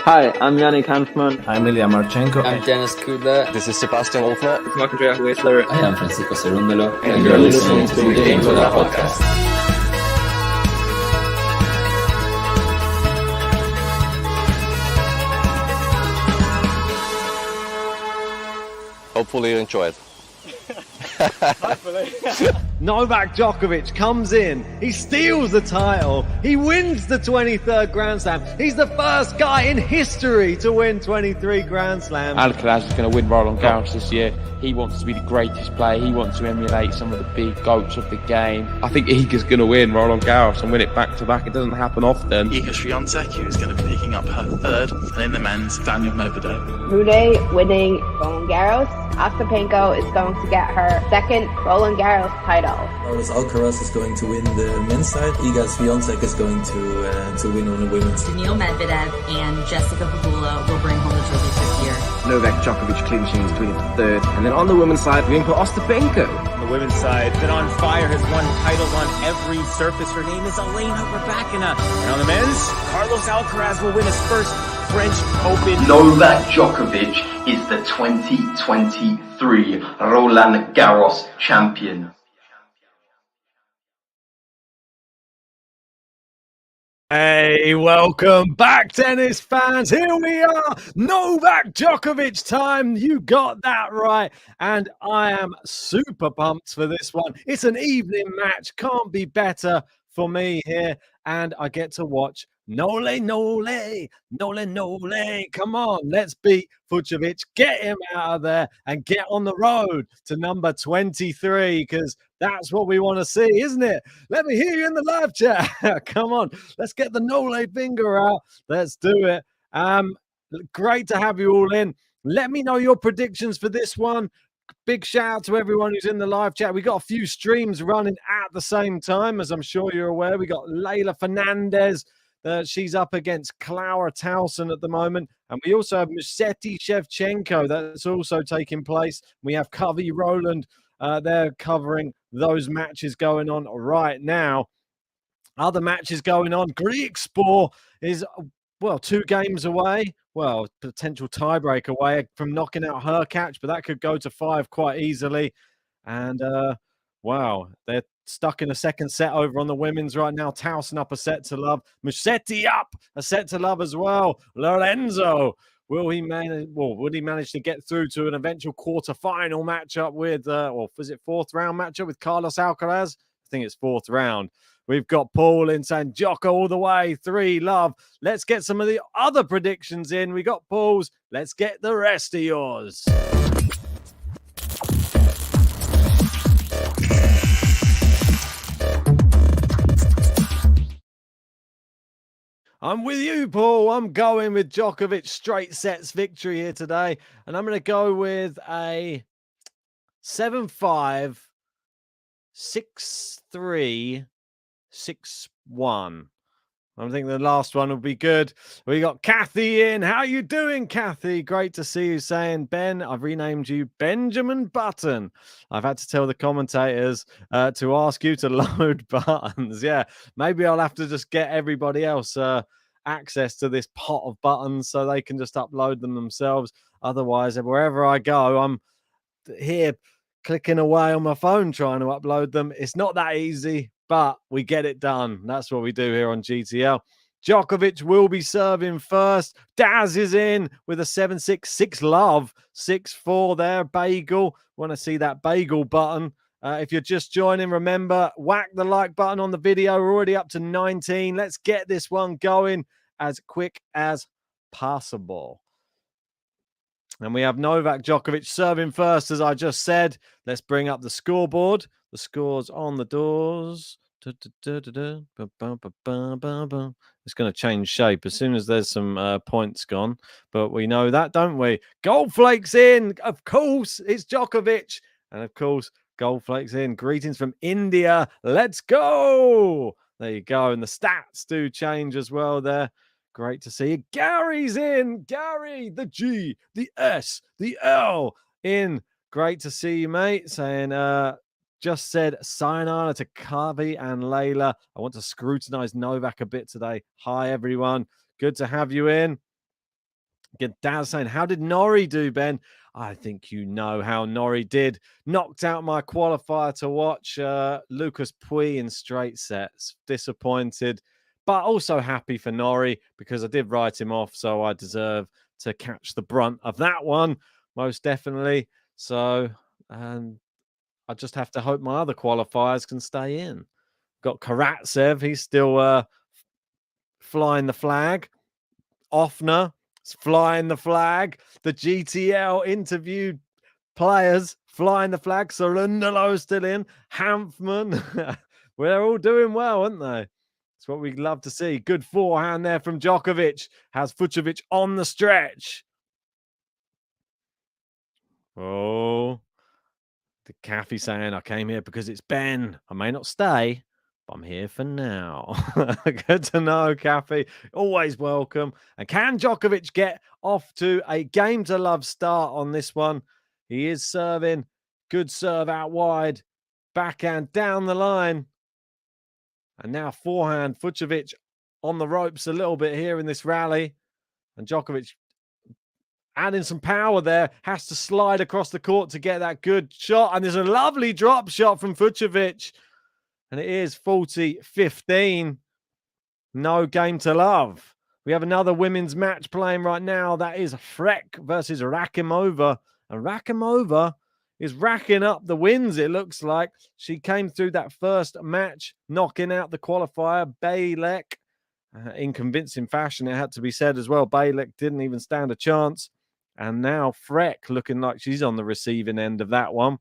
Hi, I'm Yannick Hanfman. I'm Ilya Marchenko. I'm Dennis Kudla. This is Sebastian Wolfner. It's Mark Andrea Whistler. I am Francisco Cerundolo. And you're listening to the gametolovepodcast. Podcast. Hopefully you enjoy it. Novak DJOKOVIC comes in, he steals the title, he wins the 23rd Grand Slam. He's the first guy in history to win 23 Grand Slams. Alcaraz is going to win Roland Garros this year. He wants to be the greatest player. He wants to emulate some of the big goats of the game. I think Iga's going to win Roland Garros and win it back to back. It doesn't happen often. Iga Swiatek, who's going to be picking up her third, and in the men's, Daniel Medvedev. Rude winning Roland Garros. Ostapenko is going to get her second Roland Garros title. Carlos Alcaraz is going to win the men's side. Iga Swiatek is going to win on the women's. Daniil Medvedev and Jessica Pegula will bring home the trophies this year. Novak DJOKOVIC clinching his 23rd. And then on the women's side, we're going for Ostapenko. On the women's side, been on fire, has won titles on every surface. Her name is Elena Rybakina. And on the men's, Carlos Alcaraz will win his first French Open. Novak DJOKOVIC is the 2023 Roland Garros champion. Hey, welcome back, tennis fans. Here we are, Novak DJOKOVIC time. You got that right. And I am super pumped for this one. It's an evening match. Can't be better for me here. And I get to watch Nole. Come on, let's beat FUCSOVICS. Get him out of there and get on the road to number 23, because that's what we want to see, isn't it? Let me hear you in the live chat. Come on, let's get the Nole finger out. Let's do it. Great to have you all in. Let me know your predictions for this one. Big shout out to everyone who's in the live chat. We got a few streams running at the same time, as I'm sure you're aware. We got Leylah Fernandez. She's up against Clara Towson at the moment. And we also have Musetti Shevchenko. That's also taking place. We have Covey Roland. They're covering those matches going on right now. Other matches going on. Greek Sport is, well, 2 games away. Well, potential tiebreak away from knocking out her catch, but that could go to 5 quite easily. And, wow, they're stuck in a second set over on the women's right now. Towson up a set to love. Musetti up a set to love as well. Lorenzo, will he manage to get through to an eventual quarterfinal matchup with, or was it 4th round matchup with Carlos Alcaraz? I think it's 4th round. We've got Paul in saying Jocko all the way, 3 love. Let's get some of the other predictions in. We got Paul's. Let's get the rest of yours. I'm with you, Paul. I'm going with Djokovic straight sets victory here today. And I'm going to go with a 7-5, 6-3, 6-1. I think the last one will be good. We got Kathy in. How you doing, Kathy? Great to see you. Saying, Ben, I've renamed you Benjamin Button. I've had to tell the commentators to ask you to load buttons. Yeah, maybe I'll have to just get everybody else access to this pot of buttons so they can just upload them themselves. Otherwise, wherever I go, I'm here clicking away on my phone trying to upload them. It's not that easy, but we get it done. That's what we do here on GTL. Djokovic will be serving first. Daz is in with a 7-6, 6-love, 6-4 there. Bagel. Want to see that bagel button. If you're just joining, remember, whack the like button on the video. We're already up to 19. Let's get this one going as quick as possible. And we have Novak Djokovic serving first, as I just said. Let's bring up the scoreboard. The scores on the doors. It's going to change shape as soon as there's some points gone. But we know that, don't we? Goldflake's in. Of course, it's Djokovic. And of course, Goldflake's in. Greetings from India. Let's go. There you go. And the stats do change as well there. Great to see you. Gary's in. Gary, the G, the S, the L in. Great to see you, mate. Saying, just said sayonara to Kavi and Layla. I want to scrutinize Novak a bit today. Hi, everyone. Good to have you in. Get Daz saying, how did Norrie do, Ben? I think you know how Norrie did. Knocked out my qualifier to watch Lucas Pouille in straight sets. Disappointed, but also happy for Norrie because I did write him off, so I deserve to catch the brunt of that one, most definitely. So, I just have to hope my other qualifiers can stay in. Got Karatsev. He's still flying the flag. Offner is flying the flag. The GTL interviewed players flying the flag. Sarundalo's still in. Hanfman. We're all doing well, aren't they? That's what we love to see. Good forehand there from Djokovic. Has FUCSOVICS on the stretch. Oh. The Kathy saying, I came here because it's Ben. I may not stay, but I'm here for now. Good to know, Kathy. Always welcome. And can Djokovic get off to a game to love start on this one? He is serving. Good serve out wide. Backhand down the line. And now forehand. FUCSOVICS on the ropes a little bit here in this rally. And Djokovic adding some power there, has to slide across the court to get that good shot. And there's a lovely drop shot from FUCSOVICS. And it is 40-15. No game to love. We have another women's match playing right now. That is Freck versus Rakimova. And Rakimova is racking up the wins, it looks like. She came through that first match, knocking out the qualifier, Bailek, in convincing fashion, it had to be said as well. Bailek didn't even stand a chance. And now Freck looking like she's on the receiving end of that one.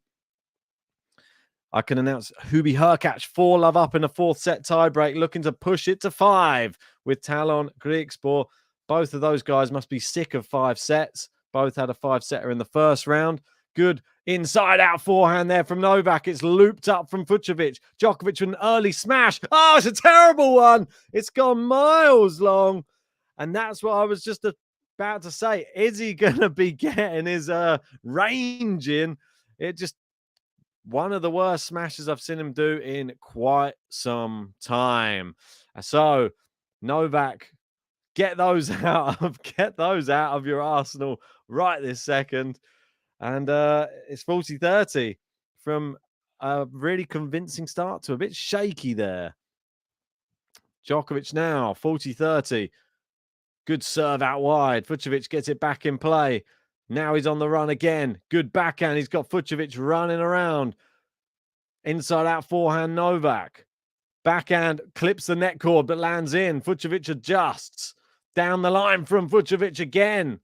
I can announce Hubie Hurkacz 4-love up in a fourth set tiebreak, looking to push it to 5 with Talon Griekspoor. Both of those guys must be sick of 5 sets. Both had a 5-setter in the first round. Good inside-out forehand there from Novak. It's looped up from FUCSOVICS. Djokovic with an early smash. Oh, it's a terrible one. It's gone miles long. And that's what I was just about to say. Is he going to be getting his range in? It just one of the worst smashes I've seen him do in quite some time. So Novak, get those out of your arsenal right this second. And it's 40-30 from a really convincing start to a bit shaky there. Djokovic now 40-30. Good serve out wide. FUCSOVICS gets it back in play. Now he's on the run again. Good backhand. He's got FUCSOVICS running around. Inside out forehand, Novak. Backhand clips the net cord but lands in. FUCSOVICS adjusts. Down the line from FUCSOVICS again.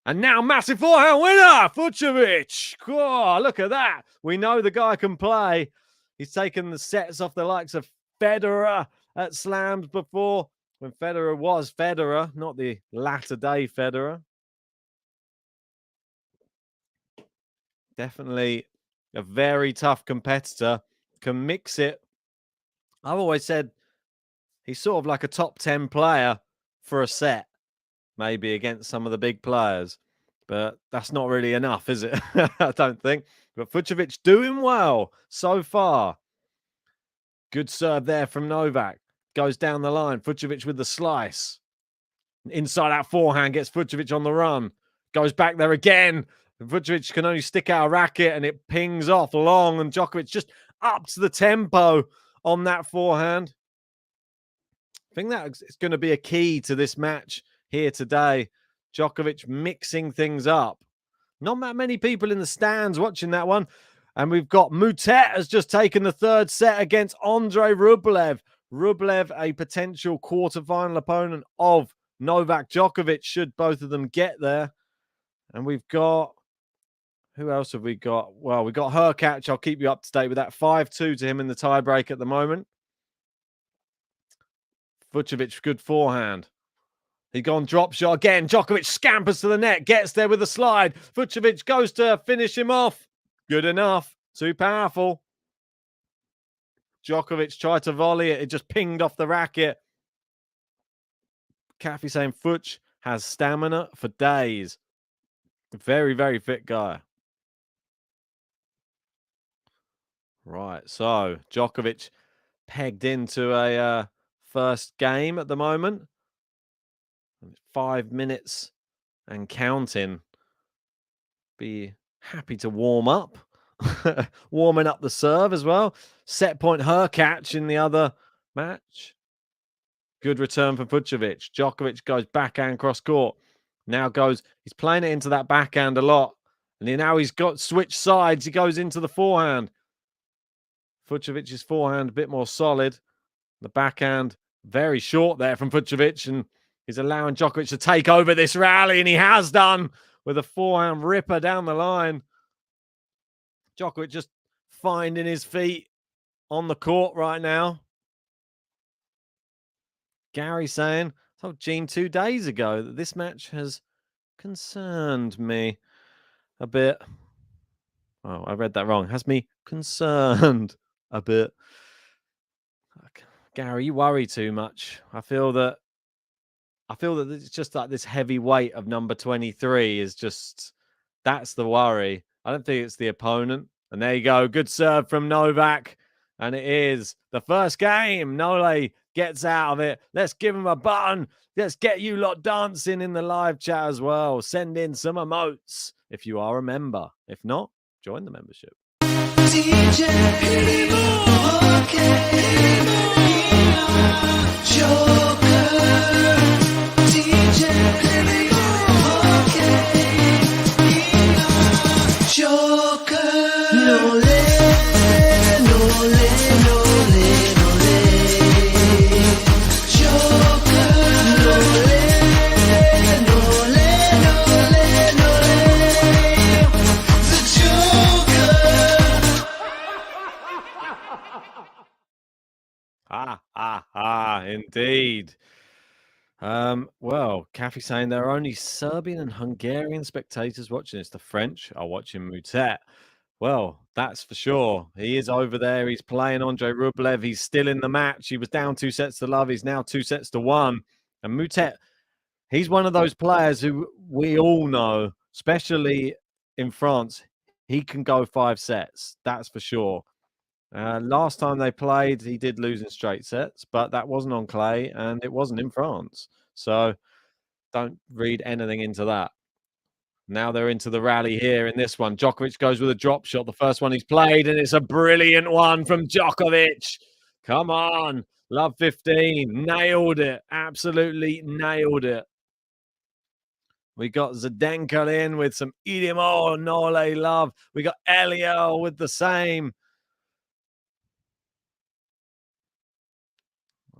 And now massive forehand winner, FUCSOVICS. Oh, look at that. We know the guy can play. He's taken the sets off the likes of Federer at slams before, when Federer was Federer, not the latter-day Federer. Definitely a very tough competitor, can mix it. I've always said he's sort of like a top 10 player for a set, maybe against some of the big players. But that's not really enough, is it? I don't think. But FUCSOVICS doing well so far. Good serve there from Novak. Goes down the line. FUCSOVICS with the slice. Inside out forehand, gets FUCSOVICS on the run. Goes back there again. FUCSOVICS can only stick out a racket and it pings off long. And Djokovic just ups the tempo on that forehand. I think that is going to be a key to this match here today. Djokovic mixing things up. Not that many people in the stands watching that one. And we've got Moutet has just taken the third set against Andre Rublev. Rublev, a potential quarterfinal opponent of Novak Djokovic, should both of them get there. And we've got, who else have we got? Well, we've got Hurkacz. I'll keep you up to date with that. 5-2 to him in the tiebreak at the moment. FUCSOVICS, good forehand. He gone drop shot again. Djokovic scampers to the net, gets there with a slide. FUCSOVICS goes to finish him off. Good enough. Too powerful. Djokovic tried to volley it. It just pinged off the racket. Kathy saying Fuch has stamina for days. Very, very fit guy. Right, so Djokovic pegged into a first game at the moment. 5 minutes and counting. Be happy to warm up. Warming up the serve as well. Set point Hurkacz in the other match. Good return from FUCSOVICS. Djokovic goes backhand cross court. Now he's playing it into that backhand a lot. And now he's got switched sides. He goes into the forehand. FUCSOVIC's forehand a bit more solid. The backhand very short there from FUCSOVICS, and he's allowing Djokovic to take over this rally, and he has done with a forehand ripper down the line. Djokovic just finding his feet on the court right now. Gary saying, I told Gene 2 days ago that this match has concerned me a bit. Oh, I read that wrong. Has me concerned a bit. Gary, you worry too much. I feel that it's just like this heavy weight of number 23 is just, that's the worry. I don't think it's the opponent. And there you go. Good serve from Novak. And it is the first game. Nole gets out of it. Let's give him a button. Let's get you lot dancing in the live chat as well. Send in some emotes if you are a member. If not, join the membership. DJ Indeed. Well, Kathy saying there are only Serbian and Hungarian spectators watching this. The French are watching Moutet. Well, that's for sure. He is over there. He's playing Andre Rublev. He's still in the match. He was down 2-0. He's now 2-1. And Moutet, he's one of those players who we all know, especially in France, he can go 5 sets. That's for sure. Last time they played, he did lose in straight sets, but that wasn't on clay and it wasn't in France. So don't read anything into that. Now they're into the rally here in this one. Djokovic goes with a drop shot, the first one he's played, and it's a brilliant one from Djokovic. Come on. Love 15. Nailed it. Absolutely nailed it. We got Zdenka in with some Idimo Nole love. We got Elio with the same.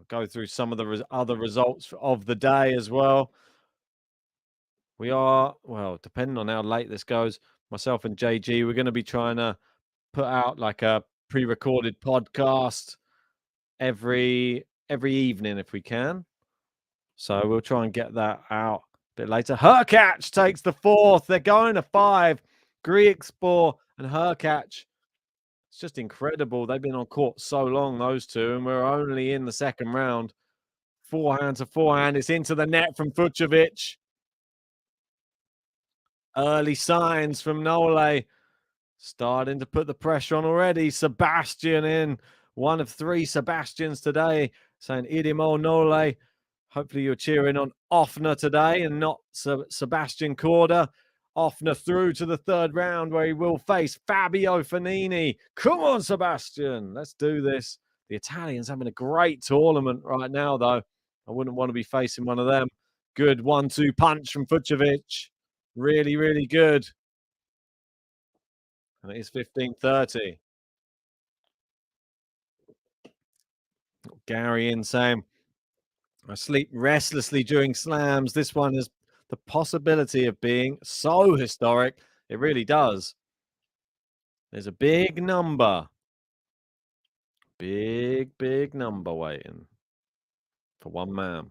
Go through some of the other results of the day as well. We are, well, depending on how late this goes, myself and JG, we're going to be trying to put out like a pre-recorded podcast every evening if we can. So we'll try and get that out a bit later. Hurkacz takes the 4th. They're going to 5. Griekspoor and Hurkacz It's just incredible. They've been on court so long, those two, and we're only in the second round. Forehand to forehand. It's into the net from FUCSOVICS. Early signs from Nole. Starting to put the pressure on already. Sebastian in. One of 3 Sebastians today. Saying Idimo Nole. Hopefully you're cheering on Offner today and not Sebastian Korda. Offner through to the 3rd round where he will face Fabio Fognini. Come on, Sebastian. Let's do this. The Italians having a great tournament right now, though. I wouldn't want to be facing one of them. Good 1-2 punch from FUCSOVICS. Really, really good. And it is 15-30. Gary in saying, I sleep restlessly during slams. This one has the possibility of being so historic. It really does. There's a big number. Big number waiting for one man.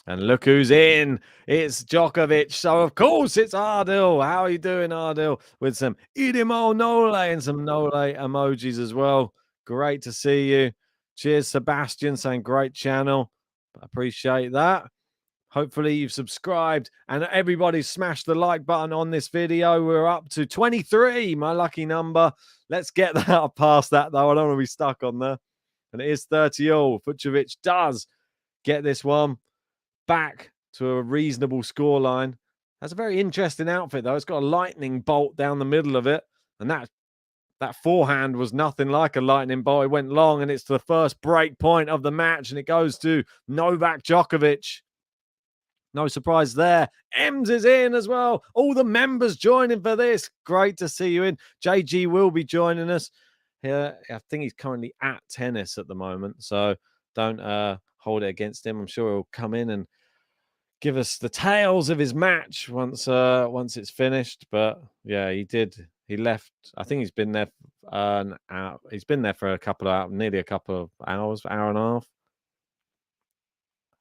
And look who's in. It's Djokovic. So, of course, it's Ardil. How are you doing, Ardil? With some Idimo Nole and some Nole emojis as well. Great to see you. Cheers, Sebastian, saying great channel. Appreciate that. Hopefully you've subscribed and everybody smashed the like button on this video. We're up to 23, my lucky number. Let's get that past that, though. I don't want to be stuck on there. And it is 30-all. FUCSOVICS does get this one back to a reasonable scoreline. That's a very interesting outfit, though. It's got a lightning bolt down the middle of it. And that forehand was nothing like a lightning bolt. It went long, and it's the first break point of the match, and it goes to Novak Djokovic. No surprise there. Ems is in as well. All the members joining for this. Great to see you in. JG will be joining us. I think he's currently at tennis at the moment, so don't hold it against him. I'm sure he'll come in and give us the tales of his match once it's finished. But yeah, he left. I think he's been there an hour. He's been there for nearly a couple of hours, hour and a half.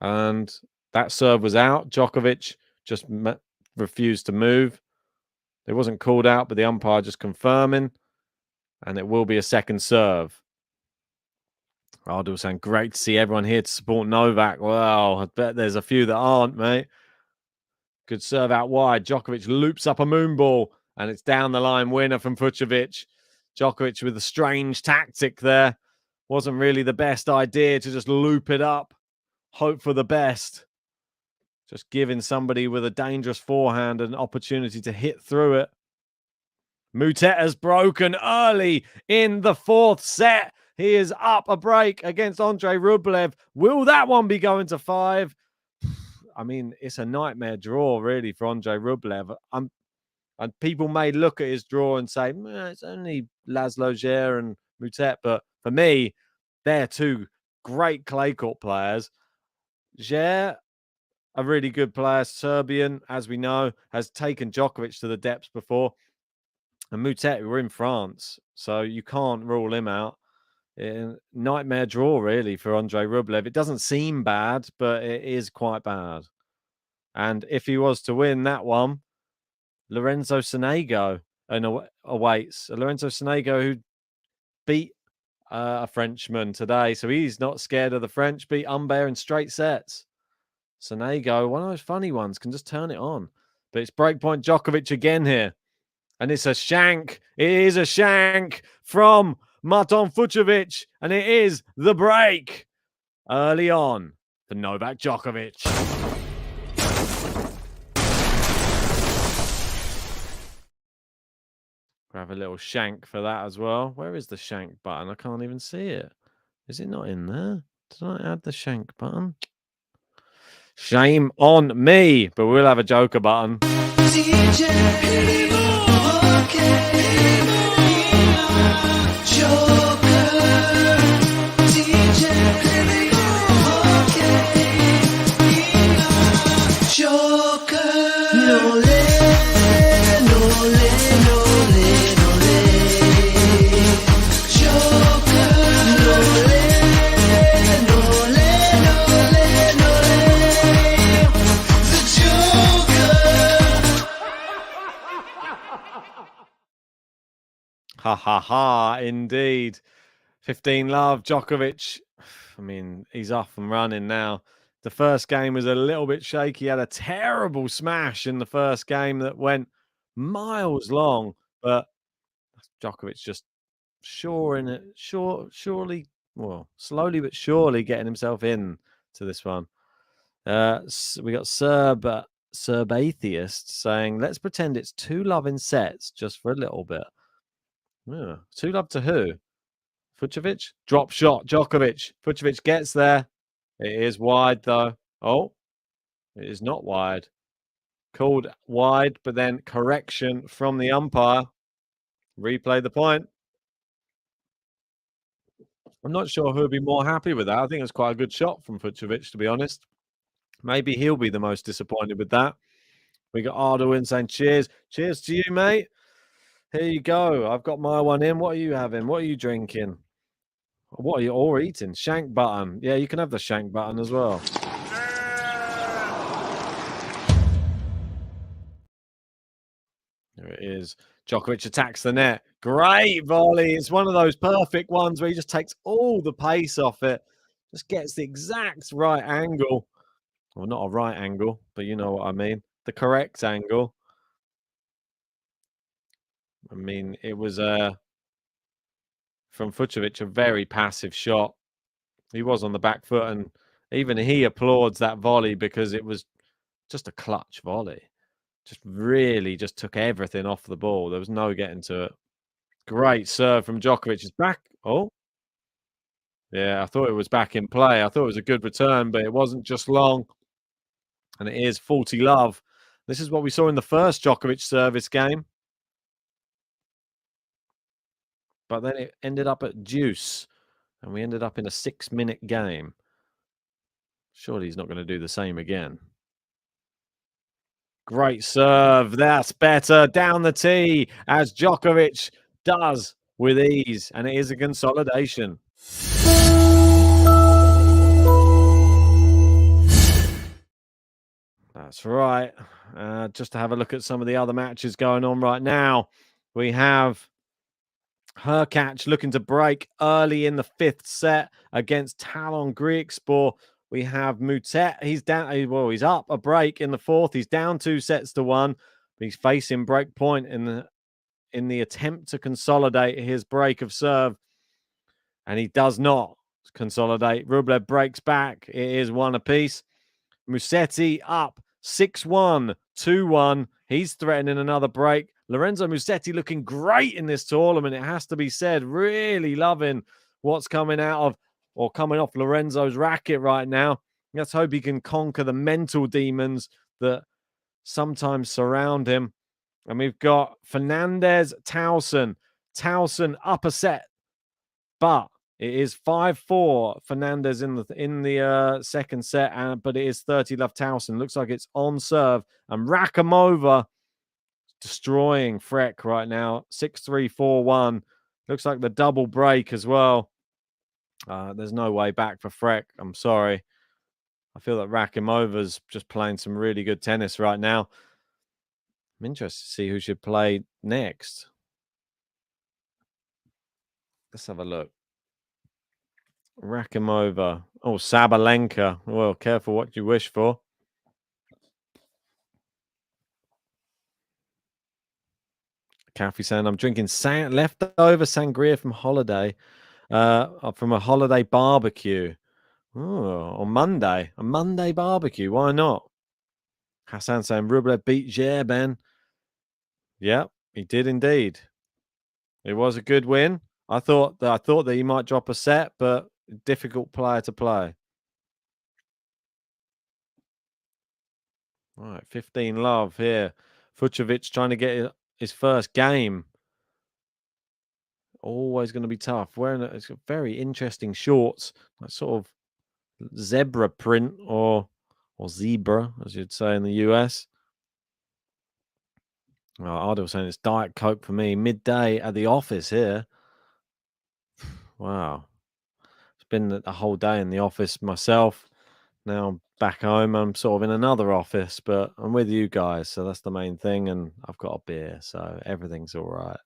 And that serve was out. Djokovic just refused to move. It wasn't called out, but the umpire just confirming. And it will be a second serve. Ardil saying, great to see everyone here to support Novak. Well, I bet there's a few that aren't, mate. Good serve out wide. Djokovic loops up a moonball. And it's down the line winner from FUCSOVICS. Djokovic with a strange tactic there. Wasn't really the best idea to just loop it up. Hope for the best. Just giving somebody with a dangerous forehand an opportunity to hit through it. Muteta's broken early in the 4th set. He is up a break against Andre Rublev. Will that one be going to 5? I mean, it's a nightmare draw, really, for Andre Rublev. And people may look at his draw and say, it's only Laszlo Djere and Mutet. But for me, they're 2 great clay court players. Djere, a really good player, Serbian, as we know, has taken Djokovic to the depths before. And Mutet, we're in France, so you can't rule him out. Nightmare draw, really, for Andre Rublev. It doesn't seem bad, but it is quite bad. And if he was to win that one, Lorenzo Sonego awaits. Lorenzo Sonego, who beat a Frenchman today, so he's not scared of the French. Beat Humbert in straight sets. Sonego, one of those funny ones, can just turn it on. But it's breakpoint Djokovic again here. And it's a shank. It is a shank from Marton FUCSOVICS. And it is the break early on for Novak Djokovic. Grab a little shank for that as well. Where is the shank button? I can't even see it. Is it not in there? Did I add the shank button? Shame on me, but we'll have a joker button. Ha ha ha, indeed. 15 love, Djokovic. I mean, he's off and running now. The first game was a little bit shaky. He had a terrible smash in the first game that went miles long, but Djokovic just surely, well, slowly but surely getting himself in to this one. We got Serb Atheist saying, let's pretend it's 2-love in sets just for a little bit. Yeah. 2-love to who? Fucsovics? Drop shot, Djokovic. Fucsovics gets there. It is wide, though. Oh, it is not wide. Called wide, but then correction from the umpire. Replay the point. I'm not sure who would be more happy with that. I think it's quite a good shot from Fucsovics, to be honest. Maybe he'll be the most disappointed with that. We got Ardoin saying, cheers. Cheers to you, mate. Here you go. I've got my one in. What are you having? What are you drinking? What are you all eating? Shank button. Yeah, you can have the shank button as well. There it is. Djokovic attacks the net. Great volley. It's one of those perfect ones where he just takes all the pace off it. Just gets the exact right angle. Well, not a right angle, but you know what I mean. The correct angle. I mean, it was from Fucsovics, a very passive shot. He was on the back foot, and even he applauds that volley because it was just a clutch volley. Just really just took everything off the ball. There was no getting to it. Great serve from Djokovic. Is back. Oh. Yeah, I thought it was back in play. I thought it was a good return, but it wasn't just long. And it is 40 love. This is what we saw in the first Djokovic service game. But then it ended up at deuce. And we ended up in a 6-minute game. Surely he's not going to do the same again. Great serve. That's better. Down the tee, as Djokovic does with ease. And it is a consolidation. That's right. Just to have a look at some of the other matches going on right now. We have Hurkacz looking to break early in the 5th set against Talon Griekspoor. We have Mutet. He's down. Well, he's up a break in the 4th. He's down 2-1. But he's facing break point in the attempt to consolidate his break of serve. And he does not consolidate. Rublev breaks back. It is 1 apiece. Musetti up 6-1, 2-1. He's threatening another break. Lorenzo Musetti looking great in this tournament, it has to be said. Really loving what's coming off Lorenzo's racket right now. Let's hope he can conquer the mental demons that sometimes surround him. And we've got Fernandez, Towson. Towson up a set, but it is 5-4 Fernandez in the 2nd set, but it is 30 love Towson. Looks like it's on serve. And Rakhimova destroying Freck right now. 6-3, 4-1. Looks like the double break as well. There's no way back for Freck. I'm sorry. I feel that Rakhimova's just playing some really good tennis right now. I'm interested to see who should play next. Let's have a look. Rakhimova. Oh, Sabalenka. Well, careful what you wish for. Kathy saying, I'm drinking leftover sangria from holiday, from a holiday barbecue. Oh, on Monday. A Monday barbecue. Why not? Hassan saying, Rublev beat Gerben. Yeah, he did indeed. It was a good win. I thought that he might drop a set, but difficult player to play. All right, 15 love here. Fucsovics trying to get his first game. Always going to be tough. Wearing it's got very interesting shorts, like sort of zebra print or zebra, as you'd say in the US. Ardell saying it's Diet Coke for me. Midday at the office here. Wow. It's been a whole day in the office myself. Now I'm back home. I'm sort of in another office, but I'm with you guys. So that's the main thing. And I've got a beer. So everything's all right.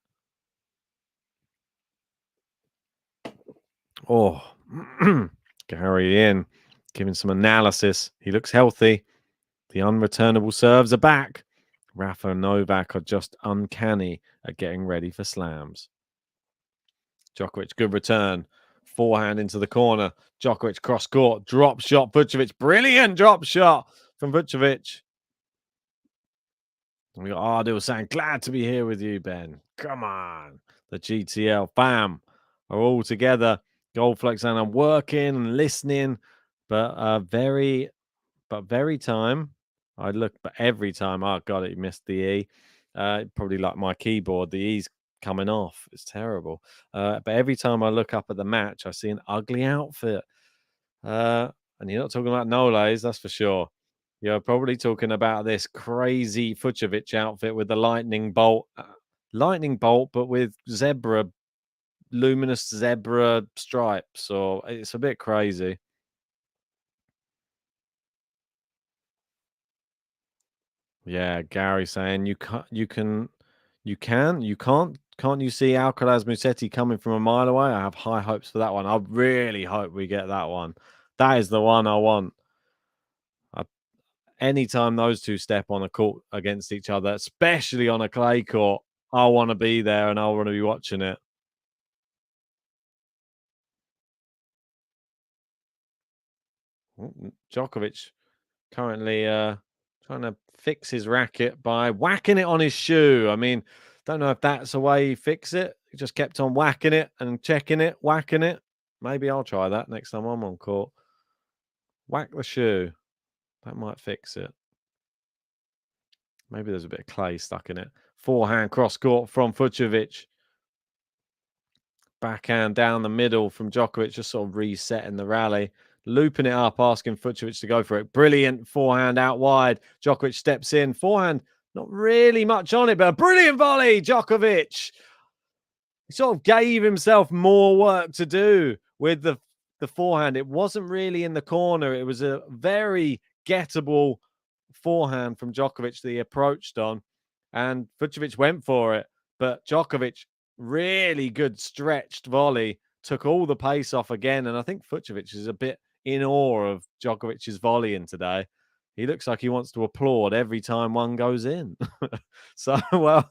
Oh, Gary in, giving some analysis. He looks healthy. The unreturnable serves are back. Rafa and Novak are just uncanny at getting ready for slams. Djokovic, good return. Forehand into the corner. Djokovic cross court. Drop shot. Vucevic. Brilliant drop shot from Vucevic. We got Ardil saying, glad to be here with you, Ben. Come on. The GTL fam are all together. Goldflex and I'm working and listening, but every time, oh god, it missed the E. Probably like my keyboard, the E's coming off. It's terrible. But every time I look up at the match, I see an ugly outfit. And you're not talking about Noles, that's for sure. You're probably talking about this crazy FUCSOVICS outfit with the lightning bolt, but with luminous zebra stripes. Or it's a bit crazy. Yeah, Gary saying can't you see Alcaraz Musetti coming from a mile away? I have high hopes for that one. I really hope we get that one. That is the one I want. Anytime those two step on a court against each other, especially on a clay court, I want to be there and I want to be watching it. Djokovic currently trying to fix his racket by whacking it on his shoe. I mean, don't know if that's the way he fix it. He just kept on whacking it and checking it, whacking it. Maybe I'll try that next time I'm on court. Whack the shoe. That might fix it. Maybe there's a bit of clay stuck in it. Forehand cross court from FUCSOVICS. Backhand down the middle from Djokovic, just sort of resetting the rally. Looping it up, asking FUCSOVICS to go for it. Brilliant forehand out wide. Djokovic steps in. Forehand, not really much on it, but a brilliant volley, Djokovic. He sort of gave himself more work to do with the forehand. It wasn't really in the corner. It was a very gettable forehand from Djokovic that he approached on. And FUCSOVICS went for it. But Djokovic, really good stretched volley, took all the pace off again. And I think FUCSOVICS is a bit in awe of Djokovic's volleying today. He looks like he wants to applaud every time one goes in. So, well,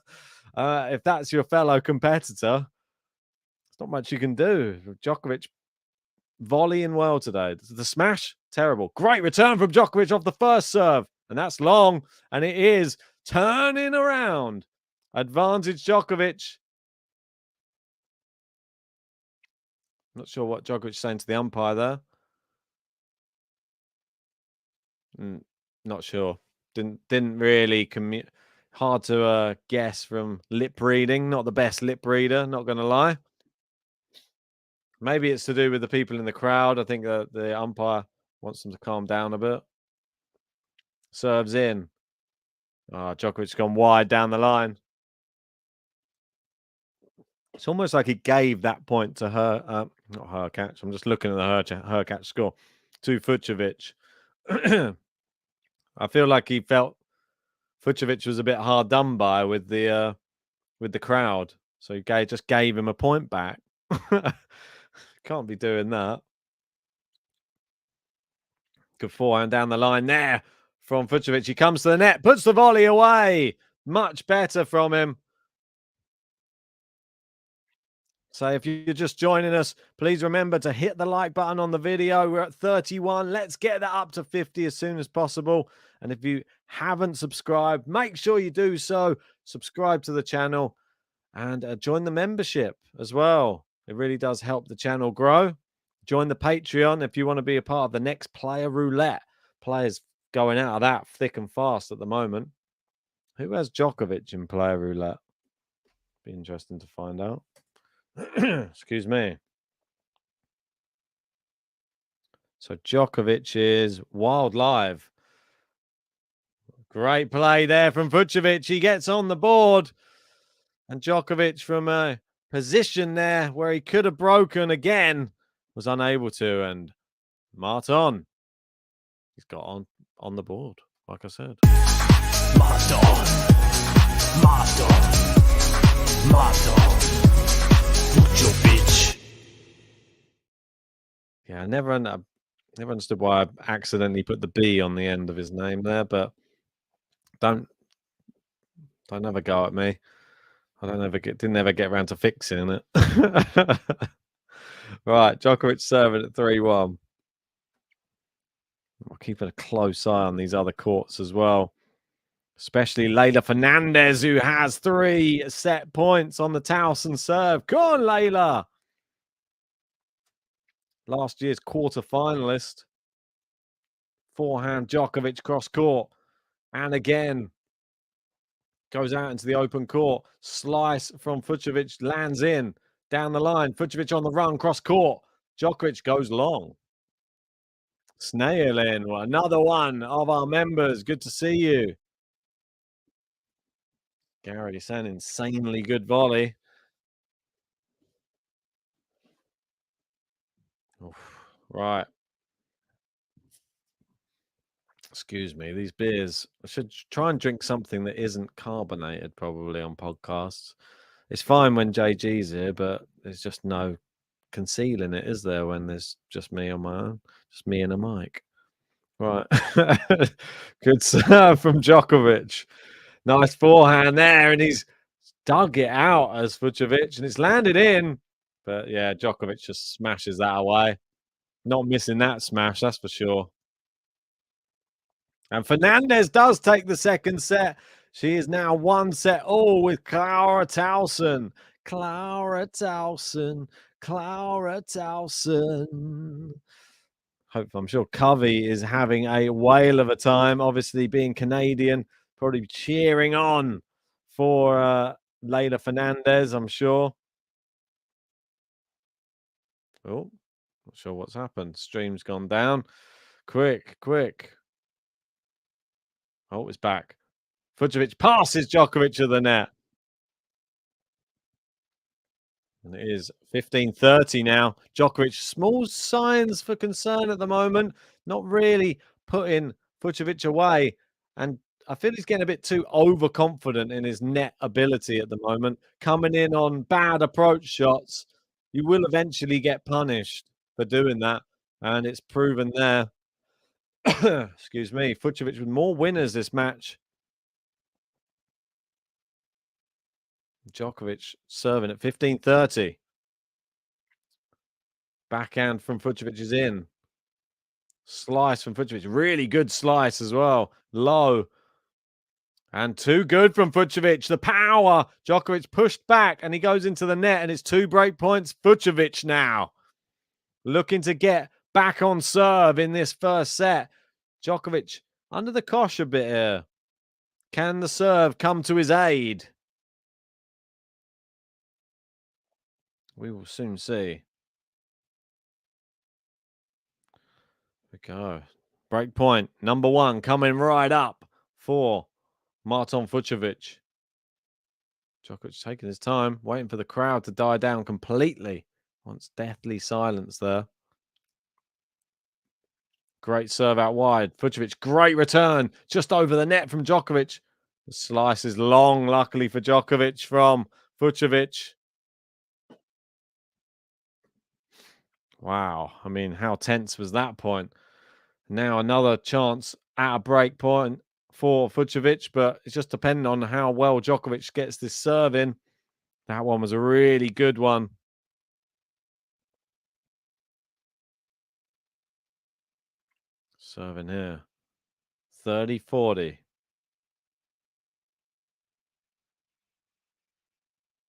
if that's your fellow competitor, there's not much you can do. Djokovic volleying well today. The smash, terrible. Great return from Djokovic off the first serve. And that's long. And it is turning around. Advantage Djokovic. Not sure what Djokovic's saying to the umpire there. Not sure. Didn't really hard to guess from lip reading. Not the best lip reader, not going to lie. Maybe it's to do with the people in the crowd. I think the umpire wants them to calm down a bit. Serves in. Djokovic's gone wide down the line. It's almost like he gave that point to her, not her catch. I'm just looking at the her catch score to FUCSOVICS. I feel like he felt FUCSOVICS was a bit hard done by with the crowd, so he just gave him a point back. Can't be doing that. Good forehand down the line there from FUCSOVICS. He comes to the net, puts the volley away. Much better from him. So if you're just joining us, please remember to hit the like button on the video. We're at 31. Let's get that up to 50 as soon as possible. And if you haven't subscribed, make sure you do so. Subscribe to the channel and join the membership as well. It really does help the channel grow. Join the Patreon if you want to be a part of the next Player Roulette. Players going out of that thick and fast at the moment. Who has Djokovic in Player Roulette? Be interesting to find out. Excuse me. So Djokovic is wild live. Great play there from FUCSOVICS. He gets on the board. And Djokovic from a position there where he could have broken again was unable to. And Marton, he's got on the board, like I said. Marton. Mucho bitch. Yeah, I never understood why I accidentally put the B on the end of his name there, but don't ever go at me. Didn't ever get around to fixing it. Right, Djokovic serving at 3-1. We're keeping a close eye on these other courts as well, especially Leylah Fernandez, who has 3 set points on the Towson serve. Come on, Leylah. Last year's quarter finalist. Forehand Djokovic cross court. And again, goes out into the open court. Slice from FUCSOVICS lands in. Down the line. FUCSOVICS on the run, cross court. Djokovic goes long. Snail in. Well, another one of our members. Good to see you. Gary, it's an insanely good volley. Oof. Right. Excuse me, these beers. I should try and drink something that isn't carbonated, probably, on podcasts. It's fine when JG's here, but there's just no concealing it, is there, when there's just me on my own? Just me and a mic. Right. Good serve from Djokovic. Nice forehand there, and he's dug it out as FUCSOVICS, and it's landed in. But yeah, Djokovic just smashes that away. Not missing that smash, that's for sure. And Fernandez does take the second set. She is now 1 set all with Clara Towson. Clara Towson. Clara Towson. I'm sure Covey is having a whale of a time. Obviously, being Canadian, probably cheering on for Leylah Fernandez, I'm sure. Oh, not sure what's happened. Stream's gone down. Quick. Oh, it's back. FUCSOVICS passes Djokovic to the net. And it is 15-30 now. Djokovic, small signs for concern at the moment. Not really putting FUCSOVICS away. And I feel he's getting a bit too overconfident in his net ability at the moment. Coming in on bad approach shots. You will eventually get punished for doing that. And it's proven there. Excuse me. FUCSOVICS with more winners this match. Djokovic serving at 15-30. Backhand from FUCSOVICS is in. Slice from FUCSOVICS. Really good slice as well. Low. And too good from FUCSOVICS. The power. Djokovic pushed back and he goes into the net, and it's 2 break points. FUCSOVICS now looking to get back on serve in this first set. Djokovic under the cosh a bit here. Can the serve come to his aid? We will soon see. Here we go. Break point number 1 coming right up for Marton Fucsovics. Djokovic taking his time, waiting for the crowd to die down completely. Once deathly silence there. Great serve out wide. Fucsovics, great return. Just over the net from Djokovic. The slice is long, luckily for Djokovic from Fucsovics. Wow. I mean, how tense was that point? Now another chance at a break point for Fucsovics, but it's just depending on how well Djokovic gets this serve in. That one was a really good one. Serving here. 30-40.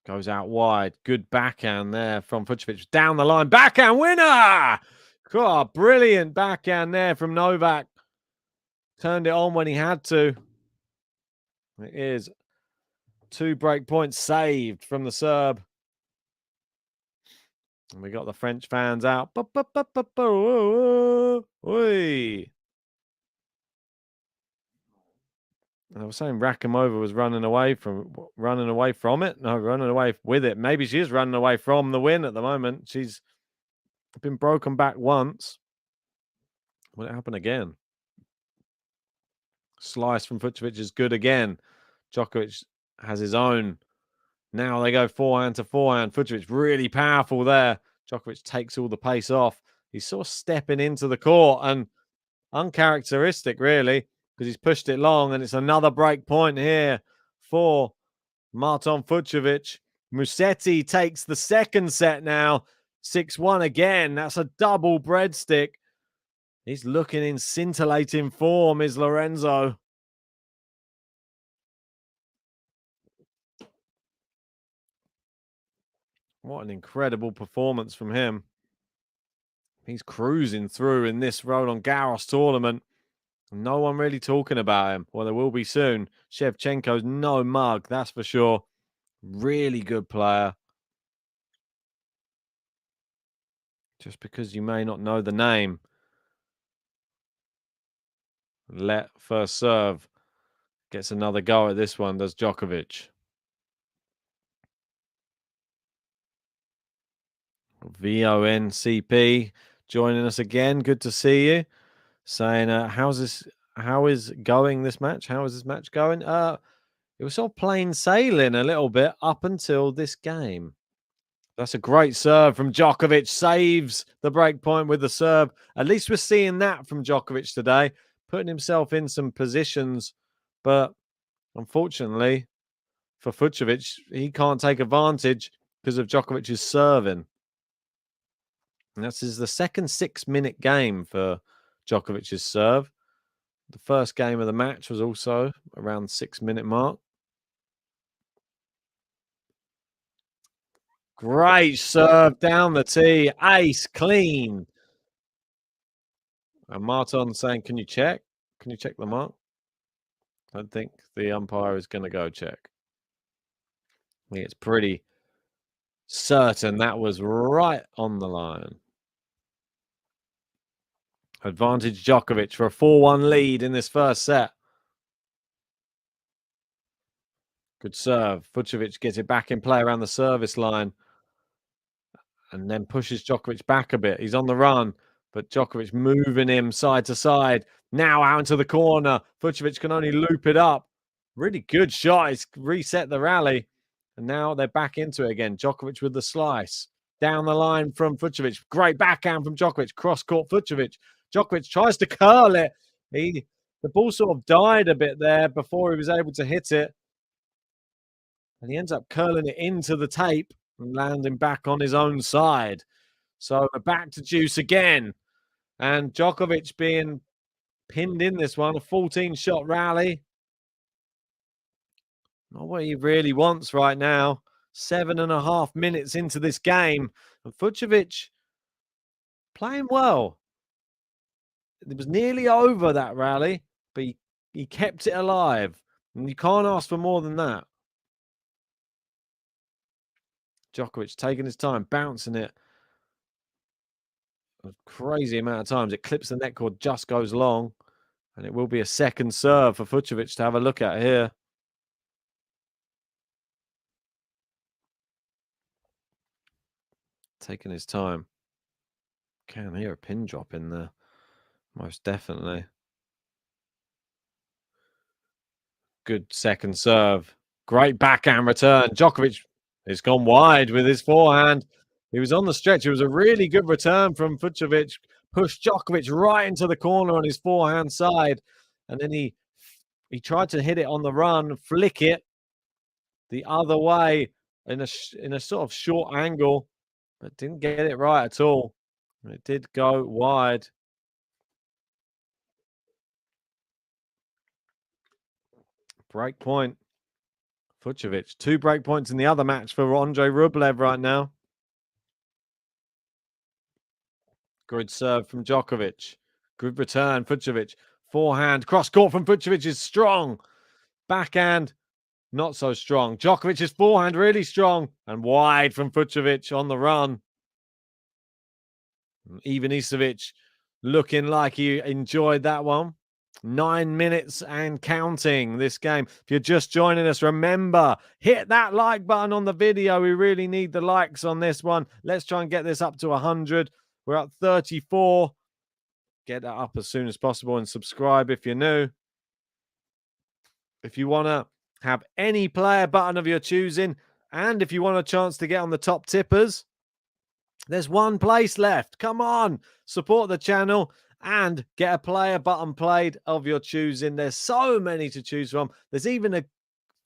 Goes out wide. Good backhand there from Fucsovics. Down the line. Backhand winner! God, brilliant backhand there from Novak. Turned it on when he had to. It is 2 break points saved from the Serb. And we got the French fans out. Oi. I was saying Rakhimova was running away from it. No, running away with it. Maybe she is running away from the win at the moment. She's been broken back once. Will it happen again? Slice from Fucsovics is good again. Djokovic has his own. Now they go forehand to forehand. Fucsovics really powerful there. Djokovic takes all the pace off. He's sort of stepping into the court, and uncharacteristic, really, because he's pushed it long, and it's another break point here for Marton Fucsovics. Musetti takes the second set now. 6-1 again. That's a double breadstick. He's looking in scintillating form, is Lorenzo. What an incredible performance from him. He's cruising through in this Roland Garros tournament. No one really talking about him. Well, there will be soon. Shevchenko's no mug, that's for sure. Really good player. Just because you may not know the name. Let first serve. Gets another go at this one, does Djokovic. VONCP joining us again. Good to see you. Saying, how is going this match? How is this match going? It was sort of plain sailing a little bit up until this game. That's a great serve from Djokovic. Saves the break point with the serve. At least we're seeing that from Djokovic today. Putting himself in some positions. But unfortunately for Fucsovics, he can't take advantage because of Djokovic's serving. And this is the second 6-minute game for Djokovic's serve. The first game of the match was also around the 6-minute mark. Great serve down the tee. Ace, clean. And Marton saying, can you check? Can you check the mark? I don't think the umpire is going to go check. I think it's pretty certain that was right on the line. Advantage Djokovic for a 4-1 lead in this first set. Good serve. Fucsovics gets it back in play around the service line. And then pushes Djokovic back a bit. He's on the run. But Djokovic moving him side to side. Now out into the corner. Fucsovics can only loop it up. Really good shot. He's reset the rally. And now they're back into it again. Djokovic with the slice. Down the line from Fucsovics. Great backhand from Djokovic. Cross-court Fucsovics. Djokovic tries to curl it. The ball sort of died a bit there before he was able to hit it. And he ends up curling it into the tape and landing back on his own side. So back to juice again. And Djokovic being pinned in this one. A 14-shot rally. Not what he really wants right now. 7.5 minutes into this game. And Fucsovics playing well. It was nearly over, that rally, but he kept it alive. And you can't ask for more than that. Djokovic taking his time, bouncing it. A crazy amount of times. It clips the net cord, just goes long. And it will be a second serve for Fucsovics to have a look at here. Taking his time. Can hear a pin drop in there. Most definitely. Good second serve. Great backhand return. Djokovic has gone wide with his forehand. He was on the stretch. It was a really good return from Fucsovic. Pushed Djokovic right into the corner on his forehand side. And then he tried to hit it on the run, flick it the other way in a sort of short angle, but didn't get it right at all. It did go wide. Break point. Fucsovics. 2 break points in the other match for Andre Rublev right now. Good serve from Djokovic. Good return, Fucsovic. Forehand. Cross court from Fucsovic is strong. Backhand, not so strong. Djokovic's forehand really strong. And wide from Fucsovic on the run. Ivanisevic looking like he enjoyed that one. 9 minutes and counting this game. If you're just joining us, remember, hit that like button on the video. We really need the likes on this one. Let's try and get this up to 100. We're at 34. Get that up as soon as possible and subscribe if you're new. If you want to have any player button of your choosing, and if you want a chance to get on the top tippers, There's one place left. Come on, support the channel and get a player button played of your choosing. There's so many to choose from. There's even a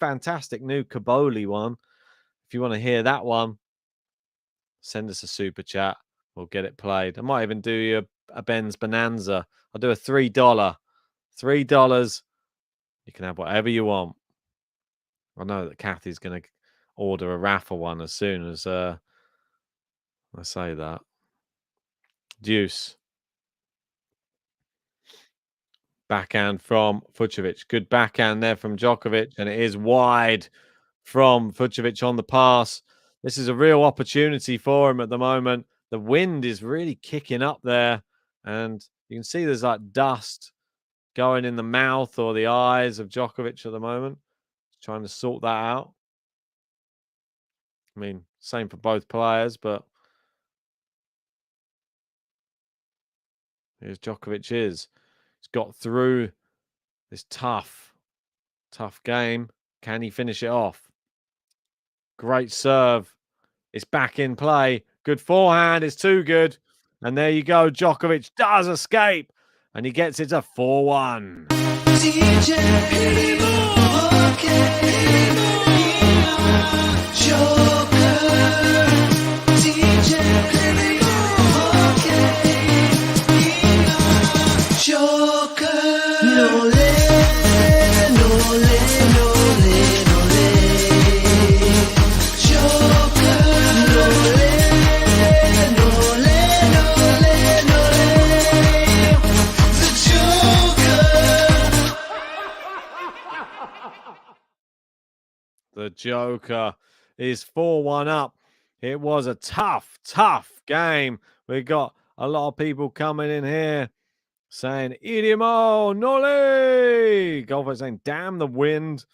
fantastic new Kaboli one. If you want to hear that one, send us a super chat. We'll get it played. I might even do you a Ben's Bonanza. I'll do a $3. $3. You can have whatever you want. I know that Kathy's going to order a raffle one as soon as I say that. Deuce. Backhand from FUCSOVICS. Good backhand there from Djokovic, and it is wide from FUCSOVICS on the pass. This is a real opportunity for him at the moment. The wind is really kicking up there, and you can see there's like dust going in the mouth or the eyes of Djokovic at the moment. He's trying to sort that out. I mean, same for both players, but here's Djokovic. He's got through this tough game. Can he finish it off? Great serve. It's back in play. Good forehand. It's too good. And there you go. Djokovic does escape. And he gets it to 4-1. The Joker is 4-1 up. It was a tough game. We got a lot of people coming in here saying, Idimo, Noli! Golfer saying, damn the wind.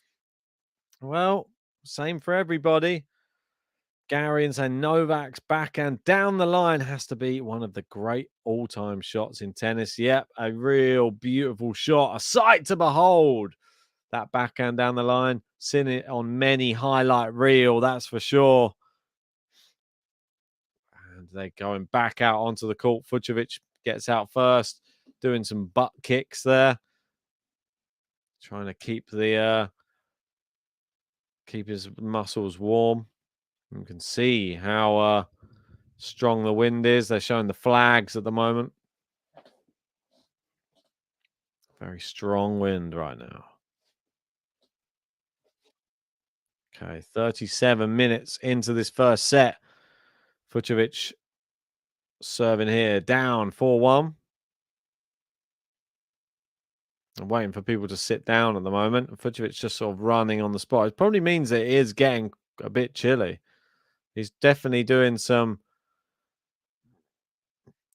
Well, same for everybody. Gary and saying, Novak's backhand down the line has to be one of the great all-time shots in tennis. Yep, a real beautiful shot. A sight to behold. That backhand down the line. Seen it on many highlight reel, that's for sure. And they're going back out onto the court. FUCSOVICS gets out first, doing some butt kicks there. Trying to keep the keep his muscles warm. You can see how strong the wind is. They're showing the flags at the moment. Very strong wind right now. Okay, 37 minutes into this first set. FUCSOVICS serving here, down 4-1. I'm waiting for people to sit down at the moment. FUCSOVICS just sort of running on the spot. It probably means that it is getting a bit chilly. He's definitely doing some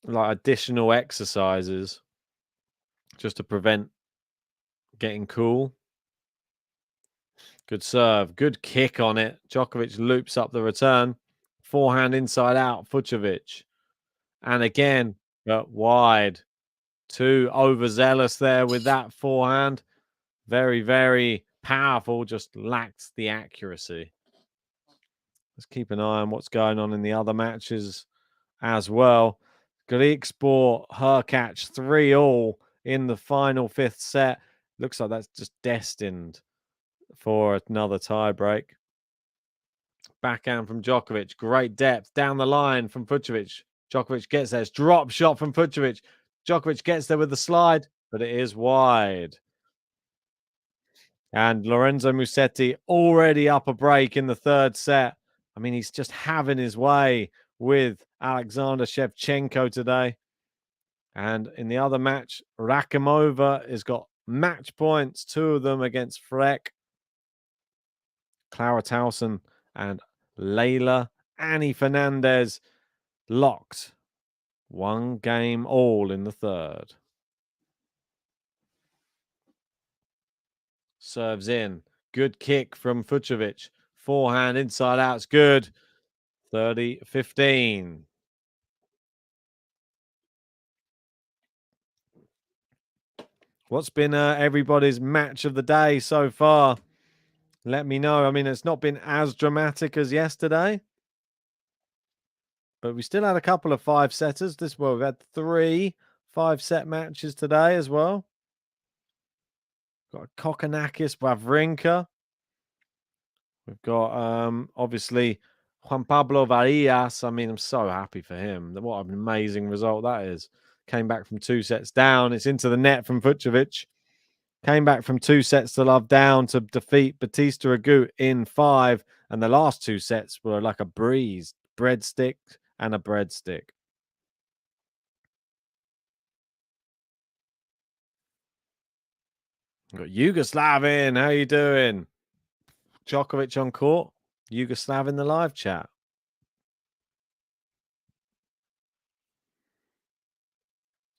like additional exercises just to prevent getting cool. Good serve. Good kick on it. Djokovic loops up the return. Forehand inside out. FUCSOVICS. And again, but wide. Too overzealous there with that forehand. Very, very powerful. Just lacked the accuracy. Let's keep an eye on what's going on in the other matches as well. Griekspoor, Hurkacz, 3-3 in the final fifth set. Looks like that's just destined for another tie break. Backhand from Djokovic. Great depth down the line from FUCSOVICS. Djokovic gets there. It's drop shot from FUCSOVICS. Djokovic gets there with the slide, but it is wide. And Lorenzo Musetti already up a break in the third set. I mean, he's just having his way with Alexander Shevchenko today. And in the other match, Rakimova has got match points, 2 of them against Freck. Clara Towson and Leylah Annie Fernandez locked. 1 game all in the third. Serves in. Good kick from FUCSOVICS. Forehand inside out. It's good. 30-15. What's been everybody's match of the day so far? Let me know. I mean, it's not been as dramatic as yesterday. But we still had a couple of 5-setters. We've had 3 5-set matches today as well. Got Kokkinakis, Wawrinka. We've got obviously Juan Pablo Varillas. I mean, I'm so happy for him. What an amazing result that is. Came back from 2 sets down. It's into the net from FUCSOVICS. Came back from 2 sets to love down to defeat Batista Agut in 5. And the last 2 sets were like a breeze. Breadstick and a breadstick. We've got Yugoslavin. How you doing? Djokovic on court. Yugoslav in the live chat.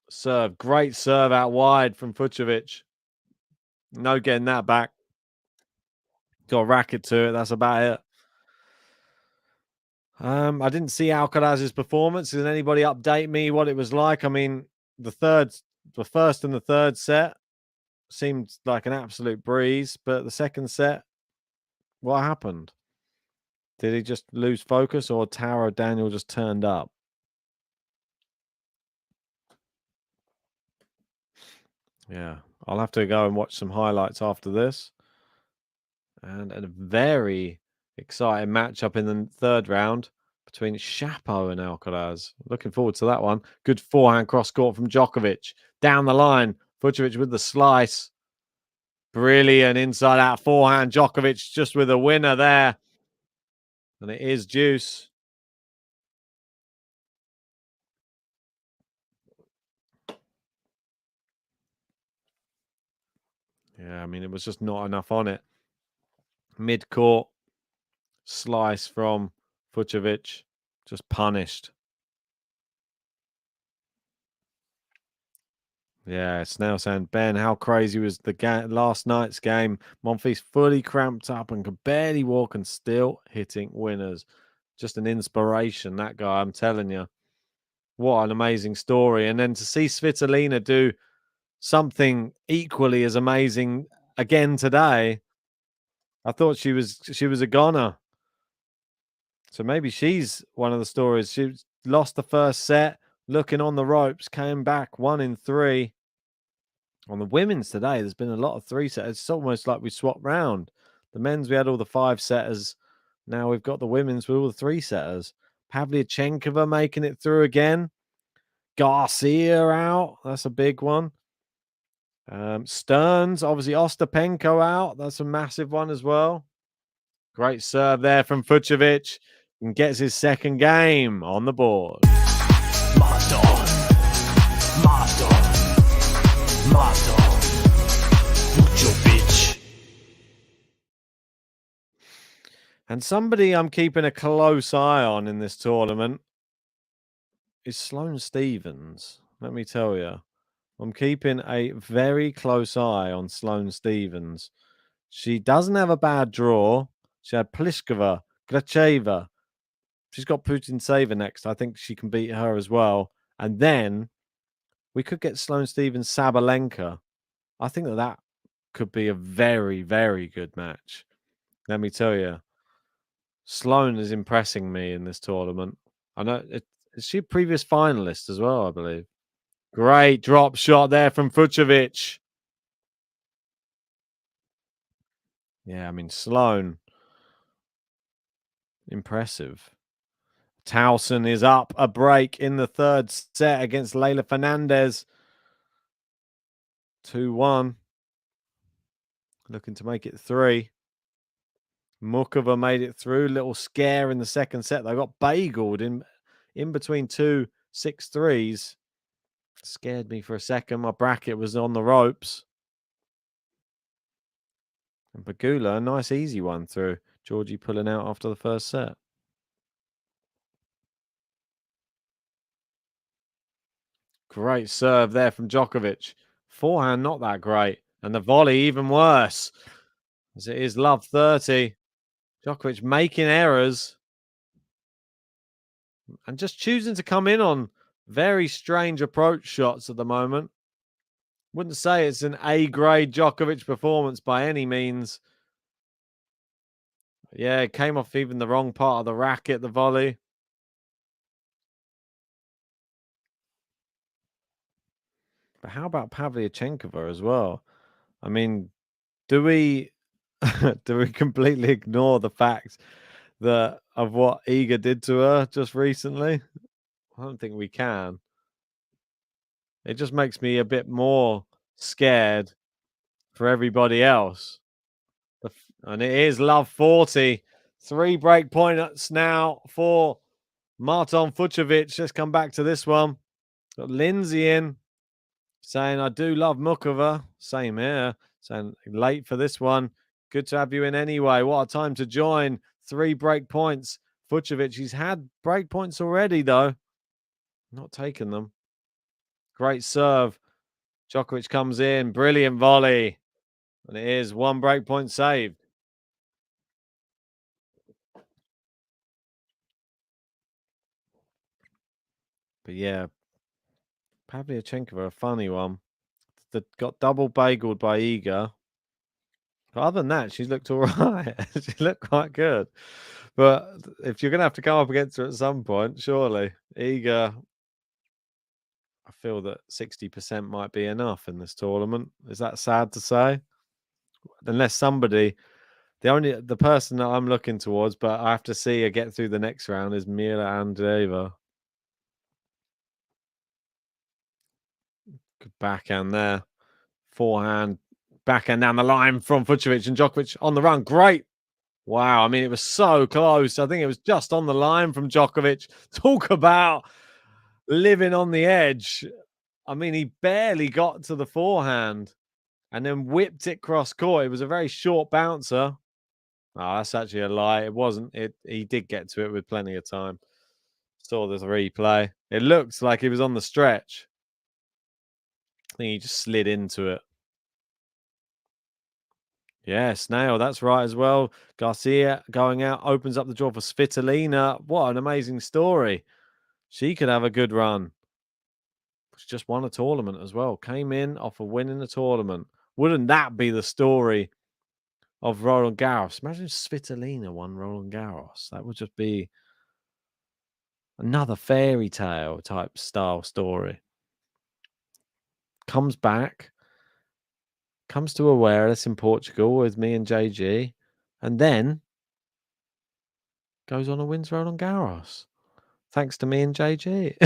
Serve. Great serve out wide from FUCSOVICS. No getting that back. Got a racket to it. That's about it. I didn't see Alcaraz's performance. Did anybody update me what it was like? I mean, the first and the third set seemed like an absolute breeze, but the second set, what happened? Did he just lose focus, or Taro Daniel just turned up? Yeah, I'll have to go and watch some highlights after this. And a very exciting matchup in the third round between Shapo and Alcaraz. Looking forward to that one. Good forehand cross court from Djokovic. Down the line, FUCSOVICS with the slice. Brilliant inside-out forehand. Djokovic just with a winner there. And it is deuce. Yeah, I mean, it was just not enough on it. Mid-court slice from FUCSOVICS. Just punished. Yeah, Snail saying, Ben, how crazy was the last night's game? Monfils fully cramped up and could barely walk and still hitting winners. Just an inspiration, that guy, I'm telling you. What an amazing story. And then to see Svitolina do something equally as amazing again today, I thought she was a goner. So maybe she's one of the stories. She lost the first set, looking on the ropes, came back 1 in 3. On the women's today, there's been a lot of 3-setters. It's almost like we swapped round. The men's, we had all the 5-setters. Now we've got the women's with all the 3-setters. Pavlyuchenkova making it through again. Garcia out. That's a big one. Stearns, obviously Ostapenko out. That's a massive one as well. Great serve there from FUCSOVICS, and gets his second game on the board. Marton. FUCSOVICS. And somebody I'm keeping a close eye on in this tournament is Sloane Stephens. Let me tell you. I'm keeping a very close eye on Sloane Stephens. She doesn't have a bad draw. She had Pliskova, Gracheva. She's got Putintseva next. I think she can beat her as well. And then we could get Sloane Stephens, Sabalenka. I think that could be a very, very good match. Let me tell you. Sloane is impressing me in this tournament. I know is she a previous finalist as well, I believe. Great drop shot there from FUCSOVICS. Yeah, I mean, Sloane. Impressive. Towson is up a break in the third set against Leylah Fernandez. 2-1. Looking to make it 3. Mukova made it through. Little scare in the second set. They got bageled in between 2 6-3s. Scared me for a second. My bracket was on the ropes. And Pegula, a nice easy one through. Georgie pulling out after the first set. Great serve there from Djokovic. Forehand not that great. And the volley even worse. As it is love 30. Djokovic making errors. And just choosing to come in on very strange approach shots at the moment. Wouldn't say it's an A-grade Djokovic performance by any means. Yeah, it came off even the wrong part of the racket, the volley. But how about Pavlyuchenkova as well? I mean, do we do we completely ignore the fact that of what Iga did to her just recently? I don't think we can. It just makes me a bit more scared for everybody else. And it is love 40. 3 break points now for Marton Fucsovics. Let's come back to this one. Got Lindsay in saying, I do love Mukova. Same here. Saying late for this one. Good to have you in anyway. What a time to join. 3 break points. Fucsovics, he's had break points already, though. Not taken them. Great serve. Djokovic comes in. Brilliant volley. And it is 1 break point saved. But yeah, Pavlyuchenkova, a funny one. That got double bageled by Iga. But other than that, she's looked all right. She looked quite good. But if you're going to have to come up against her at some point, surely, Iga, I feel that 60% might be enough in this tournament. Is that sad to say? Unless somebody, the person that I'm looking towards, but I have to see her get through the next round, is Mila Andreeva. Good backhand there. Forehand, backhand down the line from Fucsovics, and Djokovic on the run. Great. Wow. I mean, it was so close. I think it was just on the line from Djokovic. Talk about living on the edge. I mean, he barely got to the forehand and then whipped it cross court. It was a very short bouncer. Oh, that's actually a lie. It wasn't. He did get to it with plenty of time. Saw the replay. It looked like he was on the stretch. I think he just slid into it. Yeah, Snail, that's right as well. Garcia going out, opens up the draw for Svitolina. What an amazing story. She could have a good run. She just won a tournament as well. Came in off a win in the tournament. Wouldn't that be the story of Roland Garros? Imagine if Svitolina won Roland Garros. That would just be another fairy tale type style story. Comes back. Comes to awareness in Portugal with me and JG. And then goes on and wins Roland Garros. Thanks to me and JG.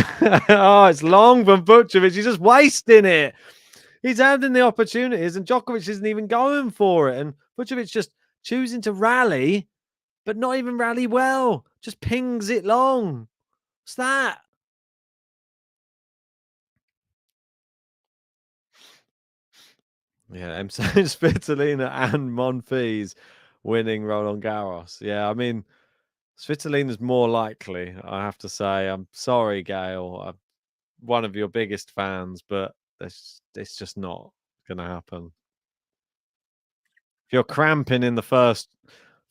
Oh, it's long from Fucsovics. He's just wasting it. He's having the opportunities and Djokovic isn't even going for it. And Fucsovics just choosing to rally, but not even rally well. Just pings it long. What's that? Yeah, I'm saying Svitolina and Monfils winning Roland Garros. Yeah, I mean, Svitolina's more likely, I have to say. I'm sorry, Gail. I'm one of your biggest fans, but it's just not going to happen. If you're cramping in the first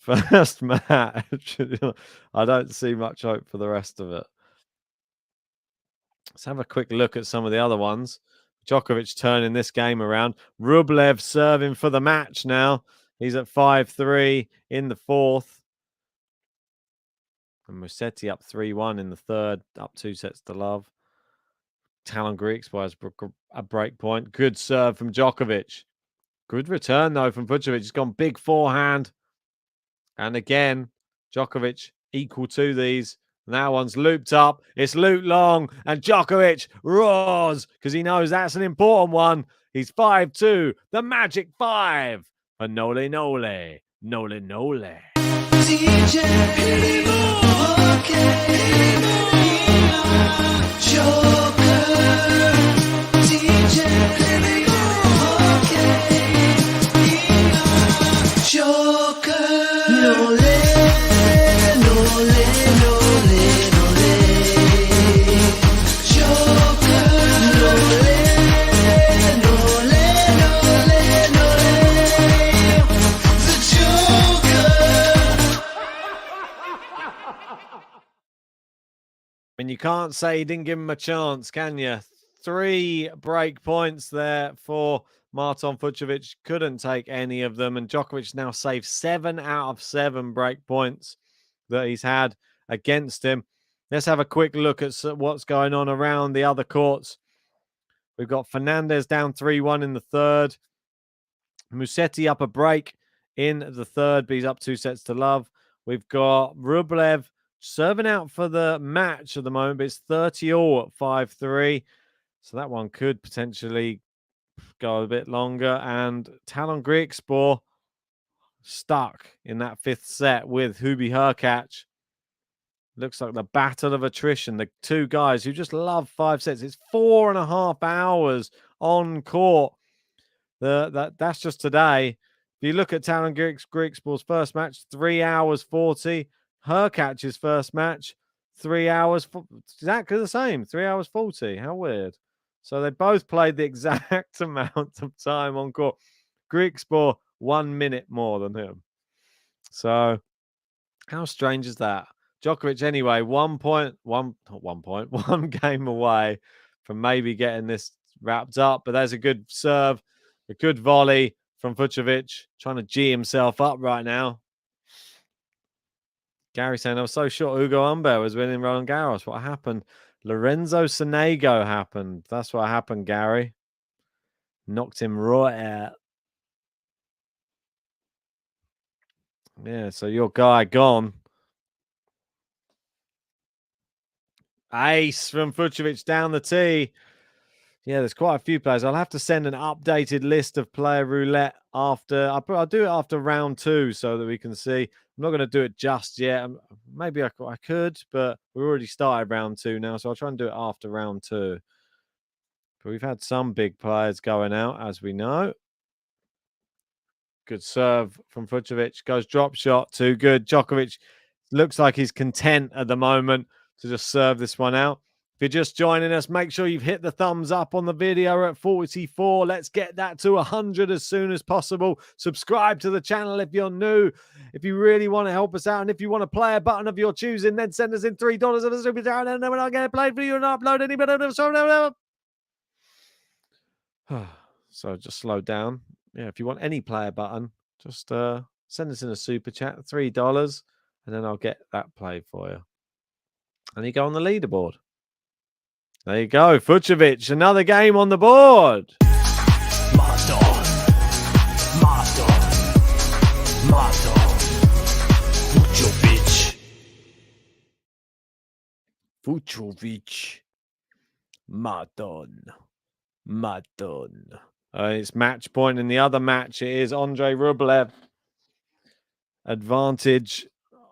match, I don't see much hope for the rest of it. Let's have a quick look at some of the other ones. Djokovic turning this game around. Rublev serving for the match now. He's at 5-3 in the fourth. And Musetti up 3-1 in the third, up 2 sets to love. Talon Greeks was a break point. Good serve from Djokovic. Good return, though, from Fucsovics. He's gone big forehand. And again, Djokovic equal to these. And that one's looped up. It's looped long. And Djokovic roars because he knows that's an important one. He's 5-2. The magic 5 for Nole Nole. Nole Nole. And you can't say he didn't give him a chance, can you? 3 break points there for Marton Fucsovics. Couldn't take any of them. And Djokovic now saved 7 out of 7 break points that he's had against him. Let's have a quick look at what's going on around the other courts. We've got Fernandez down 3-1 in the third. Musetti up a break in the third, but he's up 2-0. We've got Rublev serving out for the match at the moment, but it's 30-all at 5-3. So that one could potentially go a bit longer. And Talon Griekspoor stuck in that fifth set with Hubie Hurkacz. Looks like the battle of attrition. The two guys who just love 5 sets. It's 4.5 hours on court. That's just today. If you look at Talon Griekspoor's first match, 3 hours 40. Hurkacz's first match, 3 hours, exactly the same, 3 hours 40. How weird. So they both played the exact amount of time on court. Griekspoor 1 minute more than him. So how strange is that? Djokovic, anyway, 1 game away from maybe getting this wrapped up. But there's a good serve, a good volley from FUCSOVICS, trying to G himself up right now. Gary saying, I was so sure Hugo Humbert was winning Roland Garros. What happened? Lorenzo Sonego happened. That's what happened, Gary. Knocked him right out. Yeah, so your guy gone. Ace from FUCSOVICS down the tee. Yeah, there's quite a few players. I'll have to send an updated list of player roulette after. I'll do it after round 2 so that we can see. I'm not going to do it just yet. Maybe I could, but we've already started round 2 now, so I'll try and do it after round 2. But we've had some big players going out, as we know. Good serve from FUCSOVICS. Goes drop shot. Too good. Djokovic looks like he's content at the moment to just serve this one out. If you're just joining us, make sure you've hit the thumbs up on the video. We're at 44. Let's get that to 100 as soon as possible. Subscribe to the channel if you're new. If you really want to help us out, and if you want to play a button of your choosing, then send us in $3 of a super chat, and then we're not going to play for you and upload any bit of the So just slow down. Yeah, if you want any player button, just send us in a super chat, $3, and then I'll get that played for you. And you go on the leaderboard. There you go, FUCSOVICS, another game on the board. Marton. FUCSOVICS. Marton. It's match point. In the other match, it is Andrei Rublev. Advantage,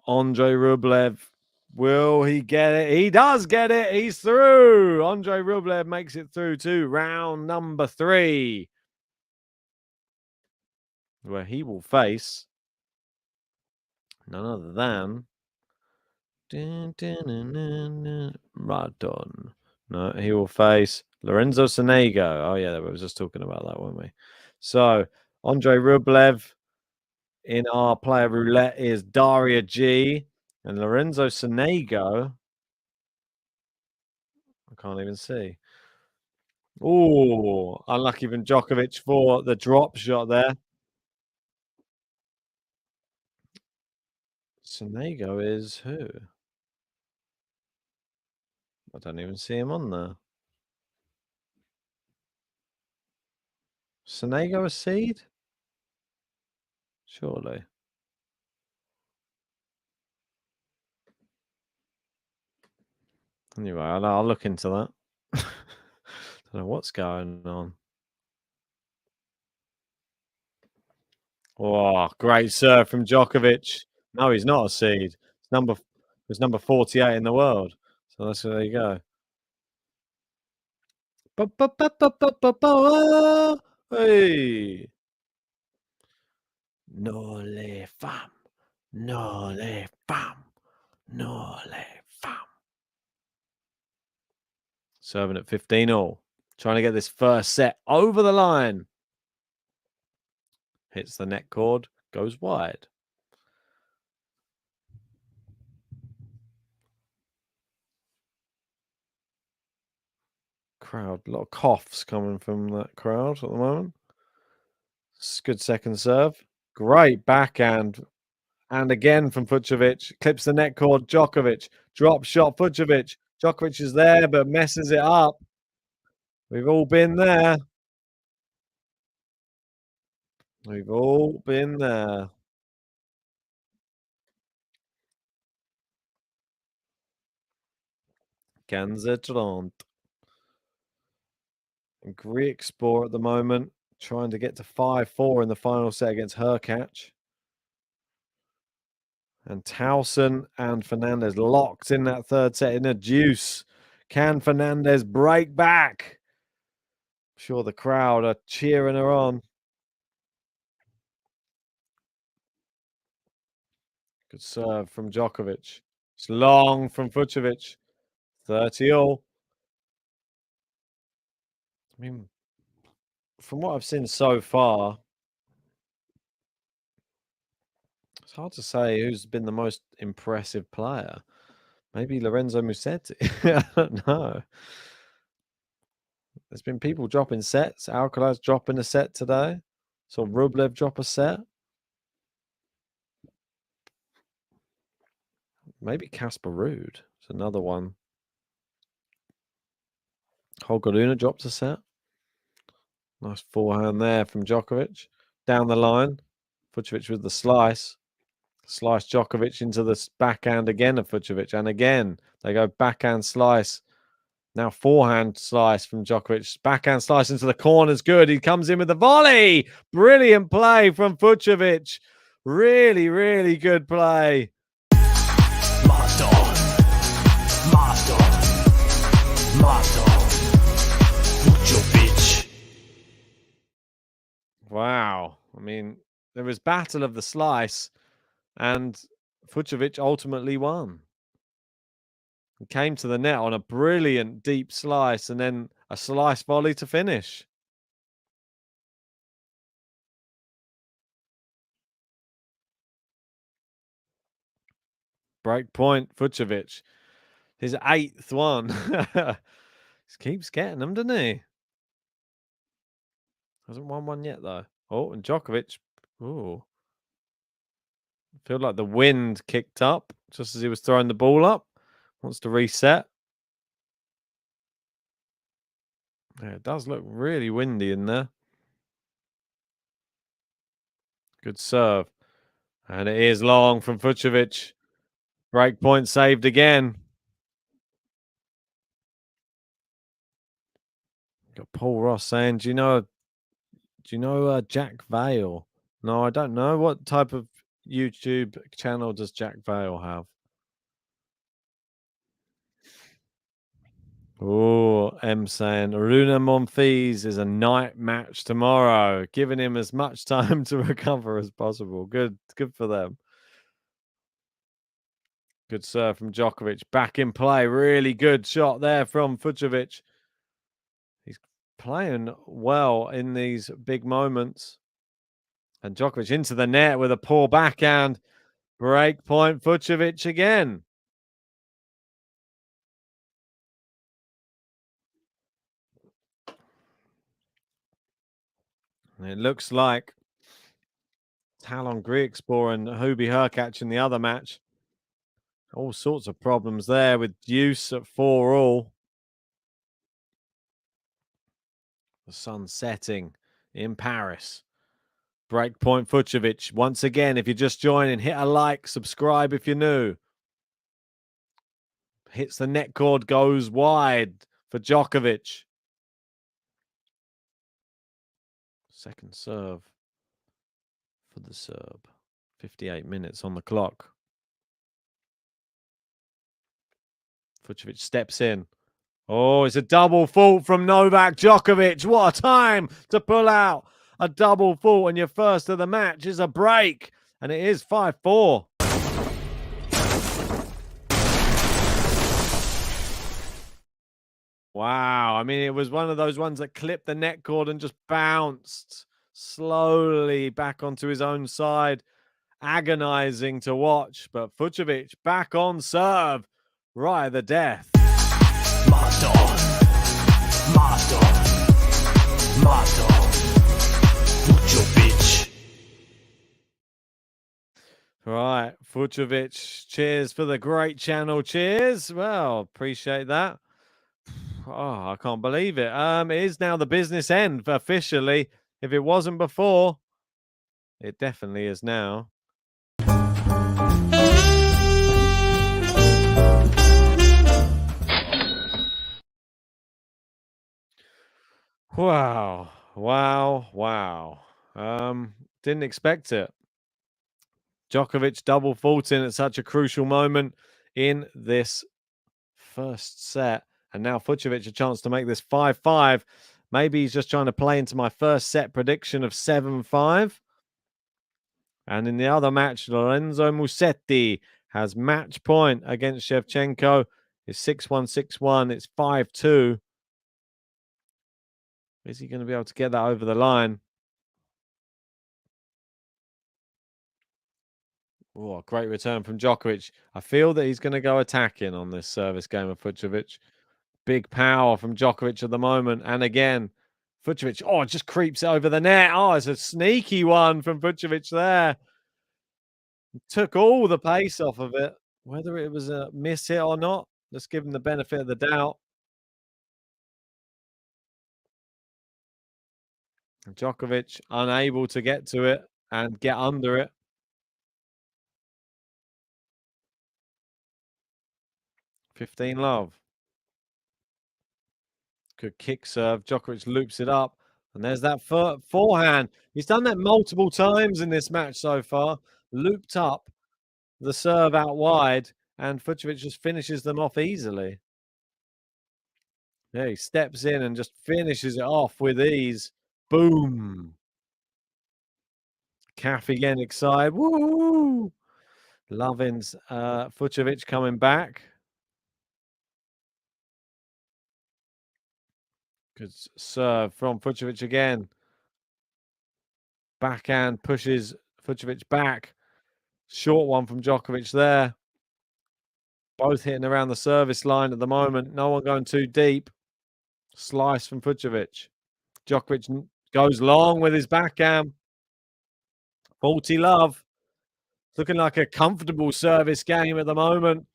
Andrei Rublev. Will he get it? He does get it. He's through. Andrei Rublev makes it through to round number 3, where he will face none other than Marton. No, he will face Lorenzo Sonego. Oh, yeah, we were just talking about that, weren't we? So, Andrei Rublev in our player roulette is Daria G. And Lorenzo Sonego, I can't even see. Oh, unlucky from Djokovic for the drop shot there. Sonego is who? I don't even see him on there. Sonego a seed? Surely. Anyway, I'll look into that. Don't know what's going on. Oh, great serve from Djokovic. No, he's not a seed. It's number 48 in the world. So there you go. Hey. No le fam. No le fam. No le fam. Serving at 15-all. Trying to get this first set over the line. Hits the net cord. Goes wide. Crowd. A lot of coughs coming from that crowd at the moment. Good second serve. Great backhand. And again from FUCSOVICS. Clips the net cord. Djokovic. Drop shot FUCSOVICS. Djokovic is there, but messes it up. We've all been there. We've all been there. Ganzetrand. Greek Sport at the moment, trying to get to 5-4 in the final set against Hurkacz. And Towson and Fernandez locked in that third set in a deuce. Can Fernandez break back? I'm sure the crowd are cheering her on. Good serve from Djokovic. It's long from FUCSOVICS. 30-all. I mean, from what I've seen so far, it's hard to say who's been the most impressive player. Maybe Lorenzo Musetti. I don't know. There's been people dropping sets. Alcaraz dropping a set today. Saw Rublev drop a set. Maybe Casper Ruud. It's another one. Holger Rune dropped a set. Nice forehand there from Djokovic. Down the line. FUCSOVICS with the slice. Slice Djokovic into the backhand again of FUCSOVICS. And again, they go backhand slice. Now forehand slice from Djokovic. Backhand slice into the corners. Good. He comes in with the volley. Brilliant play from FUCSOVICS. Really, really good play. Marton. Vujovic. Wow. I mean, there was battle of the slice, and FUCSOVICS ultimately won. He came to the net on a brilliant deep slice and then a slice volley to finish. Break point, FUCSOVICS. His 8th one. He keeps getting them, doesn't he? Hasn't won one yet, though. Oh, and Djokovic. Ooh. Feel like the wind kicked up just as he was throwing the ball up. Wants to reset. Yeah, it does look really windy in there. Good serve. And it is long from FUCSOVICS. Break point saved again. Got Paul Ross saying, do you know Jack Vale? No, I don't know. What type of YouTube channel does Jack Vale have? Oh, M saying Rune Monfils is a night match tomorrow, giving him as much time to recover as possible. Good for them. Good serve from Djokovic. Back in play. Really good shot there from FUCSOVICS. He's playing well in these big moments. And Djokovic into the net with a poor backhand. Break point, FUCSOVICS again. It looks like Talon Griekspoor and Hubie Hurkacz in the other match. All sorts of problems there with deuce at 4-all. The sun setting in Paris. Breakpoint FUCSOVICS. Once again, if you're just joining, hit a like, subscribe if you're new. Hits the net cord, goes wide for Djokovic. Second serve for the Serb. 58 minutes on the clock. FUCSOVICS steps in. Oh, it's a double fault from Novak Djokovic. What a time to pull out a double fault, and your first of the match is a break, and it is 5-4. Wow. I mean, it was one of those ones that clipped the net cord and just bounced slowly back onto his own side. Agonizing to watch, but FUCSOVICS back on serve. Right at the death. Marton. Vujovic. Right, FUCSOVICS. Cheers for the great channel. Cheers. Well, appreciate that. Oh, I can't believe it. It is now the business end officially. If it wasn't before, it definitely is now. Wow. Didn't expect it. Djokovic double faulting at such a crucial moment in this first set. And now FUCSOVICS a chance to make this 5-5. Maybe he's just trying to play into my first set prediction of 7-5. And in the other match, Lorenzo Musetti has match point against Shevchenko. It's 6-1, 6-1. It's 5-2. Is he going to be able to get that over the line? Oh, great return from Djokovic. I feel that he's going to go attacking on this service game of FUCSOVICS. Big power from Djokovic at the moment. And again, FUCSOVICS, oh, it just creeps over the net. Oh, it's a sneaky one from FUCSOVICS there. Took all the pace off of it. Whether it was a miss hit or not, let's give him the benefit of the doubt. Djokovic unable to get to it and get under it. $15 love. Good kick serve. Djokovic loops it up. And there's that forehand. He's done that multiple times in this match so far. Looped up the serve out wide. And FUCSOVICS just finishes them off easily. Yeah, he steps in and just finishes it off with ease. Boom. Caffey getting excited. Woo! Lovin's FUCSOVICS coming back. Good serve from FUCSOVICS again. Backhand pushes FUCSOVICS back. Short one from Djokovic there. Both hitting around the service line at the moment. No one going too deep. Slice from FUCSOVICS. Djokovic goes long with his backhand. 40 love. Looking like a comfortable service game at the moment.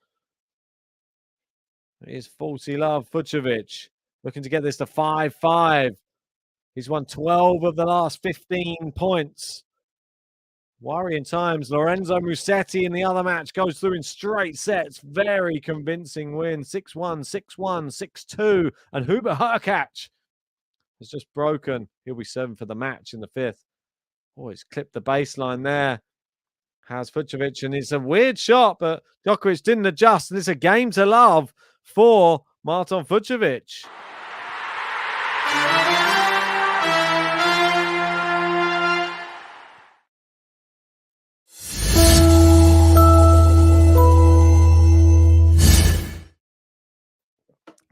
It is 40 love. FUCSOVICS looking to get this to 5-5. He's won 12 of the last 15 points. Worrying times. Lorenzo Musetti in the other match goes through in straight sets. Very convincing win. 6-1, 6-1, 6-2. And Hubert Hurkacz has just broken. He'll be 7 for the match in the 5th. Oh, he's clipped the baseline there. Has FUCSOVICS, and it's a weird shot, but Djokovic didn't adjust. And it's a game to love for Marton FUCSOVICS.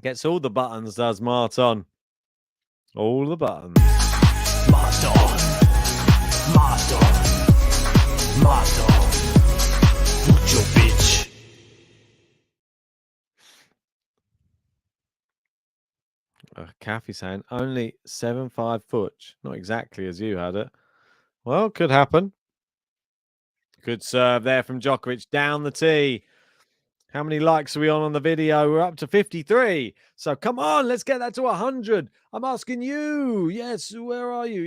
Gets all the buttons, does Marton. All the buttons. Marton. Vujovic. Caffey saying only 7-5 FUCSOVICS. Not exactly as you had it. Well, could happen. Good serve there from Djokovic down the tee. How many likes are we on the video? We're up to 53. So come on, let's get that to 100. I'm asking you. Yes, where are you?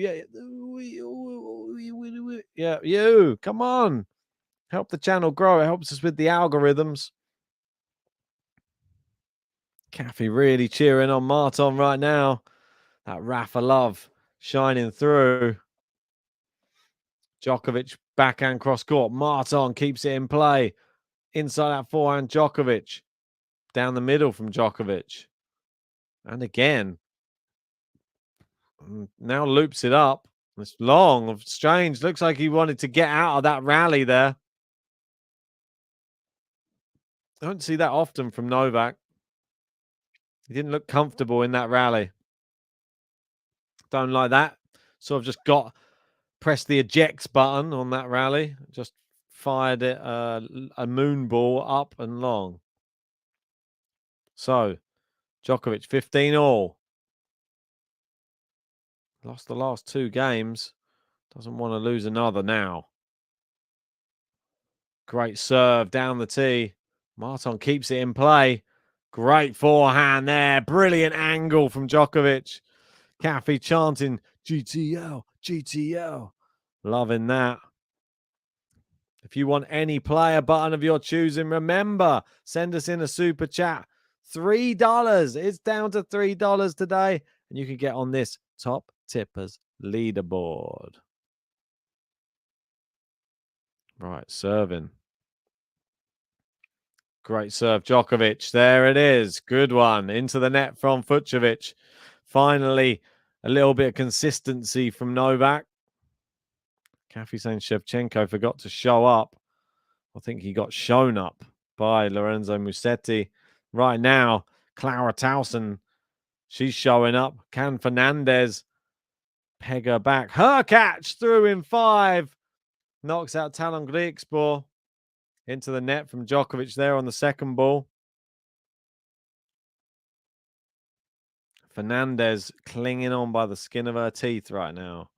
Yeah, you. Come on. Help the channel grow. It helps us with the algorithms. Caffey really cheering on Marton right now. That Rafa love shining through. Djokovic backhand cross court. Marton keeps it in play. Inside that forehand, Djokovic. Down the middle from Djokovic. And again. Now loops it up. It's long. Strange. Looks like he wanted to get out of that rally there. I don't see that often from Novak. He didn't look comfortable in that rally. Don't like that. Sort of just pressed the eject button on that rally. Just fired it a moon ball up and long. So, Djokovic, 15 all. Lost the last 2 games. Doesn't want to lose another now. Great serve down the tee. Marton keeps it in play. Great forehand there. Brilliant angle from Djokovic. Kathy chanting GTL, GTL. Loving that. If you want any player button of your choosing, remember, send us in a super chat. $3. It's down to $3 today. And you can get on this top tippers leaderboard. Right, serving. Great serve, Djokovic. There it is. Good one. Into the net from FUCSOVICS. Finally, a little bit of consistency from Novak. Kathy saying Shevchenko forgot to show up. I think he got shown up by Lorenzo Musetti. Right now, Clara Towson, she's showing up. Can Fernandez peg her back? Her catch through in 5. Knocks out Talon Griekspoor. Into the net from Djokovic there on the second ball. Fernandez clinging on by the skin of her teeth right now.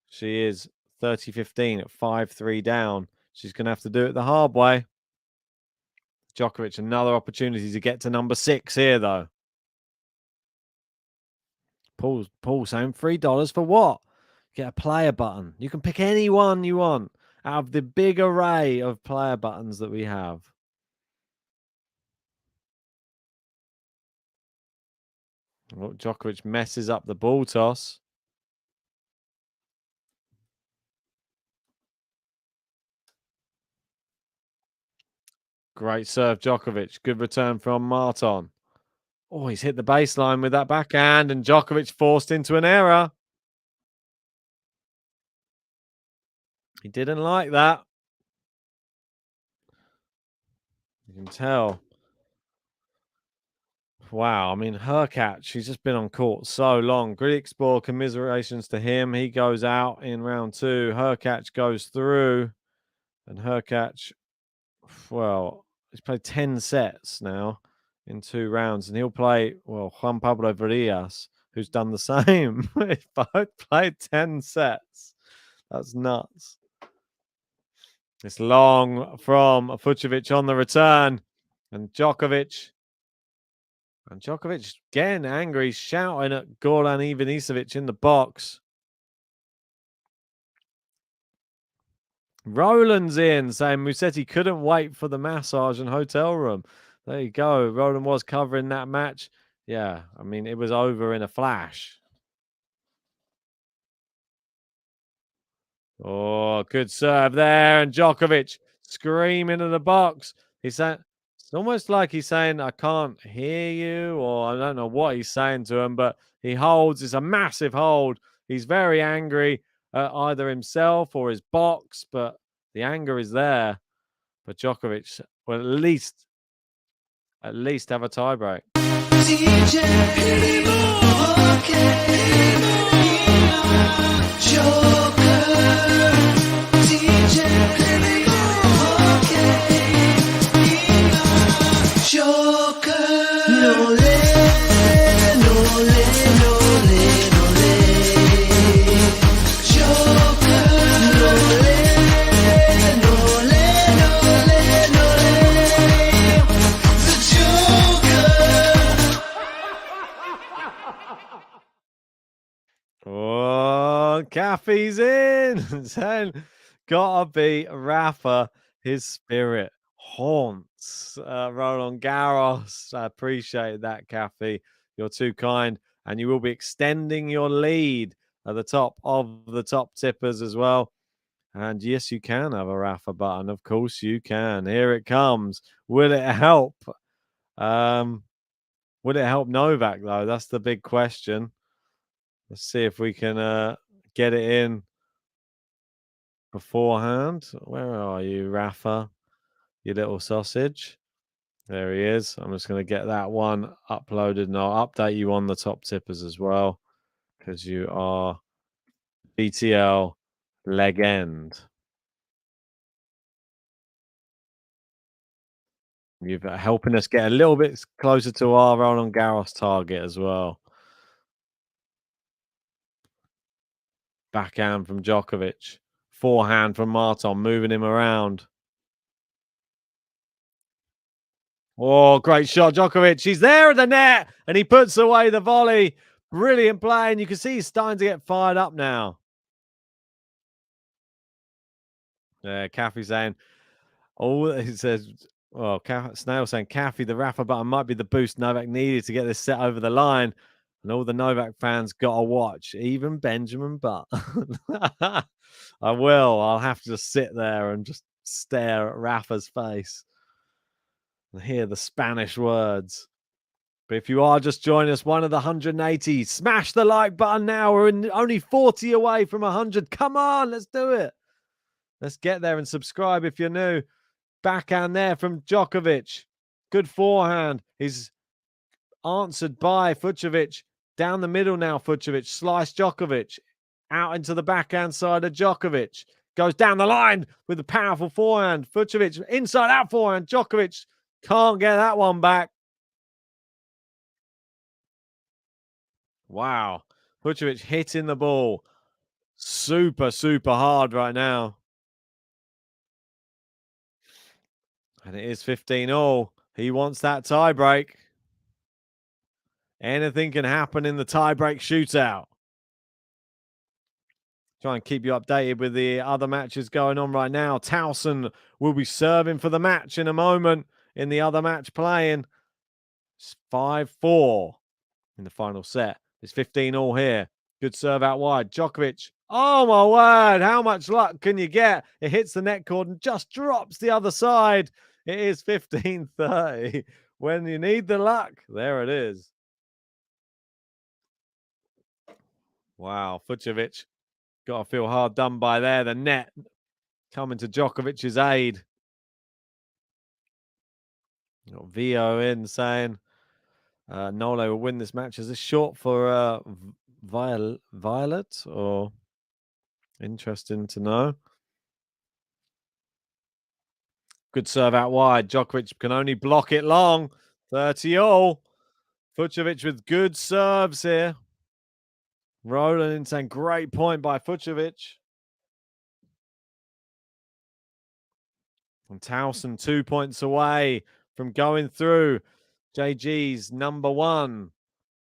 She is 30-15 at 5-3 down. She's going to have to do it the hard way. Djokovic, another opportunity to get to number 6 here, though. Paul saying $3 for what? Get a player button. You can pick any one you want out of the big array of player buttons that we have. Oh, Djokovic messes up the ball toss. Great serve, Djokovic. Good return from Marton. Oh, he's hit the baseline with that backhand, and Djokovic forced into an error. He didn't like that. You can tell. Wow, I mean, her catch, she's just been on court so long. Griekspoor, commiserations to him. He goes out in round 2. Her catch goes through, and her catch, well, he's played 10 sets now in 2 rounds, and he'll play, well, Juan Pablo Varillas, who's done the same. They both played 10 sets. That's nuts. It's long from FUCSOVICS on the return, and Djokovic getting angry, shouting at Goran Ivanisevic in the box. Roland's in, saying Musetti couldn't wait for the massage and hotel room. There you go. Roland was covering that match. Yeah, I mean, it was over in a flash. Oh, good serve there. And Djokovic screaming in the box. He's saying, it's almost like he's saying, I can't hear you, or I don't know what he's saying to him, but he holds. It's a massive hold. He's very angry at either himself or his box, but the anger is there. But Djokovic will at least have a tiebreak. Oh, Caffey's in. Saying, gotta be Rafa. His spirit haunts Roland Garros. I appreciate that, Caffey. You're too kind. And you will be extending your lead at the top of the top tippers as well. And yes, you can have a Rafa button. Of course you can. Here it comes. Will it help? Will it help Novak, though? That's the big question. Let's see if we can get it in beforehand. Where are you, Rafa? You little sausage. There he is. I'm just going to get that one uploaded, and I'll update you on the top tippers as well, because you are BTL legend. You're helping us get a little bit closer to our Roland Garros target as well. Backhand from Djokovic. Forehand from Marton, moving him around. Oh, great shot, Djokovic. He's there at the net, and he puts away the volley. Brilliant play, and you can see he's starting to get fired up now. Yeah, Caffey saying, oh, he says, well, Snail saying, Caffey, the Rafa button might be the boost Novak needed to get this set over the line. And all the Novak fans got to watch, even Benjamin Button. I will. I'll have to just sit there and just stare at Rafa's face and hear the Spanish words. But if you are just joining us, one of the 180, smash the like button now. We're only 40 away from 100. Come on, let's do it. Let's get there and subscribe if you're new. Backhand there from Djokovic. Good forehand. He's answered by FUCSOVICS. Down the middle now, FUCSOVICS. Slice Djokovic. Out into the backhand side of Djokovic. Goes down the line with a powerful forehand. FUCSOVICS inside out forehand. Djokovic can't get that one back. Wow. FUCSOVICS hitting the ball super, super hard right now. And it is 15-all. He wants that tie break. Anything can happen in the tie break shootout. Try and keep you updated with the other matches going on right now. Towson will be serving for the match in a moment in the other match playing. It's 5-4 in the final set. It's 15-all here. Good serve out wide. Djokovic. Oh, my word. How much luck can you get? It hits the net cord and just drops the other side. It is 15-30. When you need the luck, there it is. Wow. FUCSOVICS got to feel hard done by there. The net coming to Djokovic's aid. Got Vio in saying Nolo will win this match. Is this short for Violet or interesting to know? Good serve out wide. Djokovic can only block it long. 30-all. FUCSOVICS with good serves here. Roland saying great point by FUCSOVICS. And Towson 2 points away from going through. JG's number one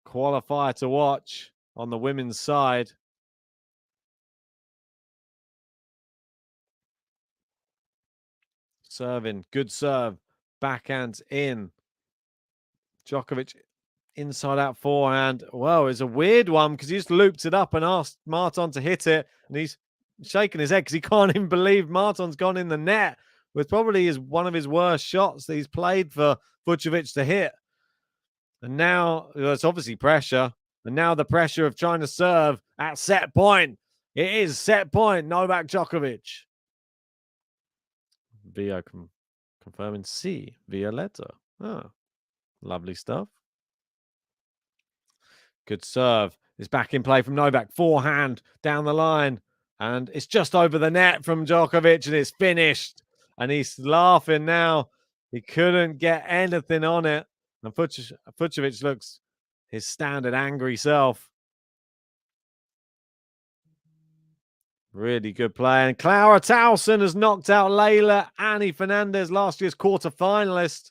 qualifier to watch on the women's side. Serving, good serve, backhand in. Djokovic inside out forehand. Well, it's a weird one because he just looped it up and asked Marton to hit it. And he's shaking his head because he can't even believe Marton's gone in the net with probably one of his worst shots that he's played for FUCSOVICS to hit. And now it's obviously pressure. And now the pressure of trying to serve at set point. It is set point, Novak Djokovic. Via confirming C via letter. Oh, lovely stuff. Good serve. It's back in play from Novak. Forehand down the line. And it's just over the net from Djokovic and it's finished. And he's laughing now. He couldn't get anything on it. And FUCSOVICS looks his standard angry self. Really good play. And Clara Towson has knocked out Leylah Annie Fernandez, last year's quarterfinalist.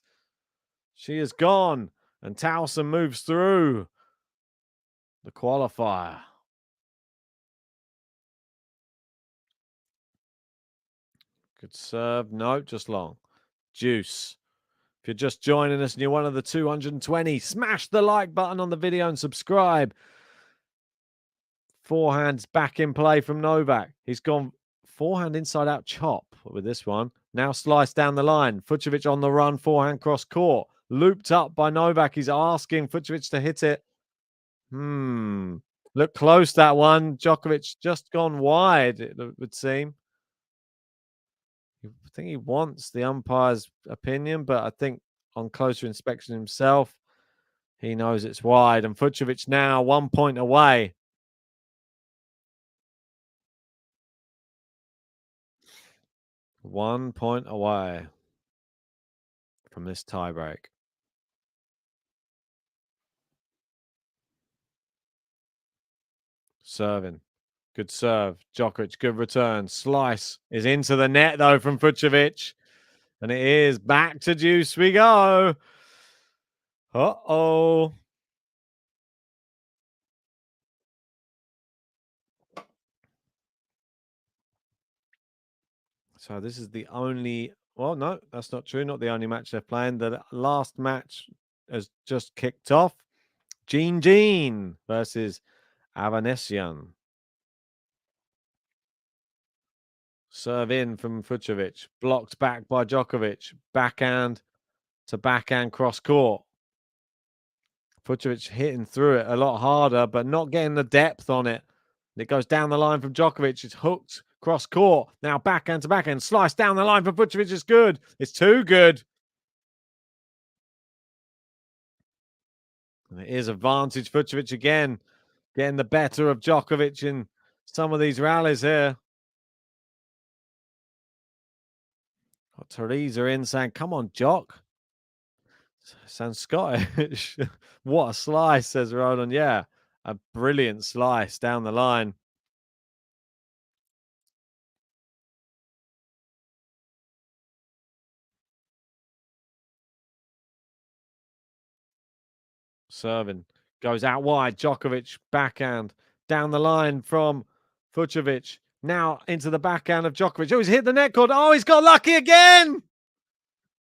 She is gone. And Towson moves through the qualifier. Good serve. No, just long. Juice. If you're just joining us and you're one of the 220, smash the like button on the video and subscribe. Forehands back in play from Novak. He's gone forehand inside out chop with this one. Now slice down the line. FUCSOVICS on the run. Forehand cross court. Looped up by Novak. He's asking FUCSOVICS to hit it. Look close, that one. Djokovic just gone wide, it would seem. I think he wants the umpire's opinion, but I think on closer inspection himself, he knows it's wide. And FUCSOVICS now 1 point away. One point away from this tiebreak. Serving. Good serve. Djokovic, good return. Slice is into the net, though, from FUCSOVICS. And it is back to deuce we go. Uh-oh. So this is the only... Well, no, that's not true. Not the only match they're playing. The last match has just kicked off. Jean versus Avanesian. Serve in from FUCSOVICS. Blocked back by Djokovic. Backhand to backhand cross court. FUCSOVICS hitting through it a lot harder, but not getting the depth on it. It goes down the line from Djokovic. It's hooked cross court. Now backhand to backhand. Slice down the line from FUCSOVICS. It's good. It's too good. And it is advantage FUCSOVICS again. Getting the better of Djokovic in some of these rallies here. Got Teresa in saying, come on, Jock. Sounds Scottish. What a slice, says Roland. Yeah, a brilliant slice down the line. Serving. Goes out wide. Djokovic, backhand. Down the line from FUCSOVICS. Now into the backhand of Djokovic. Oh, he's hit the net cord. Oh, he's got lucky again.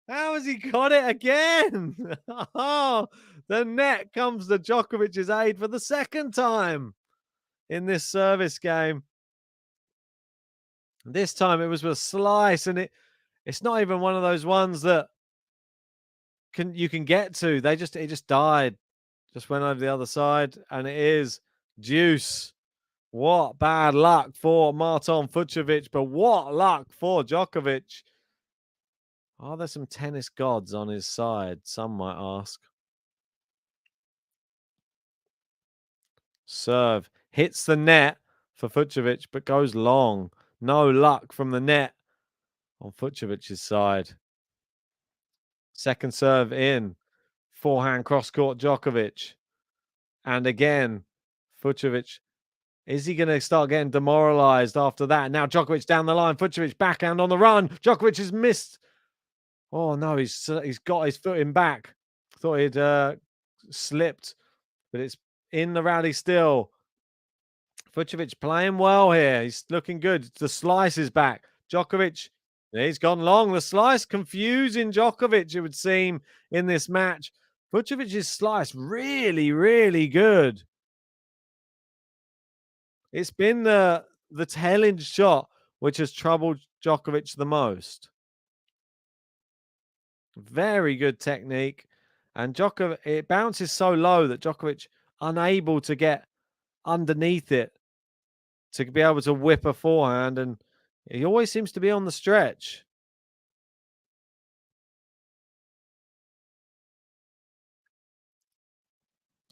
How has he got it again? Oh, the net comes to Djokovic's aid for the second time in this service game. This time it was with a slice, and it's not even one of those ones that you can get to. It just died. Just went over the other side, and it is deuce. What bad luck for Marton FUCSOVICS, but what luck for Djokovic. Are there some tennis gods on his side? Some might ask. Serve. Hits the net for FUCSOVICS, but goes long. No luck from the net on FUCSOVIC's side. Second serve in. Forehand cross-court Djokovic. And again, FUCSOVICS. Is he going to start getting demoralized after that? Now Djokovic down the line. FUCSOVICS backhand on the run. Djokovic has missed. Oh, no, he's got his foot in back. Thought he'd slipped, but it's in the rally still. FUCSOVICS playing well here. He's looking good. The slice is back. Djokovic, he's gone long. The slice confusing Djokovic, it would seem, in this match. FUCSOVIC's slice really, really good. It's been the tail-end shot which has troubled Djokovic the most. Very good technique. And Djokovic, it bounces so low that Djokovic unable to get underneath it to be able to whip a forehand. And he always seems to be on the stretch.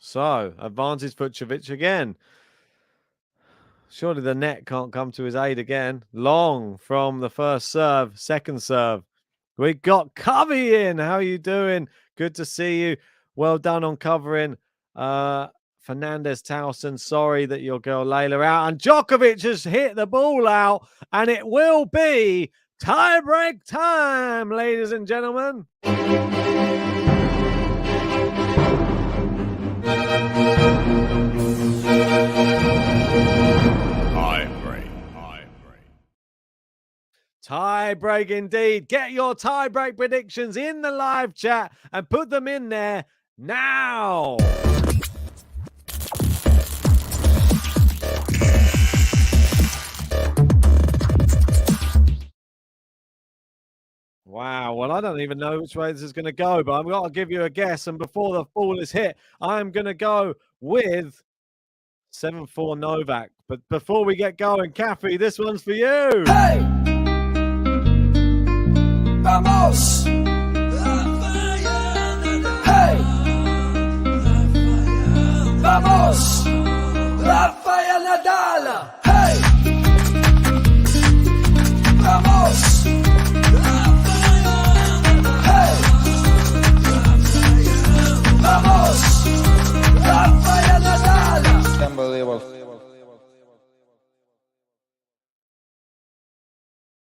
So, advantage FUCSOVICS again. Surely the net can't come to his aid again. Long from the first serve, second serve. We got Covey in. How are you doing? Good to see you. Well done on covering Fernandez Towson. Sorry that your girl Layla out. And Djokovic has hit the ball out. And it will be tie-break time, ladies and gentlemen. Tie break indeed. Get your tie break predictions in the live chat and put them in there now. Wow. Well, I don't even know which way this is going to go, but I'm going to give you a guess. And before the ball is hit, I'm going to go with 7-4 Novak. But before we get going, Kathy, this one's for you. Hey! Vamos! Hey! Vamos! Rafael Nadal! Hey! Vamos! Hey! Vamos! Rafael Nadal! Unbelievable.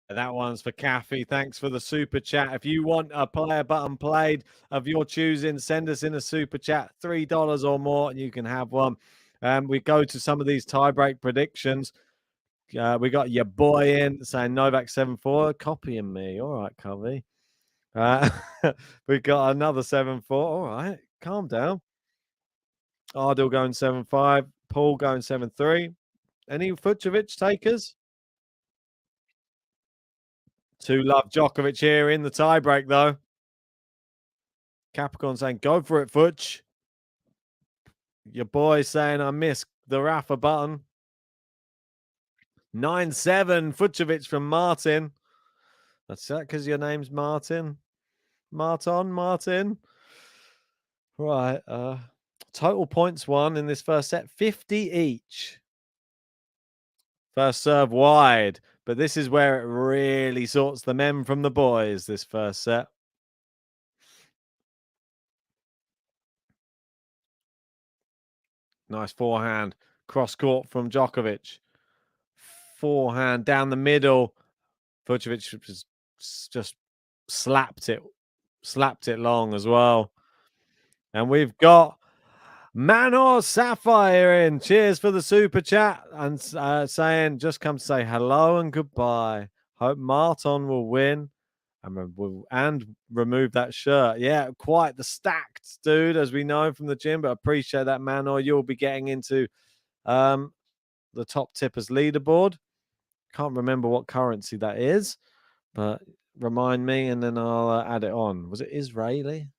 That one's for Kathy. Thanks for the super chat. If you want a player button played of your choosing, send us in a super chat, $3 or more, and you can have one. We go to some of these tiebreak predictions. We got your boy in saying Novak 7-4, copying me. All right, Covey. We got another 7-4. All right, calm down. Ardil going 7-5. Paul going 7-3. Any FUCSOVICS takers? Love Djokovic here in the tiebreak, though. Capricorn saying, go for it, Futch. Your boy saying, I missed the Rafa button. 9-7, FUCSOVICS from Martin. That's that because your name's Martin. Martin. Right. Total points won in this first set, 50 each. First serve wide, but this is where it really sorts the men from the boys, this first set. Nice forehand. Cross court from Djokovic. Forehand down the middle. FUCSOVICS just slapped it long as well. And we've got Manor Sapphire in. Cheers for the super chat and saying, just come to say hello and goodbye. Hope Marton will win and remove that shirt. Yeah, quite the stacked dude, as we know from the gym, but appreciate that, Manor. You'll be getting into the top tippers leaderboard. Can't remember what currency that is, but remind me and then I'll add it on. Was it Israeli?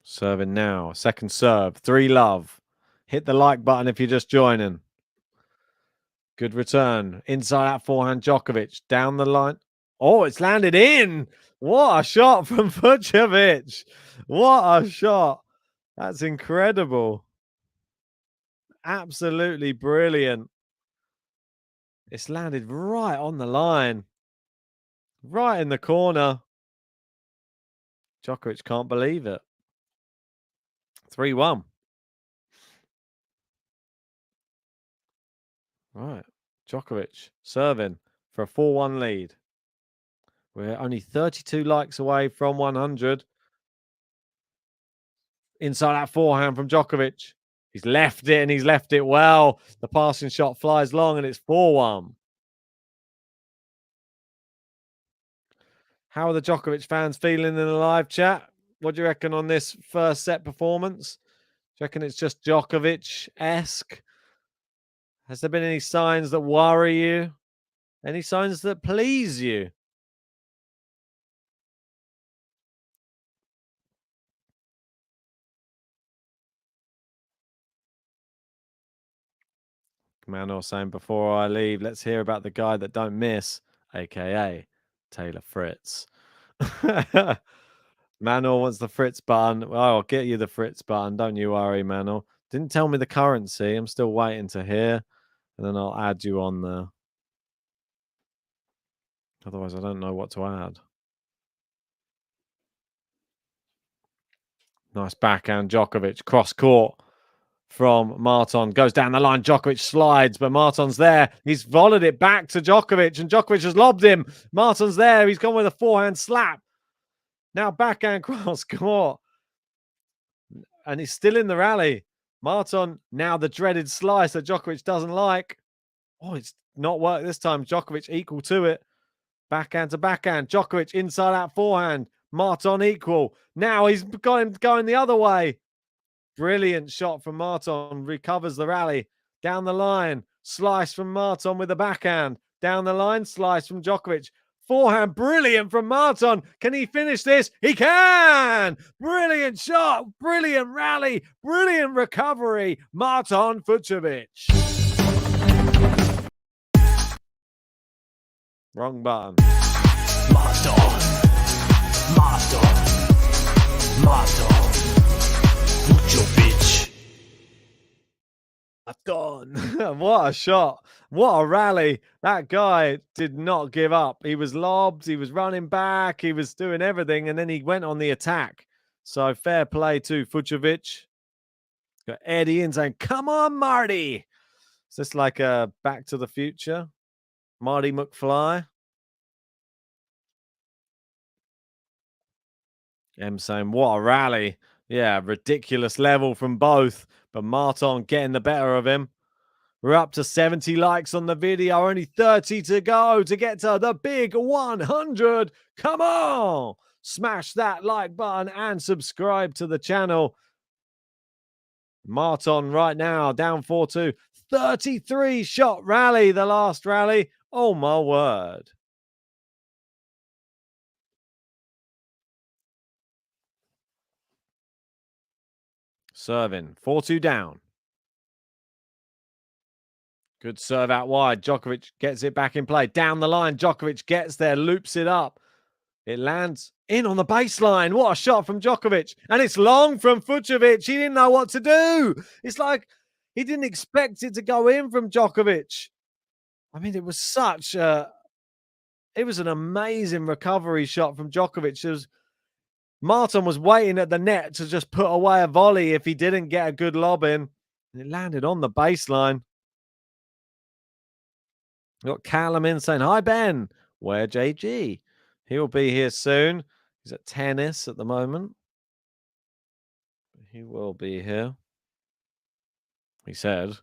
Serving now. Second serve. 3-love. Hit the like button if you're just joining. Good return. Inside out forehand, Djokovic. Down the line. Oh, it's landed in. What a shot from FUCSOVICS. What a shot. That's incredible. Absolutely brilliant. It's landed right on the line. Right in the corner. Djokovic can't believe it. 3-1. Right. Djokovic serving for a 4-1 lead. We're only 32 likes away from 100. Inside out forehand from Djokovic. He's left it and he's left it well. The passing shot flies long and it's 4-1. How are the Djokovic fans feeling in the live chat? What do you reckon on this first set performance? Do you reckon it's just Djokovic-esque? Has there been any signs that worry you? Any signs that please you? Manor saying, before I leave, let's hear about the guy that don't miss, a.k.a. Taylor Fritz. Manor wants the Fritz button. Well, I'll get you the Fritz button. Don't you worry, Manor. Didn't tell me the currency. I'm still waiting to hear. And then I'll add you on there. Otherwise, I don't know what to add. Nice backhand, Djokovic. Cross court from Marton. Goes down the line. Djokovic slides, but Marton's there. He's volleyed it back to Djokovic, and Djokovic has lobbed him. Marton's there. He's gone with a forehand slap. Now backhand cross court. And he's still in the rally. Marton, now the dreaded slice that Djokovic doesn't like. Oh, it's not worked this time. Djokovic equal to it. Backhand to backhand. Djokovic inside out forehand. Marton equal. Now he's got him going the other way. Brilliant shot from Marton. Recovers the rally. Down the line. Slice from Marton with the backhand. Down the line. Slice from Djokovic. Forehand. Brilliant from Marton. Can he finish this? He can! Brilliant shot. Brilliant rally. Brilliant recovery. Marton FUCSOVICS. Wrong button. Marton. FUCSOVICS. Marton. What a shot. What a rally. That guy did not give up. He was lobbed. He was running back. He was doing everything. And then he went on the attack. So fair play to FUCSOVICS. Got Eddie in saying, come on, Marty. Is this like a Back to the Future? Marty McFly? M saying, what a rally. Yeah, ridiculous level from both. But Marton getting the better of him. We're up to 70 likes on the video. Only 30 to go to get to the big 100. Come on. Smash that like button and subscribe to the channel. Marton right now down 4-2. 33 shot rally, the last rally. Oh, my word. Serving. 4-2 down. Good serve out wide. Djokovic gets it back in play. Down the line. Djokovic gets there, loops it up. It lands in on the baseline. What a shot from Djokovic. And it's long from FUCSOVICS. He didn't know what to do. It's like he didn't expect it to go in from Djokovic. I mean, it was such a... It was an amazing recovery shot from Djokovic. Marton was waiting at the net to just put away a volley if he didn't get a good lob in. And it landed on the baseline. Got Callum in saying, hi, Ben. Where JG? He'll be here soon. He's at tennis at the moment. He will be here. He said,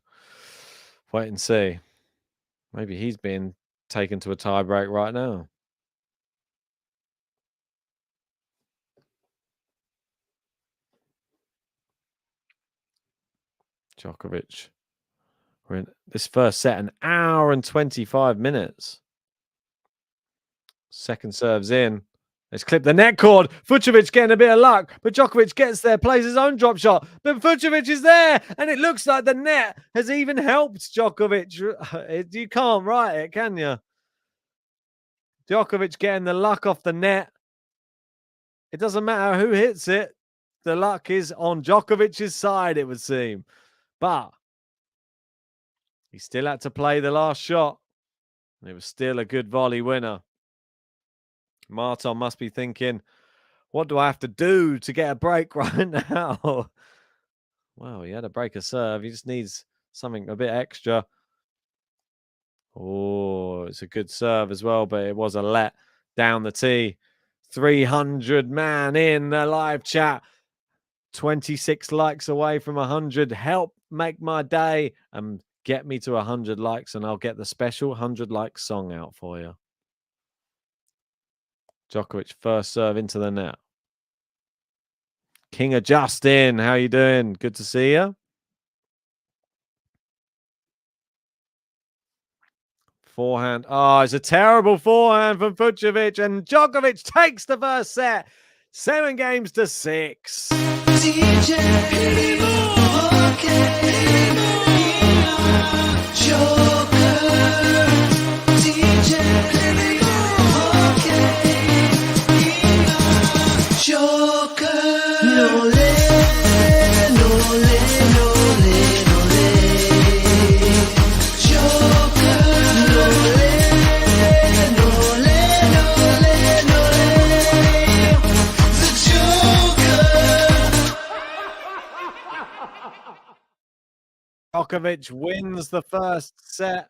wait and see. Maybe he's being taken to a tie break right now. Djokovic. We're in this first set, an hour and 25 minutes. Second serve's in. Let's clip the net cord. FUCSOVICS getting a bit of luck, but Djokovic gets there, plays his own drop shot. But FUCSOVICS is there, and it looks like the net has even helped Djokovic. You can't write it, can you? Djokovic getting the luck off the net. It doesn't matter who hits it. The luck is on Djokovic's side, it would seem. But he still had to play the last shot. And it was still a good volley winner. Marton must be thinking, what do I have to do to get a break right now? Well, he had a break of serve. He just needs something a bit extra. Oh, it's a good serve as well, but it was a let down the tee. 300 man in the live chat. 26 likes away from 100. Help make my day and get me to 100 likes, and I'll get the special 100 like song out for you. Djokovic first serve into the net. King of Justin, how you doing? Good to see you. Forehand. Oh, it's a terrible forehand from FUCSOVICS, and Djokovic takes the first set. 7-6. Djokovic wins the first set.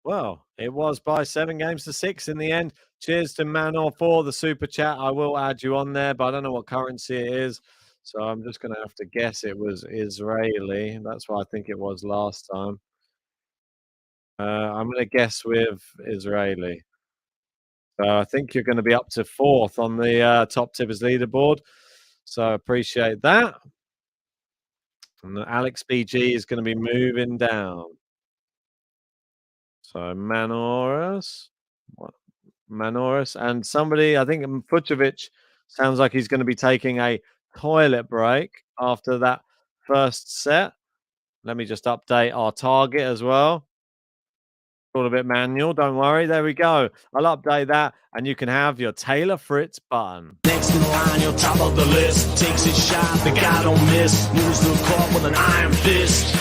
Well, it was by 7-6 in the end. Cheers to Manor for the super chat. I will add you on there, but I don't know what currency it is. So I'm just going to have to guess it was Israeli. That's what I think it was last time. I'm going to guess with Israeli. So I think you're going to be up to 4th on the top tippers leaderboard. So appreciate that. And Alex BG is going to be moving down. So Manoris, and somebody, I think FUCSOVICS sounds like he's going to be taking a toilet break after that first set. Let me just update our target as well. All a bit manual, don't worry. There we go. I'll update that, and you can have your Taylor Fritz button. Next in line, you're top of the list. Takes his shot, the guy don't miss. Moves to the court with an iron fist.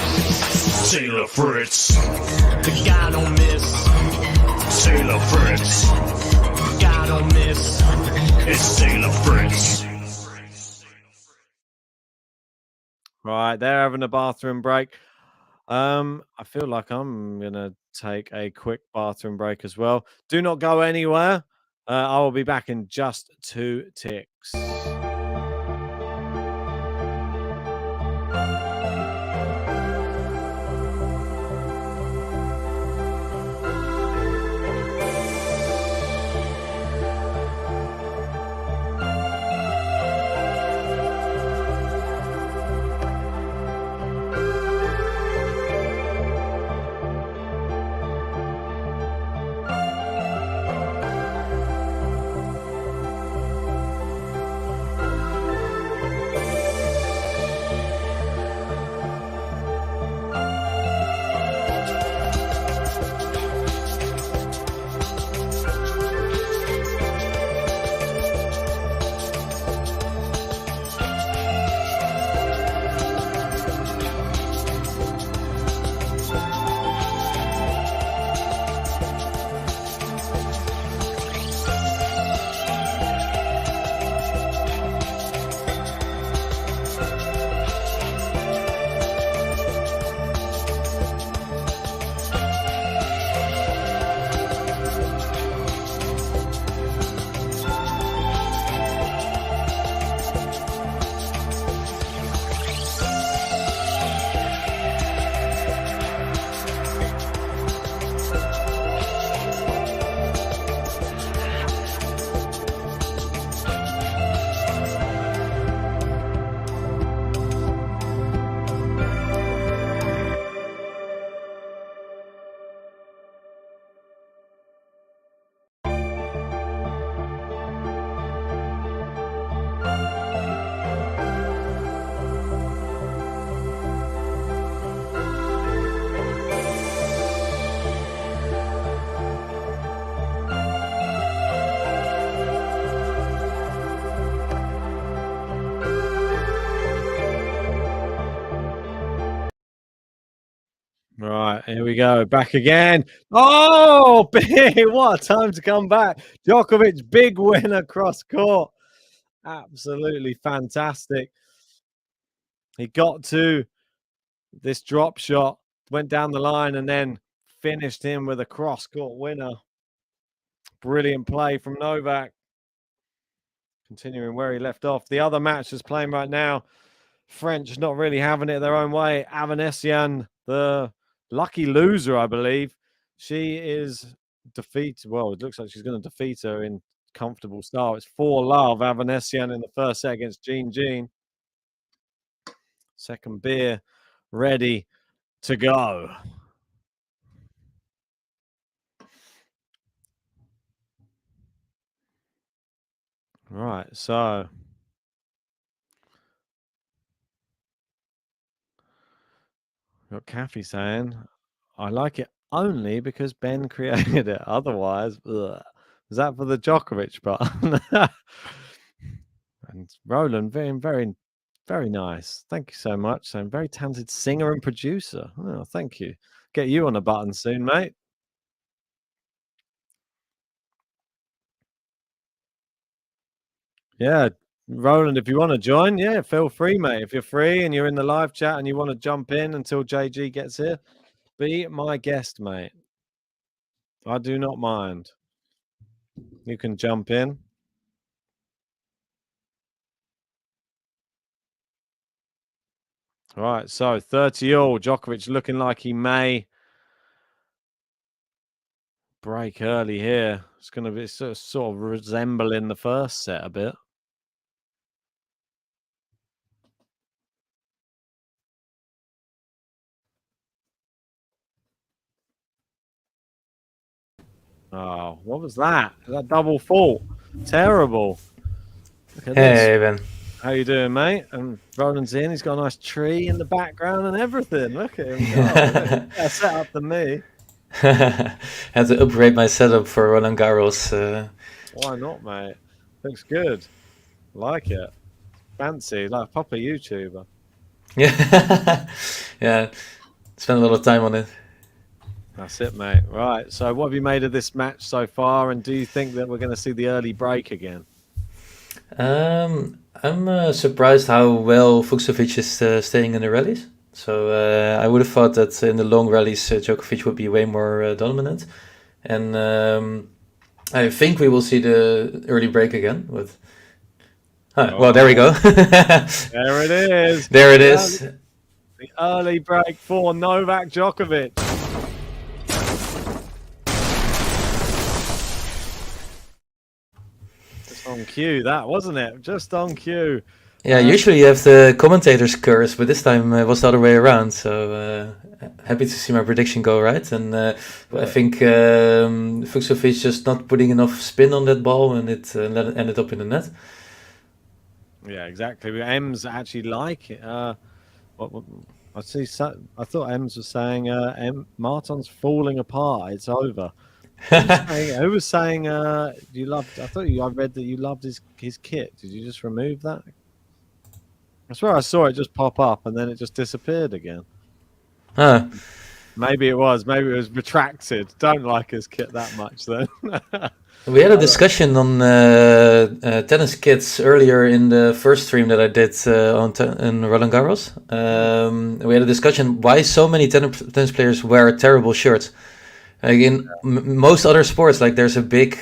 Taylor Fritz. The guy don't miss. Taylor Fritz. The guy don't miss. It's Taylor Fritz. Right, they're having a bathroom break. I feel like I'm gonna take a quick bathroom break as well. Do not go anywhere. I will be back in just 2 ticks. Right, here we go. Back again. Oh, big. What a time to come back. Djokovic, big win across court. Absolutely fantastic. He got to this drop shot, went down the line, and then finished him with a cross court winner. Brilliant play from Novak. Continuing where he left off. The other match is playing right now. French not really having it their own way. Avanesian, the lucky loser, I believe. She is defeated. Well, it looks like she's going to defeat her in comfortable style. It's 4-love Avanesian in the first set against Jean. Second beer ready to go. Right, so got Kathy saying, I like it only because Ben created it. Otherwise, ugh. Is that for the Djokovic button? And Roland, very nice. Thank you so much. So, very talented singer and producer. Oh, thank you. Get you on a button soon, mate. Yeah, Roland, if you want to join, yeah, feel free, mate. If you're free and you're in the live chat and you want to jump in until JG gets here, be my guest, mate. I do not mind. You can jump in. All right, so 30-all. Djokovic looking like he may break early here. It's going to be sort of resembling the first set a bit. Oh, what was that? That double fault. Terrible. Hey, Ben. How you doing, mate? And Roland's in. He's got a nice tree in the background and everything. Look at him. Oh, set up than me. Had to upgrade my setup for Roland Garros. Why not, mate? Looks good. Like it. Fancy, like a proper YouTuber. Yeah. Yeah. Spent a lot of time on it. That's it, mate. Right. So what have you made of this match so far? And do you think that we're going to see the early break again? I'm surprised how well FUCSOVIC is staying in the rallies. So I would have thought that in the long rallies, Djokovic would be way more dominant. And I think we will see the early break again. With well, there we go. There it is. There it is. The early break for Novak Djokovic. Just on cue, that wasn't it? Just on cue. Yeah, usually you have the commentator's curse, but this time it was the other way around. So happy to see my prediction go right. And I think FUCSOVIC just not putting enough spin on that ball, and it ended up in the net. Yeah, exactly. Ems actually like it. I thought Ems was saying Marton's falling apart. It's over. Who was saying you loved? I read that you loved his kit. Did you just remove that? I swear I saw it just pop up and then it just disappeared again. Huh. Maybe it was retracted. Don't like his kit that much then. We had a discussion on tennis kits earlier in the first stream that I did in Roland Garros. We had a discussion why so many tennis players wear terrible shirts. Like in most other sports, like there's a big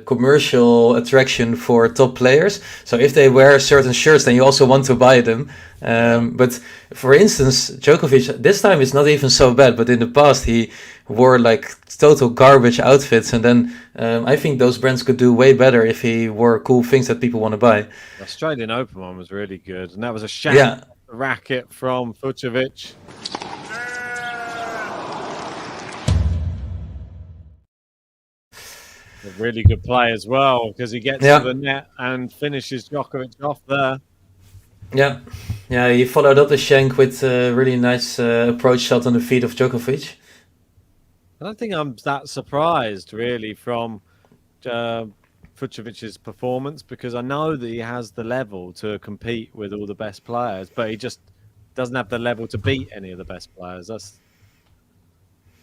commercial attraction for top players. So if they wear certain shirts, then you also want to buy them. But for instance, Djokovic, this time it's not even so bad. But in the past, he wore like total garbage outfits. And then I think those brands could do way better if he wore cool things that people want to buy. The Australian Open one was really good. And that was a shame racket from FUCSOVIC. A really good play as well because he gets to the net and finishes Djokovic off there. Yeah, he followed up the shank with a really nice approach shot on the feet of Djokovic. I don't think I'm that surprised really from FUCSOVIC's performance because I know that he has the level to compete with all the best players, but he just doesn't have the level to beat any of the best players.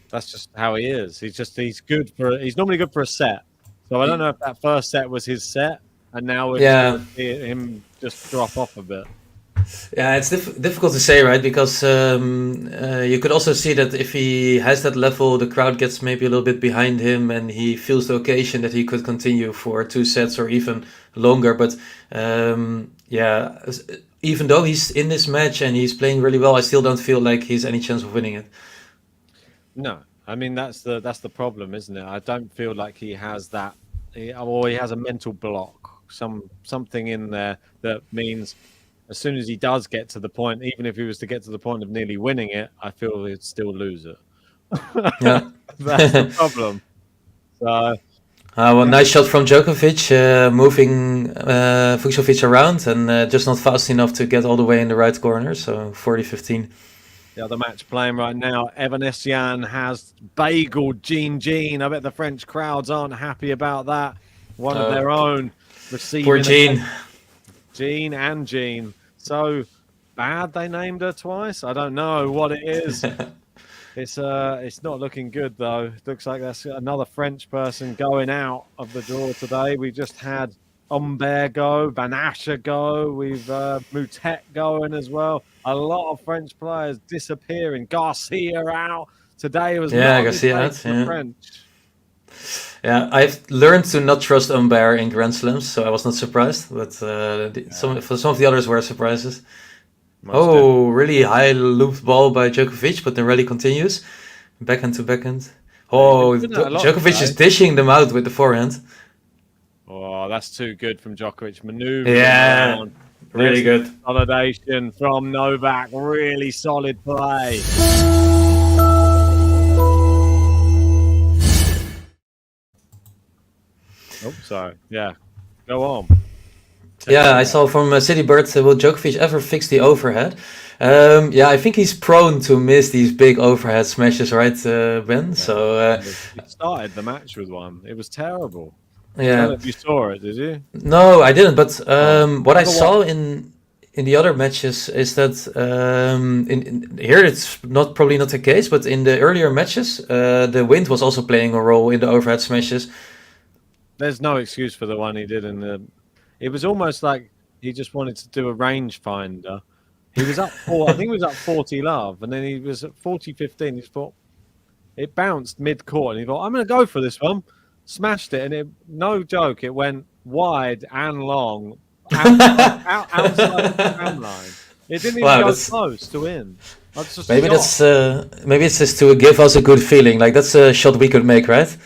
That's just how he is. He's normally good for a set. So I don't know if that first set was his set, and now we're going to see him just drop off a bit. Yeah, it's difficult to say, right? Because you could also see that if he has that level, the crowd gets maybe a little bit behind him, and he feels the occasion that he could continue for 2 sets or even longer. But even though he's in this match and he's playing really well, I still don't feel like he's any chance of winning it. No, I mean that's the problem, isn't it? I don't feel like he has that, or he has a mental block, something in there that means as soon as he does get to the point, even if he was to get to the point of nearly winning it, I feel he'd still lose it. Yeah, that's the problem. So, nice shot from Djokovic, moving FUCSOVIC around and just not fast enough to get all the way in the right corner. So 40-15. The other match playing right now, Evanesyan has bageled Jean. I bet the French crowds aren't happy about that. One of their own receiving. Poor Jean. Jean. So bad they named her twice. I don't know what it is. It's not looking good though. It looks like that's another French person going out of the draw today. We just had Humbert go, Van Ascher go, we've Moutet going as well. A lot of French players disappearing. Garcia out. Today was Garcia out, French. Yeah, I've learned to not trust Humbert in Grand Slams, so I was not surprised. But some of the others were surprises. Really high looped ball by Djokovic, but the rally continues. Backhand to backhand. Djokovic is dishing them out with the forehand. Oh, that's too good from Djokovic. Maneuver. Yeah, really good. Consolidation from Novak. Really solid play. Oh, sorry. Yeah, go on. I saw from Citybird, will Djokovic ever fix the overhead? I think he's prone to miss these big overhead smashes, right, Ben? So he started the match with one. It was terrible. Yeah. I don't know if you saw it, did you? No, I didn't. But what I saw in the other matches is that here it's probably not the case, but in the earlier matches, the wind was also playing a role in the overhead smashes. There's no excuse for the one he did in the. It was almost like he just wanted to do a rangefinder. He was up I think he was up 40 love, and then he was at 40-15. He thought it bounced mid-court, and he thought, I'm going to go for this one. Smashed it, and no joke, it went wide and long outside the tram line. It didn't even go close to win. Maybe it's just to give us a good feeling. Like that's a shot we could make, right?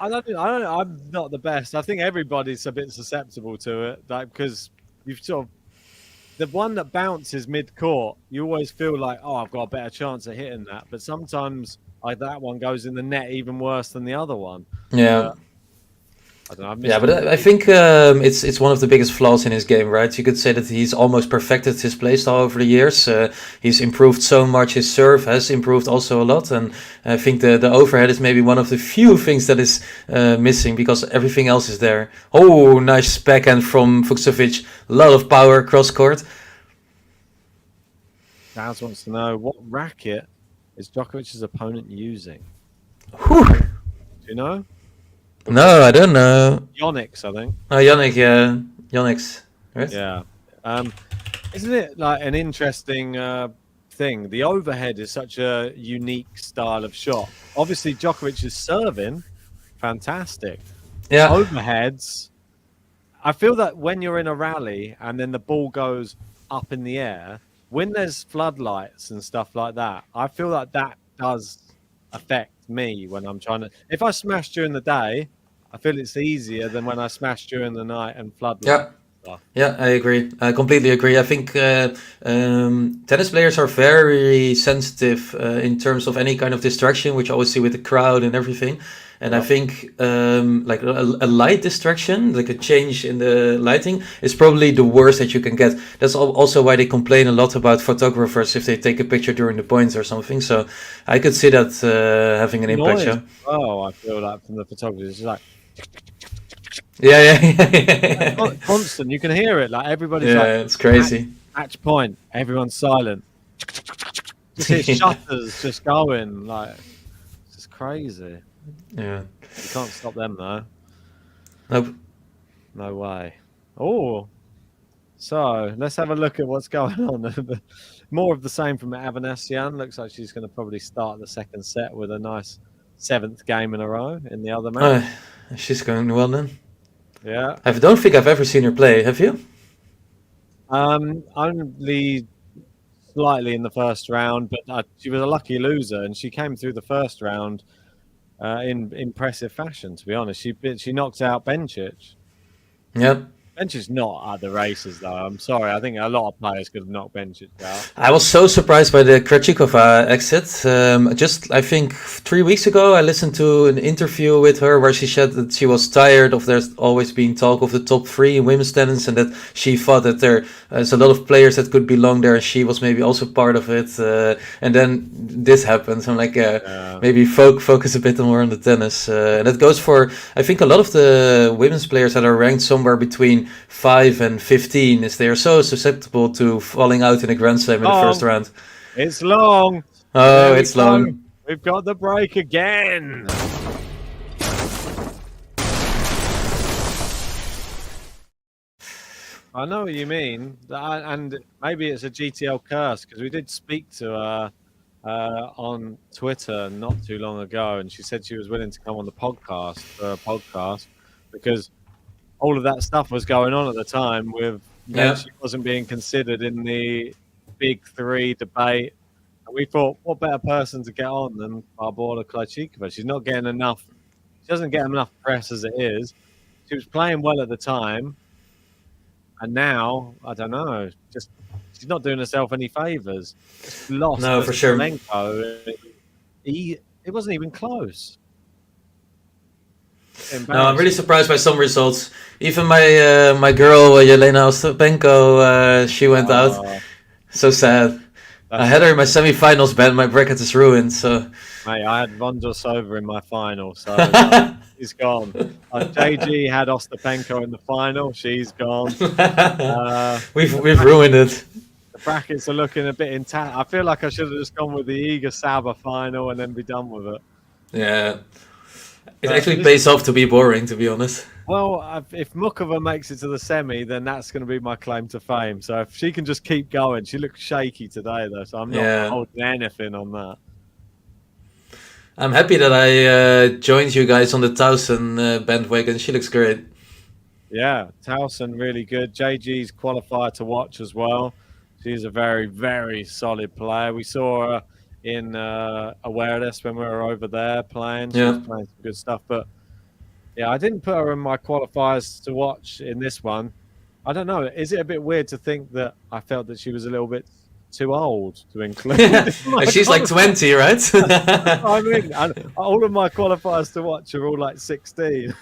I don't know. I'm not the best. I think everybody's a bit susceptible to it, like, because you've sort of the one that bounces mid-court. You always feel like, oh, I've got a better chance of hitting that, but sometimes like that one goes in the net even worse than the other one. Yeah. I don't know. Yeah, but I think it's one of the biggest flaws in his game, right? You could say that he's almost perfected his playstyle over the years. He's improved so much. His serve has improved also a lot, and I think the overhead is maybe one of the few things that is missing, because everything else is there. Oh, nice backhand from FUCSOVICS. A lot of power cross court. Daz wants to know, what racket is Djokovic's opponent using? Whew. Do you know? No, I don't know. Yonex, I think. Oh, Yannick, yeah. Yonex, right? Yeah. Isn't it like an interesting thing? The overhead is such a unique style of shot. Obviously, Djokovic is serving. Fantastic. Yeah. Overheads. I feel that when you're in a rally and then the ball goes up in the air, when there's floodlights and stuff like that, I feel like that does affect me when I'm trying to. If I smash during the day, I feel it's easier than when I smash during the night and floodlights. Yeah, I agree. I completely agree. I think tennis players are very sensitive in terms of any kind of distraction, which I always see with the crowd and everything. And I think like a light distraction, like a change in the lighting, is probably the worst that you can get. That's also why they complain a lot about photographers if they take a picture during the points or something. So I could see that having an impact. Yeah. Oh, I feel like from the photographers, it's like. Yeah. Constant. You can hear it. Like everybody's like, it's crazy. Match point. Everyone's silent. Just hear shutters just going. Like it's just crazy. Yeah. You can't stop them though. Nope. No way. Oh. So let's have a look at what's going on. More of the same from Avanesian. Looks like she's going to probably start the second set with a nice 7th game in a row in the other match. She's going well then. Yeah. I don't think I've ever seen her play. Have you? Only slightly in the first round, but she was a lucky loser, and she came through the first round in impressive fashion. To be honest, she knocked out Bencic. Yep. Bencic's not at the races, though. I'm sorry. I think a lot of players could have knocked Bencic out. I was so surprised by the Krejcikova exit. Just, I think, 3 weeks ago, I listened to an interview with her where she said that she was tired of there's always being talk of the top 3 in women's tennis, and that she thought that there's a lot of players that could belong there, and she was maybe also part of it. And then this happened. So I'm like, maybe focus a bit more on the tennis. And that goes for, I think, a lot of the women's players that are ranked somewhere between 5 and 15, is they are so susceptible to falling out in a Grand Slam in the first round. It's long. Oh, it's long. We've got the break again. I know what you mean, and maybe it's a GTL curse, because we did speak to her on Twitter not too long ago, and she said she was willing to come on the podcast for a podcast because all of that stuff was going on at the time with she wasn't being considered in the big 3 debate. And we thought, what better person to get on than Barbora Krejcikova? She's not getting enough. She doesn't get enough press as it is. She was playing well at the time. And now, I don't know, just she's not doing herself any favours. Lost. No, for sure. It wasn't even close. No, I'm really surprised by some results. Even my girl Jelena Ostapenko, she went out. So sad. I had her in my semi-finals, but my bracket is ruined. So, mate, I had Vondrousova in my final, so she's gone. JG had Ostapenko in the final. She's gone. We've ruined it. The brackets are looking a bit intact. I feel like I should have just gone with the Iga Saba final and then be done with it. Yeah. It actually pays off to be boring, to be honest. Well, if Mukova makes it to the semi, then that's going to be my claim to fame. So if she can just keep going, she looks shaky today, though, so I'm not holding anything on that. I'm happy that I joined you guys on the Towson bandwagon. She looks great. Yeah, Towson really good. JG's qualifier to watch as well. She's a very, very solid player. We saw her in Awareness when we were over there playing. She was playing some good stuff, but yeah, I didn't put her in my qualifiers to watch in this one. I don't know. Is it a bit weird to think that I felt that she was a little bit too old to include? She's like 20, right? I mean, all of my qualifiers to watch are all like 16.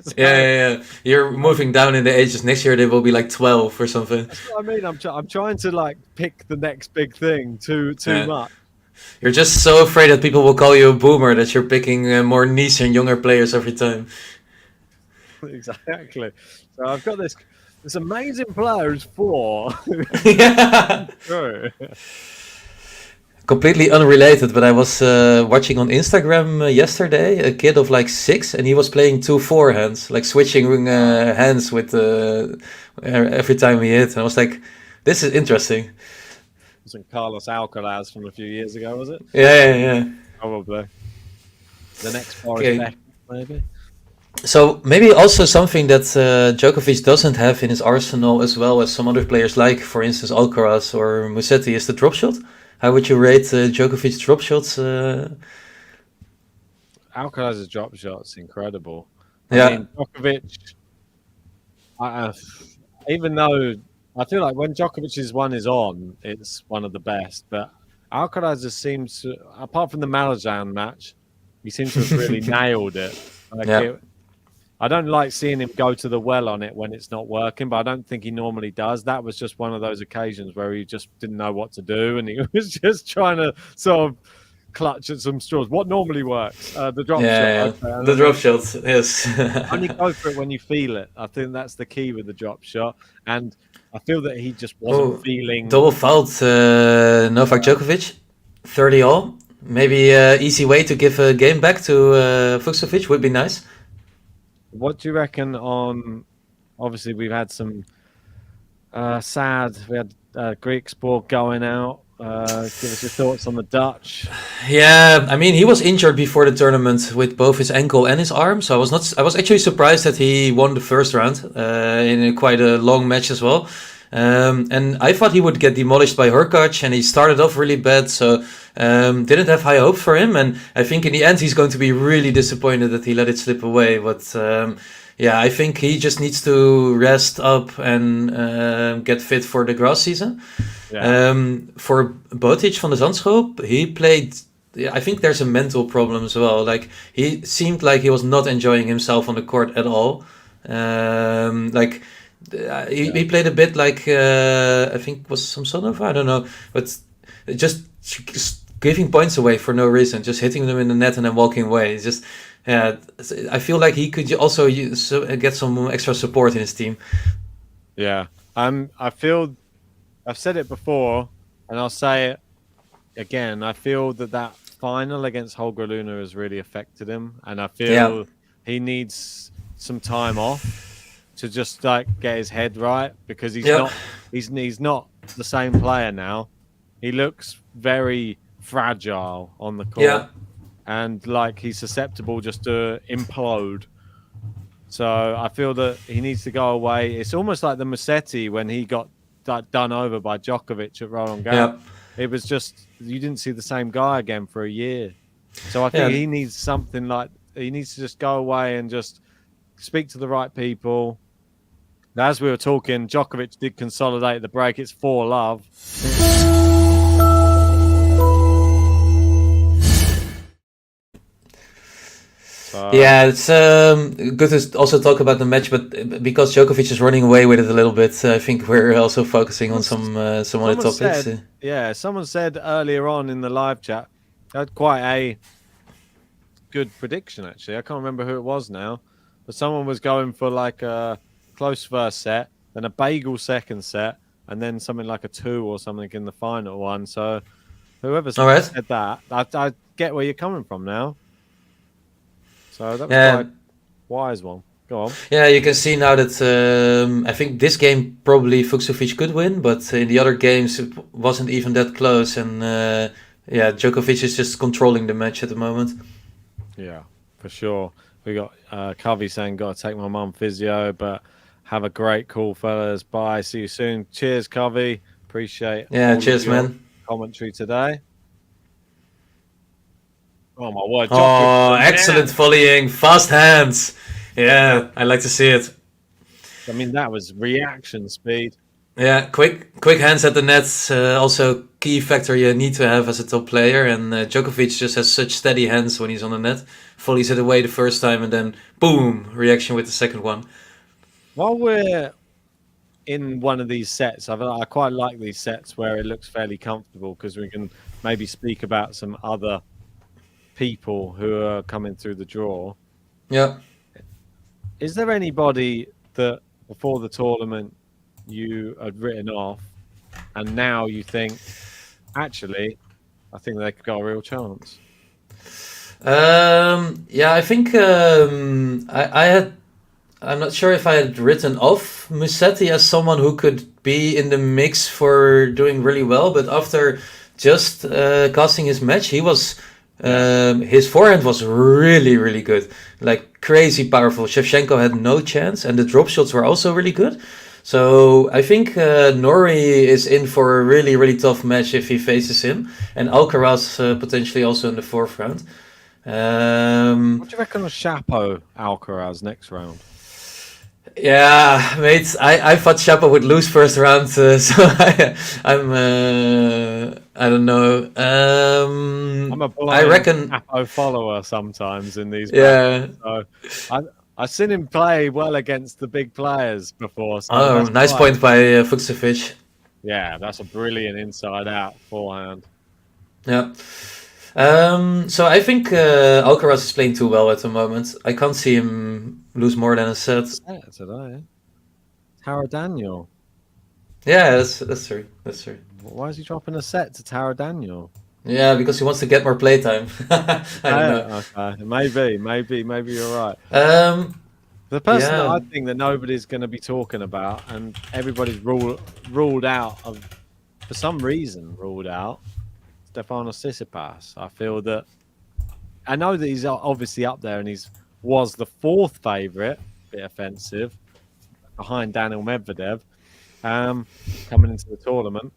So, yeah. You're moving down in the ages. Next year they will be like 12 or something. That's what I mean. I'm trying to like pick the next big thing too much. You're just so afraid that people will call you a boomer that you're picking more niche and younger players every time. Exactly. So I've got this amazing player who's 4. True. Completely unrelated, but I was watching on Instagram yesterday a kid of like 6, and he was playing 2 forehands, like switching hands with every time he hit. And I was like, this is interesting. Wasn't Carlos Alcaraz from a few years ago, was it? Yeah. Probably. The next Boris Becker, maybe. So maybe also something that Djokovic doesn't have in his arsenal as well as some other players, like for instance Alcaraz or Musetti, is the drop shot. How would you rate Djokovic's drop shots? Alcaraz's drop shot's incredible. Yeah. I mean, Djokovic, even though I feel like when Djokovic's one is on, it's one of the best, but Alcaraz just seems to, apart from the Malazan match, he seems to have really nailed it. I don't like seeing him go to the well on it when it's not working, but I don't think he normally does. That was just one of those occasions where he just didn't know what to do, and he was just trying to sort of clutch at some straws. What normally works? The drop shot. Okay. The drop shot, yes. Only go for it when you feel it. I think that's the key with the drop shot, and I feel that he just wasn't feeling... Double fouled Novak Djokovic, 30-all. Maybe an easy way to give a game back to FUCSOVICS would be nice. What do you reckon on... Obviously, we've had some sad... We had Greek sport going out. Give us your thoughts on the Dutch. Yeah, I mean, he was injured before the tournament with both his ankle and his arm, so I was actually surprised that he won the first round in quite a long match as well. And I thought he would get demolished by Hurkacz, and he started off really bad, so didn't have high hopes for him. And I think in the end he's going to be really disappointed that he let it slip away. But yeah, I think he just needs to rest up and get fit for the grass season. Yeah. For Botic van de Zandschulp, he played... I think there's a mental problem as well. Like, he seemed like he was not enjoying himself on the court at all. He played a bit like I think it was Samsonov, I don't know, but just giving points away for no reason, just hitting them in the net and then walking away. It's just, yeah, I feel like he could also get some extra support in his team. Yeah, I feel I've said it before, and I'll say it again. I feel that final against Holger Luna has really affected him, and I feel he needs some time off to just like get his head right, because he's not the same player now. He looks very fragile on the court, and like he's susceptible just to implode. So I feel that he needs to go away. It's almost like the Musetti when he got done over by Djokovic at Roland Garros. It was just, you didn't see the same guy again for a year. So I think he needs something like, he needs to just go away and just speak to the right people. As we were talking, Djokovic did consolidate the break. It's 4-love. Yeah, it's good to also talk about the match, but because Djokovic is running away with it a little bit, I think we're also focusing on some other topics. Someone said earlier on in the live chat, had quite a good prediction, actually. I can't remember who it was now, but someone was going for like a close first set, then a bagel second set, and then something like a 2 or something in the final one. So whoever said that, I get where you're coming from now. So that was quite a wise one. Go on. Yeah, you can see now that I think this game probably FUCSOVIC could win, but in the other games it wasn't even that close. And Djokovic is just controlling the match at the moment. Yeah, for sure. We got Covey saying, got to take my mum physio, but have a great call, fellas. Bye. See you soon. Cheers, Covey. Appreciate cheers, man. Commentary today. Oh, my word. Oh, excellent volleying. Fast hands. Yeah, I like to see it. I mean, that was reaction speed. Yeah, quick hands at the net. Also, key factor you need to have as a top player. And Djokovic just has such steady hands when he's on the net. Volleys it away the first time and then boom, reaction with the second one. While we're in one of these sets, I quite like these sets where it looks fairly comfortable because we can maybe speak about some other people who are coming through the draw. Yeah. Is there anybody that before the tournament you had written off and now you think, actually, I think they've got a real chance? I think I'm not sure if I had written off Musetti as someone who could be in the mix for doing really well, but after just casting his match, he was his forehand was really, really good, like crazy powerful. Shevchenko had no chance, and the drop shots were also really good. So I think Norrie is in for a really, really tough match if he faces him, and Alcaraz potentially also in the fourth round. What do you reckon of Chapo Alcaraz next round? Yeah, mate, I thought Chapo would lose first round, so I don't know. I'm a blind Chapo follower sometimes in these matches, so I've seen him play well against the big players before. So nice point by FUCSOVIC. Yeah, that's a brilliant inside-out forehand. Yeah. So I think Alcaraz is playing too well at the moment. I can't see him lose more than a set. Today, Tara Daniel. Yeah, that's true. That's true. Why is he dropping a set to Tara Daniel? Yeah, because he wants to get more playtime. I don't know. Okay. Maybe you're right. The person that I think that nobody's going to be talking about, and everybody's ruled out of, for some reason, Stefanos Tsitsipas. I feel that I know that he's obviously up there, and was the fourth favourite, bit offensive, behind Daniil Medvedev, coming into the tournament.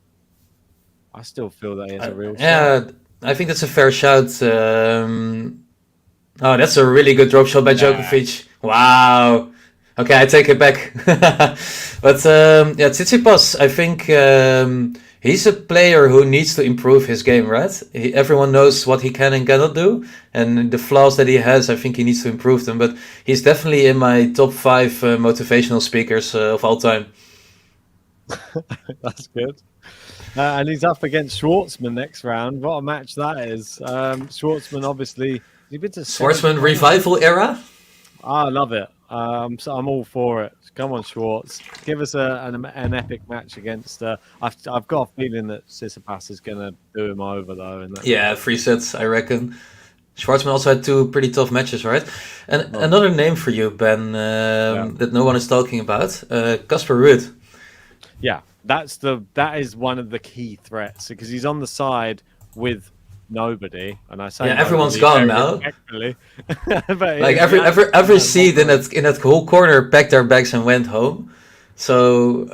I still feel that he has a real shot. I think that's a fair shout. That's a really good drop shot by Djokovic. Wow. Okay, I take it back. But Tsitsipas, I think he's a player who needs to improve his game, right? Everyone knows what he can and cannot do, and the flaws that he has, I think he needs to improve them. But he's definitely in my top 5 motivational speakers of all time. That's good. And he's up against Schwartzman next round. What a match that is. Schwartzman, obviously... Schwartzman revival era? I love it. So I'm all for it. Come on, Schwartz. Give us an epic match against... I've got a feeling that Tsitsipas is going to do him over, though. 3 sets, I reckon. Schwartzman also had 2 pretty tough matches, right? And another name for you, Ben, that no one is talking about. Casper Ruud. Yeah, that is one of the key threats, because he's on the side with nobody, and I say everyone's gone now. But like every seed in that whole corner packed their bags and went home. So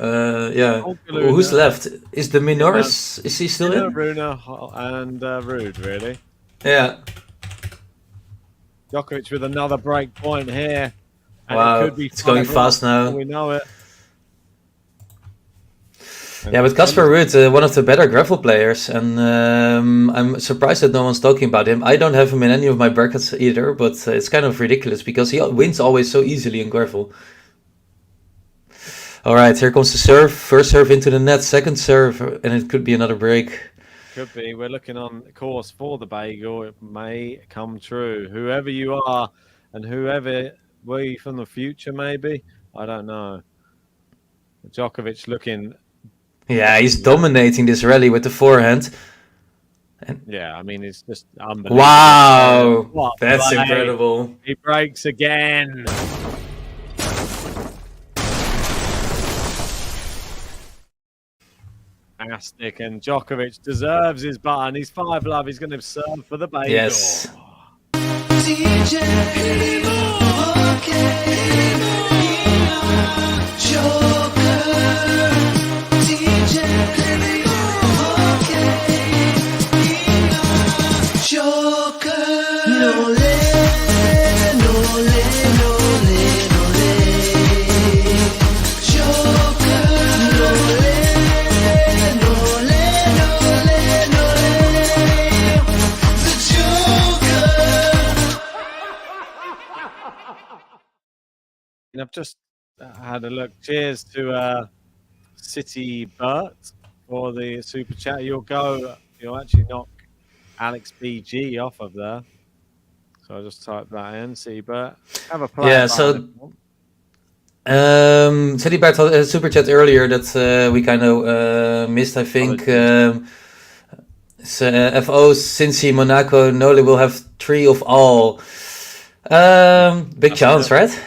who's left? Is the Minors? Is he still in? Rune and Ruud, really. Yeah. Djokovic with another break point here. And wow, it's going fast now. We know it. Yeah, but Casper Ruud, one of the better gravel players, and I'm surprised that no one's talking about him. I don't have him in any of my brackets either, but it's kind of ridiculous because he wins always so easily in gravel. All right, here comes the serve. First serve into the net, second serve, and it could be another break. Could be. We're looking on course for the bagel. It may come true. Whoever you are, and whoever were you from the future, maybe? I don't know. Djokovic looking... Yeah, he's dominating this rally with the forehand. Yeah, I mean, it's just unbelievable. Wow, that's incredible. He breaks again. Fantastic, and Djokovic deserves his button. He's 5-love. He's going to serve for the bagel. Yes. And I've just had a look. Cheers to City Bert for the super chat. You'll actually knock Alex BG off of there. So I'll just type that in. City Bert. Have a play. Yeah, so City Bert had a super chat earlier that we kind of missed, I think. FO Cincy Monaco Nole will have 3 of all. Big chance, right?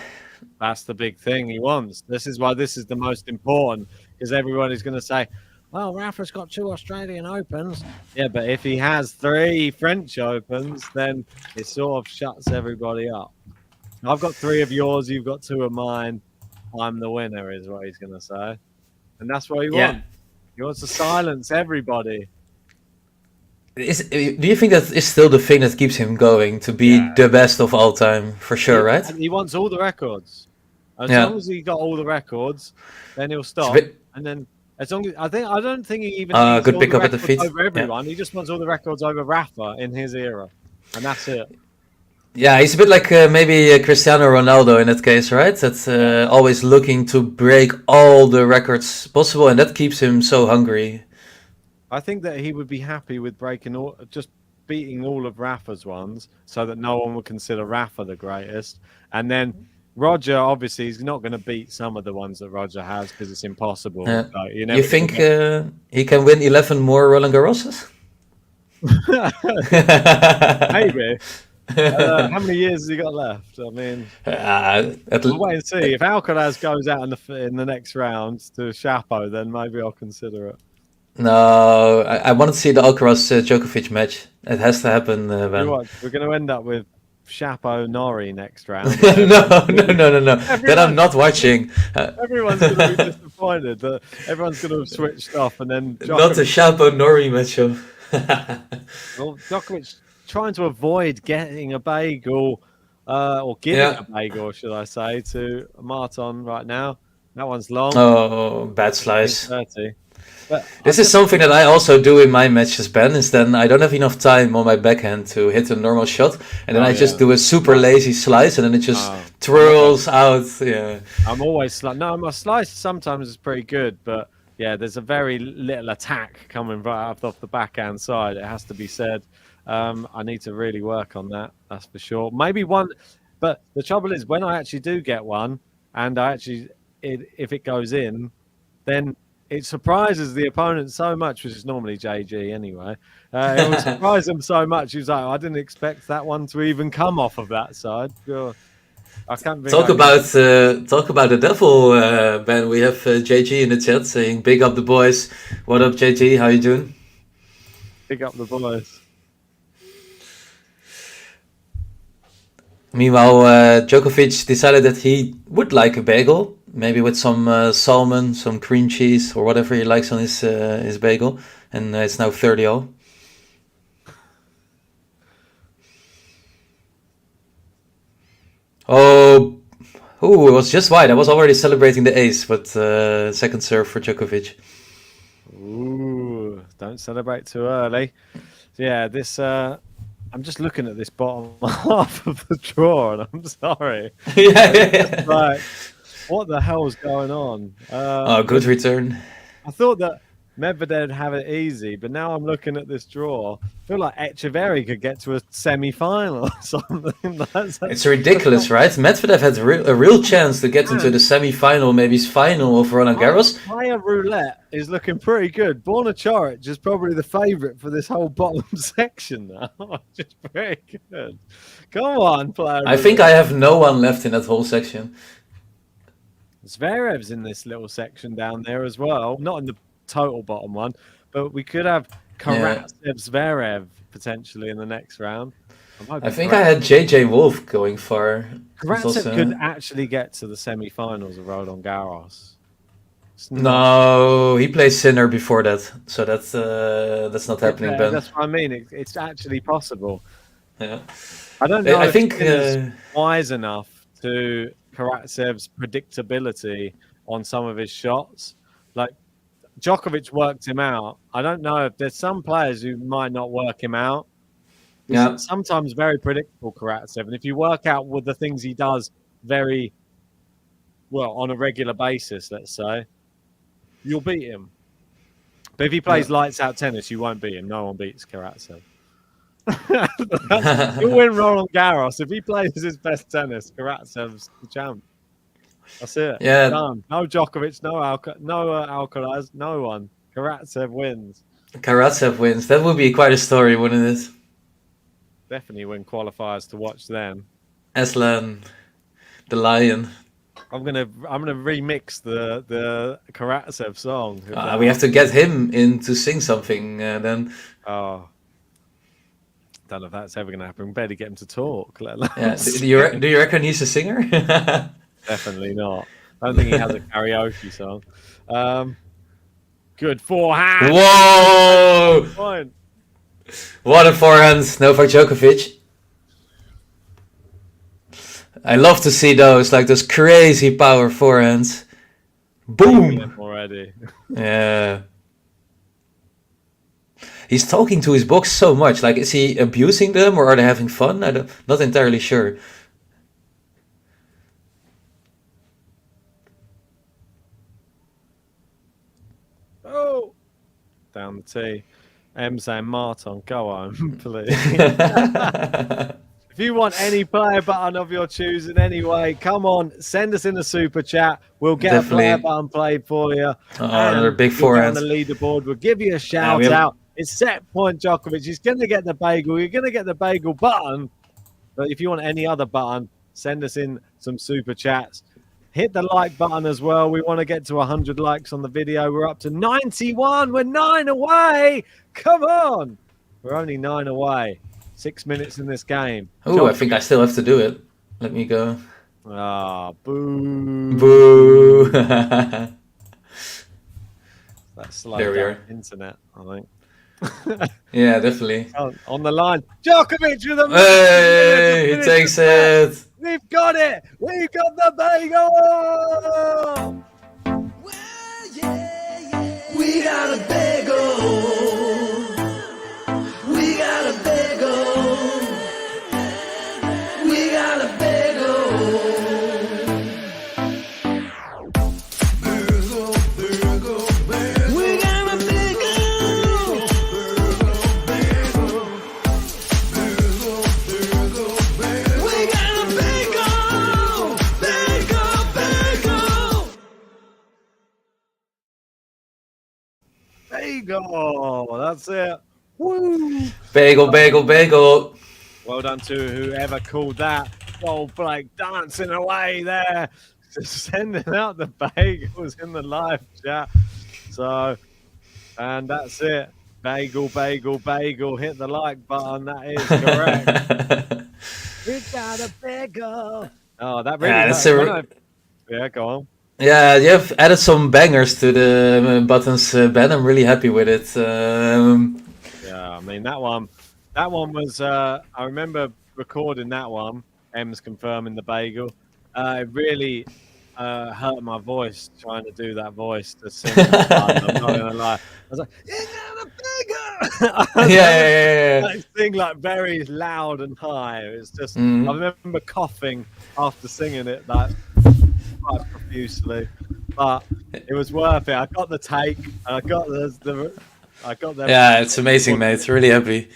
That's the big thing he wants. This is why this is the most important, because everyone is going to say, well, Rafa's got 2 Australian Opens. Yeah, but if he has 3 French Opens, then it sort of shuts everybody up. I've got 3 of yours, you've got 2 of mine. I'm the winner, is what he's going to say. And that's what he wants. He wants to silence everybody. Do you think that is still the thing that keeps him going, to be the best of all time, for sure, right? And he wants all the records. As long as he got all the records, then he'll stop. And then as long as I don't think he even needs good all pick the up at the records feet. over everyone. He just wants all the records over Rafa in his era, and that's it. Yeah, he's a bit like maybe Cristiano Ronaldo in that case, right? That's always looking to break all the records possible, and that keeps him so hungry. I think that he would be happy with just beating all of Rafa's ones, so that no one would consider Rafa the greatest. And then Roger, obviously, he's not going to beat some of the ones that Roger has because it's impossible. You think he can win 11 more Roland Garroses? Maybe. How many years has he got left? I mean, we'll wait and see. If Alcaraz goes out in the next round to Chapo, then maybe I'll consider it. No, I want to see the Alcaraz Djokovic match. It has to happen, Ben. We're going to end up with Chapo Nori next round. No. That I'm not watching. Everyone's going to be disappointed that everyone's going to have switched off, and then not the Chapo Nori matchup. Well, Djokovic trying to avoid getting a bagel, or giving a bagel, should I say, to Marton right now. That one's long. Oh, bad slice. 30. But this is something that I also do in my matches, Ben, is then I don't have enough time on my backhand to hit a normal shot, and then I just do a super lazy slice, and then it just twirls out. Yeah, I'm always my slice sometimes is pretty good, but yeah, there's a very little attack coming right off the backhand side. It has to be said. I need to really work on that. That's for sure. Maybe one, but the trouble is when I actually do get one, and if it goes in, then it surprises the opponent so much, which is normally JG anyway. It will surprise them so much. He's like, I didn't expect that one to even come off of that side. I can't talk about the devil, Ben. We have JG in the chat saying, "Big up the boys." What up, JG? How you doing? Big up the boys. Meanwhile, Djokovic decided that he would like a bagel, maybe with some salmon, some cream cheese, or whatever he likes on his bagel, and it's now 30-all. Oh, it was just wide. I was already celebrating the ace, but second serve for Djokovic. Ooh, don't celebrate too early. Yeah, this. I'm just looking at this bottom half of the draw, and I'm sorry. Yeah. Like, what the hell is going on? Good return. I thought that Medvedev have it easy, but now I'm looking at this draw. I feel like Echeverry could get to a semi-final or something. It's ridiculous, right? Medvedev had a real chance to get into the semi-final, maybe final of Roland Garros. Player roulette is looking pretty good. Borna Coric is probably the favourite for this whole bottom section now. Just pretty good. Come on, player. I think I have no one left in that whole section. Zverev's in this little section down there as well. Not in the total bottom one, but we could have Karatsev Zverev potentially in the next round. I think I had JJ Wolf going far. Karatsev could actually get to the semi-finals of Roland Garros. No, he plays Sinner before that, so that's not happening. Ben, that's what I mean. It's actually possible. Yeah, I don't know. I if think he's wise enough to Karatsev's predictability on some of his shots. Like Djokovic worked him out. I don't know if there's some players who might not work him out. Yeah. Sometimes very predictable, Karatsev. And if you work out with the things he does very well on a regular basis, let's say, you'll beat him. But if he plays lights out tennis, you won't beat him. No one beats Karatsev. He'll win Roland Garros. If he plays his best tennis, Karatsev's the champ. That's it. Yeah. Done. No Djokovic, no Alcaraz, no one. Karatsev wins. Karatsev wins. That would be quite a story, wouldn't it? Definitely win qualifiers to watch them. Aslan, the lion. I'm gonna remix the Karatsev song. We have to get him in to sing something then. Oh. Don't know if that's ever going to happen. Barely get him to talk. Let alone do you reckon he's a singer? Definitely not. I don't think he has a karaoke song. Good forehand. Whoa! Point. What a forehand, Novak Djokovic. I love to see those, like those crazy power forehands. Boom! Already. Yeah. He's talking to his box so much. Like, is he abusing them or are they having fun? I'm not entirely sure. Oh! Down the tee. M's and Marton, go on, please. If you want any player button of your choosing anyway, come on, send us in a super chat. We'll get a player button played for you. Another big forehand. On the leaderboard, we'll give you a shout out. It's set point Djokovic. He's going to get the bagel. You're going to get the bagel button. But if you want any other button, send us in some super chats. Hit the like button as well. We want to get to 100 likes on the video. We're up to 91. We're 9 away. Come on. We're only 9 away. 6 minutes in this game. Oh, I think I still have to do it. Let me go. Ah, boo. Boo. That's slow there we down are. Internet, I think. Yeah, definitely. On the line. Djokovic with a Hey, he takes it. We've got it. We've got the bagel. We got a bagel. We got a bagel. We got a bagel. Bagel, bagel, bagel. We got a bagel. Bagel, bagel, bagel, bagel. We got a bagel. Bagel, bagel. Bagel. That's it. Woo. Bagel, bagel, bagel. Well done to whoever called that. Old Blake dancing away there. Just sending out the bagels in the live chat. So, and that's it. Bagel, bagel, bagel. Hit the like button. That is correct. We got a bagel. Oh, that really yeah, go on. Yeah, you have added some bangers to the buttons, Ben. I'm really happy with it. Yeah, I mean, that one was, I remember recording that one, M's confirming the bagel. It really hurt my voice trying to do that voice to sing. I'm not going to lie. I was like, you got a bagel! Yeah. I sing like very loud and high. It's just, I remember coughing after singing it like quite profusely. but it was worth it. I got the take. I got the. Yeah, it's amazing, mate. Really happy.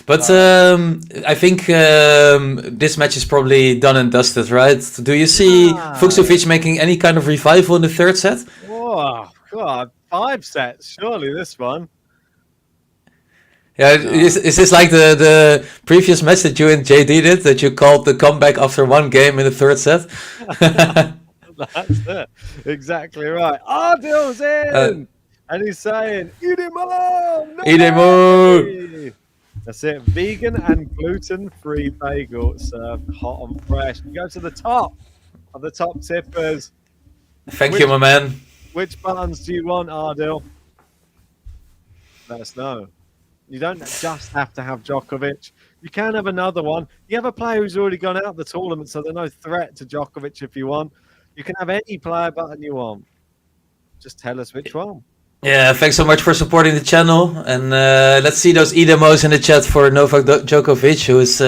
But I think this match is probably done and dusted, right? Do you see FUCSOVIC making any kind of revival in the third set? Oh, God. 5 sets, surely this one. Yeah, is this like the previous match that you and JD did, that you called the comeback after one game in the third set? That's it. Exactly right. Ardill's in! And he's saying, eat him up! No eat him up! That's it. Vegan and gluten-free bagel served hot and fresh. We go to the top of the top tippers. Thank you, my man. Which buttons do you want, Ardil? Let us know. You don't just have to have Djokovic. You can have another one. You have a player who's already gone out of the tournament, so there's no threat to Djokovic if you want. You can have any player button you want. Just tell us which one. Yeah, thanks so much for supporting the channel. And let's see those e-demos in the chat for Novak DJOKOVIC, who is,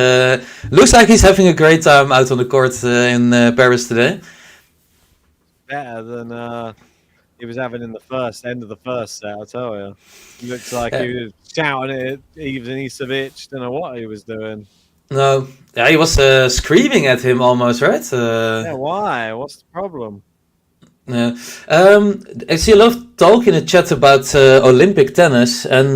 looks like he's having a great time out on the court in Paris today. Better than he was having in the end of the first set, I tell you. He looks like he was shouting at Ivan Isavic. Don't know what he was doing. No, yeah, he was screaming at him almost, right? Yeah, why? What's the problem? Yeah. I see a lot of talk in the chat about Olympic tennis, and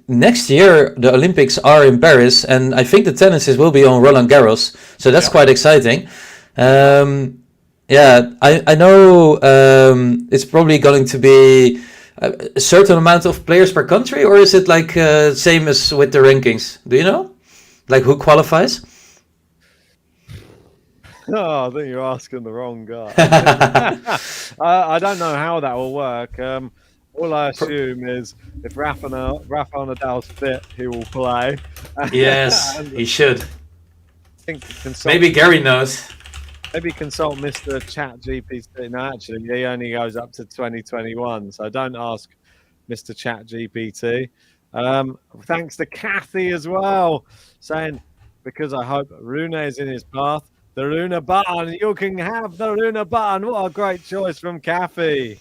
next year the Olympics are in Paris, and I think the tennis will be on Roland Garros, so that's quite exciting. Yeah, I know it's probably going to be a certain amount of players per country, or is it like same as with the rankings? Do you know? Like who qualifies? Oh, I think you're asking the wrong guy. I don't know how that will work. All I assume is if Rafa Nadal's fit, he will play. Yes, he should. I think maybe Gary knows. Maybe consult Mr. ChatGPT. No, actually, he only goes up to 2021, so don't ask Mr. ChatGPT. Thanks to Kathy as well, saying, because I hope Rune is in his path, the Rune button. You can have the Rune button. What a great choice from Kathy.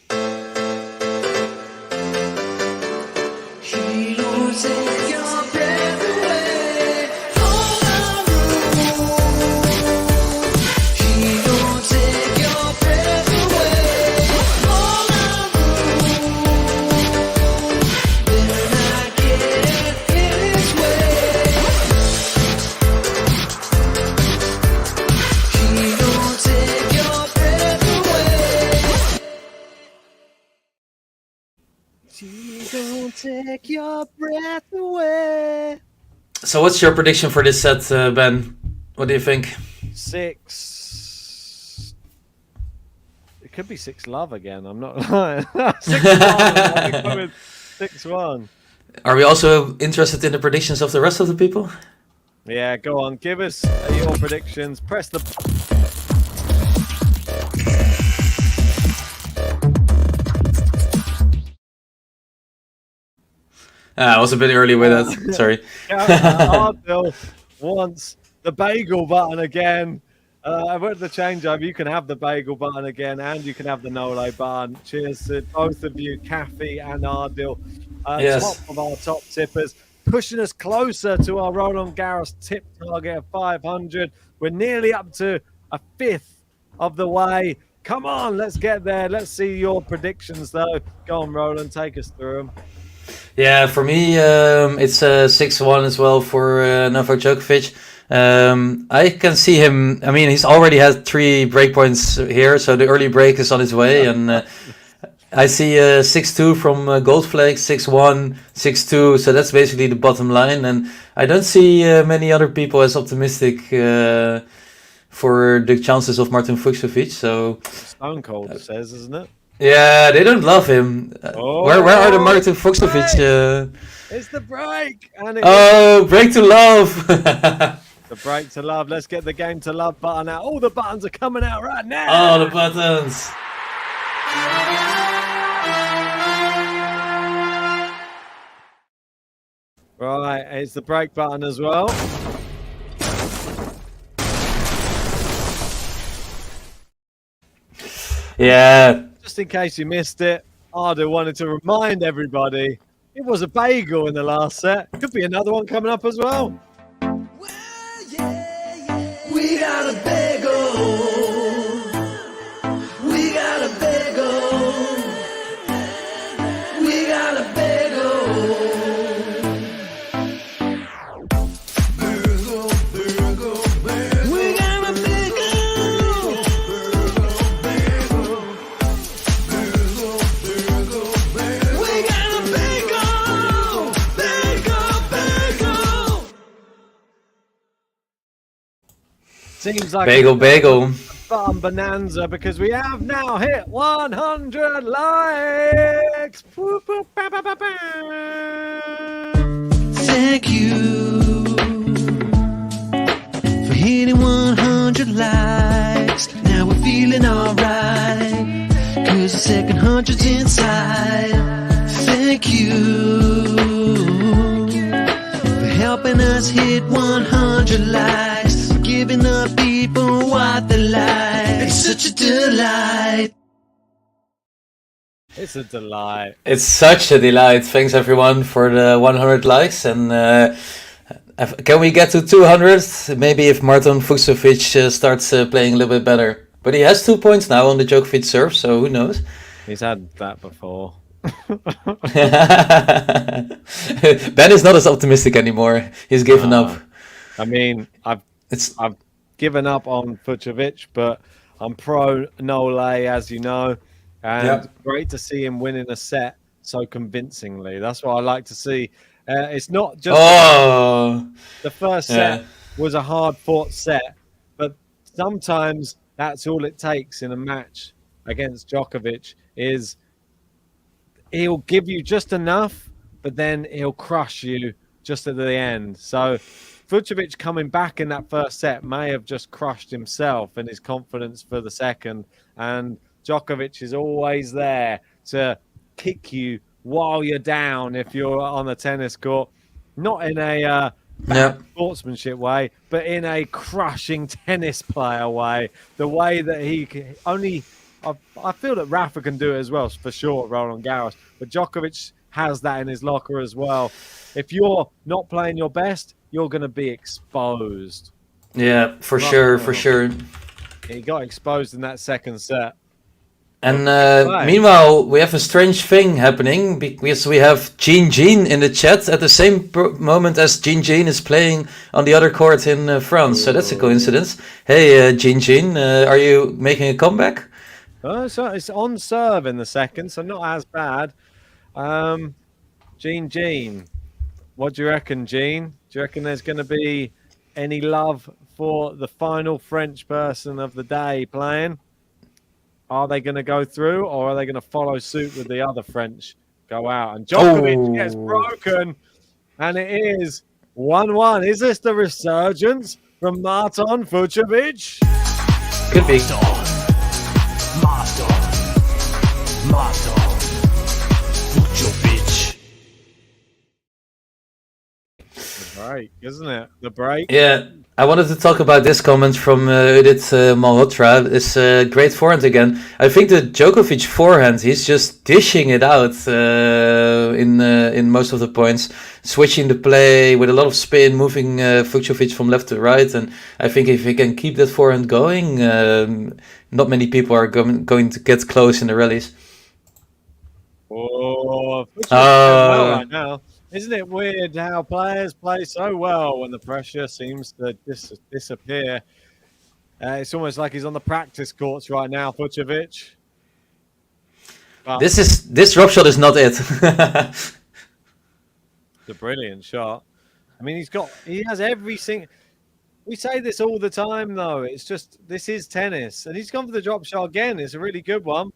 Take your breath away. So what's your prediction for this set, Ben? What do you think? 6. It could be 6-love again. I'm not lying. 6-1. 6-1. Are we also interested in the predictions of the rest of the people? Yeah, go on. Give us your predictions. Press the... I was a bit early with that. Sorry. Ardell wants the bagel button again. With the changeover, you can have the bagel button again, and you can have the Nole button. Cheers to both of you, Kathy and Ardell. Yes. Top of our top tippers, pushing us closer to our Roland Garros tip target of 500. We're nearly up to a fifth of the way. Come on, let's get there. Let's see your predictions, though. Go on, Roland, take us through them. Yeah, for me, it's 6-1 as well for Novak Djokovic. I can see him. I mean, he's already had 3 breakpoints here, so the early break is on its way. And I see 6-2 from Goldflake, 6-1, 6-2. So that's basically the bottom line. And I don't see many other people as optimistic for the chances of Marton FUCSOVIC. So Stone Cold says, isn't it? Yeah, they don't love him. Where are the Marton FUCSOVIC? It's the break. And break to love. The break to love. Let's get the game to love button out. All the buttons are coming out right now. All the buttons. Right, it's the break button as well. Yeah. just in case you missed it, Arda wanted to remind everybody it was a bagel in the last set. Could be another one coming up as well. We got a bagel. We got a bagel. We got a bagel. Bagel, bagel, bagel. We got a bagel. Bagel, bagel, bagel, bagel. We got a bagel. Bagel, bagel. Seems like Bagel. fun bonanza because we have now hit 100 likes. Boop, boop, ba, ba, ba, ba. Thank you for hitting 100 likes. Now we're feeling alright, cause the second 100's inside. Thank you for helping us hit 100 likes, for giving the people what they like. It's such a delight. It's a delight. It's such a delight. Thanks everyone for the 100 likes, and can we get to 200? Maybe if Marton FUCSOVICS starts playing a little bit better. But he has 2 points now on the Djokovic serve, so who knows? He's had that before. Ben is not as optimistic anymore. He's given up. I mean, I've given up on FUCSOVICS, but I'm pro Nole, as you know, and great to see him winning a set so convincingly. That's what I like to see. It's not just the first set was a hard-fought set, but sometimes that's all it takes in a match against Djokovic is he'll give you just enough, but then he'll crush you just at the end. So FUCSOVICS coming back in that first set may have just crushed himself and his confidence for the second. And Djokovic is always there to kick you while you're down if you're on the tennis court. Not in a bad sportsmanship way, but in a crushing tennis player way. The way that he can only... I feel that Rafa can do it as well, for sure, Roland Garros. But Djokovic has that in his locker as well. If you're not playing your best, you're going to be exposed. Yeah, for sure. He got exposed in that second set. And meanwhile, we have a strange thing happening because we have Jean in the chat at the same moment as Jean is playing on the other court in France. So that's a coincidence. Hey, Jean, are you making a comeback? So it's on serve in the second, so not as bad. Jean, what do you reckon, Jean? Do you reckon there's going to be any love for the final French person of the day playing? Are they going to go through, or are they going to follow suit with the other French go out? And Djokovic gets broken, and it is 1-1. Is this the resurgence from Marton FUCSOVICS? Could be. Marton FUCSOVICS. Right, isn't it? The break. Yeah, I wanted to talk about this comment from Udit Malhotra. It's great forehand again. I think the Djokovic forehand, he's just dishing it out in most of the points, switching the play with a lot of spin, moving FUCSOVICS from left to right. And I think if he can keep that forehand going, not many people are going to get close in the rallies. Oh, FUCSOVICS well right now. Isn't it weird how players play so well when the pressure seems to disappear? It's almost like he's on the practice courts right now, FUCSOVICS. This drop shot is not it. It's a brilliant shot. I mean, he has everything. We say this all the time, though. It's just, this is tennis. And he's gone for the drop shot again. It's a really good one.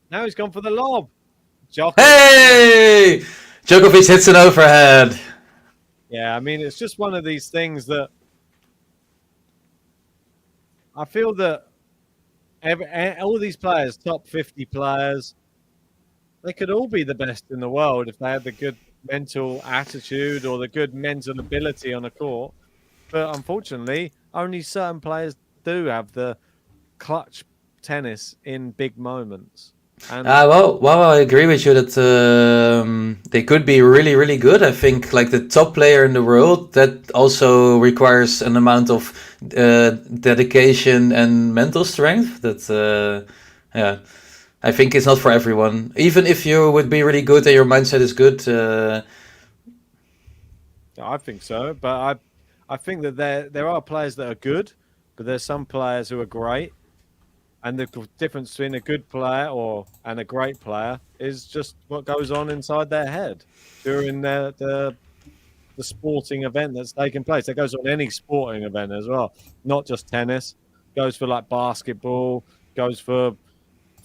Now he's gone for the lob. Hey! Djokovic hits an overhead. Yeah, I mean, it's just one of these things that I feel that all these players, top 50 players, they could all be the best in the world if they had the good mental attitude or the good mental ability on a court. But unfortunately, only certain players do have the clutch tennis in big moments. And well, I agree with you that they could be really, really good. I think like the top player in the world, that also requires an amount of dedication and mental strength. That I think it's not for everyone. Even if you would be really good and your mindset is good. I think so, but I think that there are players that are good, but there's some players who are great. And the difference between a good player and a great player is just what goes on inside their head during the sporting event that's taking place. That goes on any sporting event as well, not just tennis. Goes for like basketball, goes for